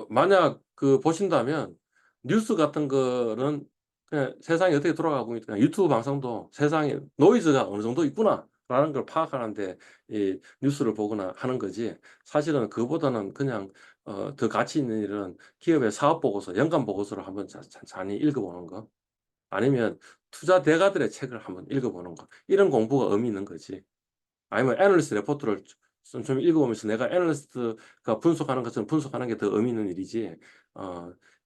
만약 그 보신다면 뉴스 같은 거는 그냥 세상이 어떻게 돌아가고 있냐 유튜브 방송도 세상에 노이즈가 어느 정도 있구나라는 걸 파악하는 데 이 뉴스를 보거나 하는 거지 사실은 그거보다는 그냥 더 가치 있는 일은 기업의 사업 보고서, 연간 보고서를 한번 잔잔히 읽어 보는 거 아니면 투자 대가들의 책을 한번 읽어 보는 거 이런 공부가 의미 있는 거지. 아니면 애널리스트 레포트를 좀 읽어보면서 내가 애널리스트가 분석하는 것처럼 분석하는 게 더 의미 있는 일이지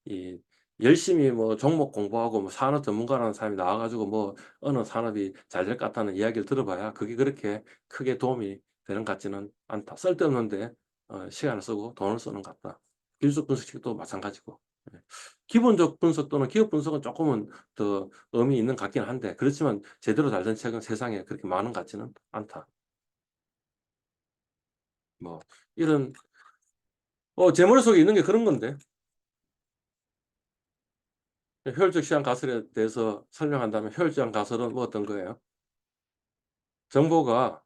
이 열심히 뭐 종목 공부하고 뭐 산업 전문가라는 사람이 나와 가지고 뭐 어느 산업이 잘 될 것 같다는 이야기를 들어봐야 그게 그렇게 크게 도움이 되는 것 같지는 않다. 쓸데없는데 시간을 쓰고 돈을 쓰는 것 같다. 기술적 분석도 마찬가지고. 예. 기본적 분석 또는 기업 분석은 쪼끔은 더 의미 있는 것 같긴 한데 그렇지만 제대로 잘 된 책은 세상에 그렇게 많은 것 같지는 않다. 뭐 이런 제 머릿속에 있는 게 그런 건데 효율적 시장 가설에 대해서 설명한다면 효율적 시장 가설은 뭐 어떤 거예요? 정보가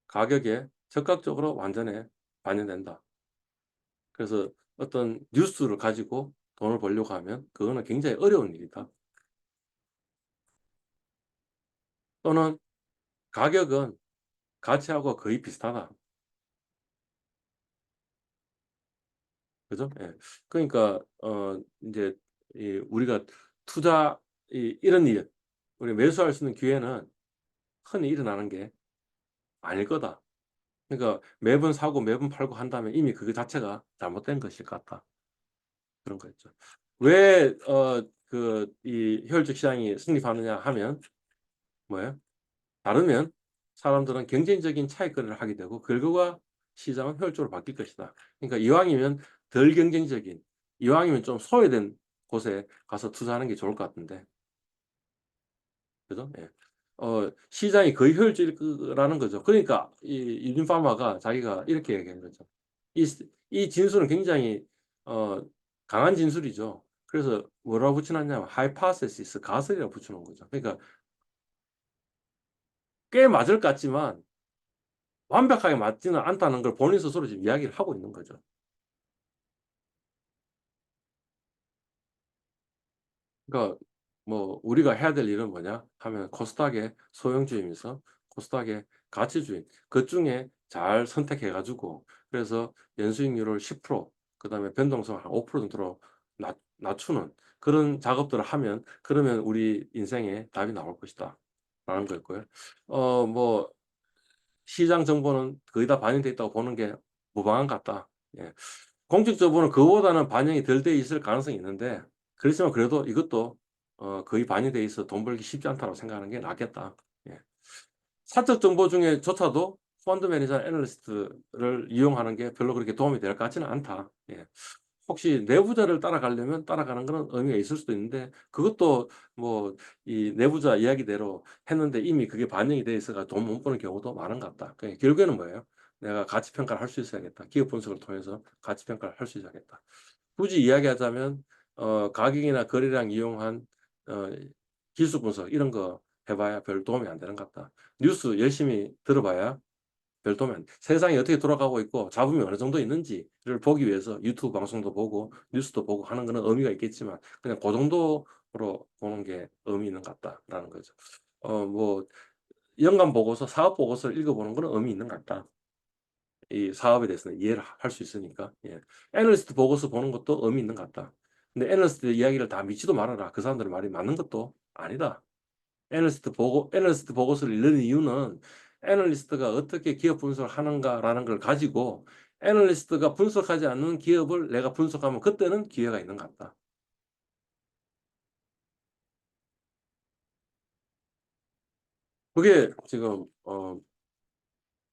가격에 즉각적으로 완전히 반영된다. 그래서 어떤 뉴스를 가지고 돈을 벌려고 하면 그거는 굉장히 어려운 일이다. 또는 가격은 가치하고 거의 비슷하다. 그죠? 예. 그러니까 인제 이 우리가 투자 이런 일 우리 매수할 수 있는 기회는 흔히 일어나는 게 아닐 거다. 그러니까 매번 사고 매번 팔고 한다면 이미 그 자체가 잘못된 것일 것 같다. 그런 거였죠. 왜 이 효율적 시장이 성립하느냐 하면 뭐예요? 다르면 사람들은 경쟁적인 차익거래를 하게 되고 결과가 시장은 효율적으로 바뀔 것이다. 그러니까 이왕이면 덜 경쟁적인 이왕이면 좀 소외된 곳에 가서 투자하는 게 좋을 것 같은데 그죠? 예. 시장이 거의 효율적일 거라는 거죠. 그러니까 이 유진파마가 자기가 이렇게 얘기한 거죠. 이 진술은 굉장히 어 강한 진술이죠. 그래서 뭐라고 붙여 놨냐면 hypothesis 가설이라고 붙여 놓은 거죠. 그러니까 꽤 맞을 것 같지만 완벽하게 맞지는 않다는 걸 본인 스스로 지금 이야기를 하고 있는 거죠. 그러니까 뭐 우리가 해야 될 일은 뭐냐 하면 코스닥의 소형주이면서 코스닥의 가치주인 그중에 잘 선택해 가지고 그래서 연수익률을 10% 그다음에 변동성을 한 5% 정도로 낮추는 그런 작업들을 하면 그러면 우리 인생에 답이 나올 것이다라는 거였고요. 뭐 시장 정보는 거의 다 반영돼 있다고 보는 게 무방한 것 같다. 예. 공적 정보는 그거보다는 반영이 덜 돼 있을 가능성이 있는데 그렇지만 그래도 이것도 거의 반영돼 있어 돈 벌기 쉽지 않다고 생각하는 게 낫겠다. 예. 사적 정보 중에조차도 펀드 매니저나 애널리스트를 이용하는 게 별로 그렇게 도움이 될 것 같지는 않다. 예. 혹시 내부자를 따라가려면 따라가는 거는 의미가 있을 수도 있는데 그것도 뭐 이 내부자 이야기대로 했는데 이미 그게 반영이 돼 있어 돈 못 버는 경우도 많은 것 같다. 그러니까 결국에는 뭐예요? 내가 가치 평가를 할 수 있어야겠다. 기업 분석을 통해서 가치 평가를 할 수 있어야겠다. 굳이 이야기하자면 가격이나 거래량 이용한 어 기술 분석 이런 거 해 봐야 별 도움이 안 되는 것 같다. 뉴스 열심히 들어 봐야 별 도움이 안 돼. 세상이 어떻게 돌아가고 있고 잡음이 어느 정도 있는지를 보기 위해서 유튜브 방송도 보고 뉴스도 보고 하는 거는 의미가 있겠지만 그냥 고 정도로 보는 게 의미 있는 것 같다라는 거죠. 뭐 연간 보고서, 사업 보고서를 읽어 보는 거는 의미 있는 것 같다. 이 사업에 대해서는 이해를 할 수 있으니까. 예. 애널리스트 보고서 보는 것도 의미 있는 것 같다. 근데 애널리스트 이야기를 다 믿지도 말아라. 그 사람들 말이 맞는 것도 아니다. 애널리스트 보고서를 읽는 이유는 애널리스트가 어떻게 기업 분석을 하는가라는 걸 가지고 애널리스트가 분석하지 않는 기업을 내가 분석하면 그때는 기회가 있는 것 같다. 그게 지금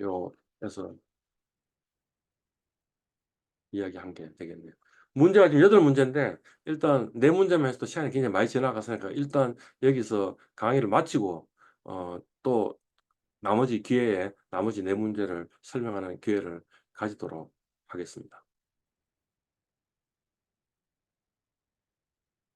요에서 이야기한 게 되겠네요. 문제가 지금 8문제인데 일단 4문제만 해서 또 시간이 굉장히 많이 지나갔으니까 일단 여기서 강의를 마치고 또 나머지 기회에 나머지 4문제를 설명하는 기회를 가지도록 하겠습니다.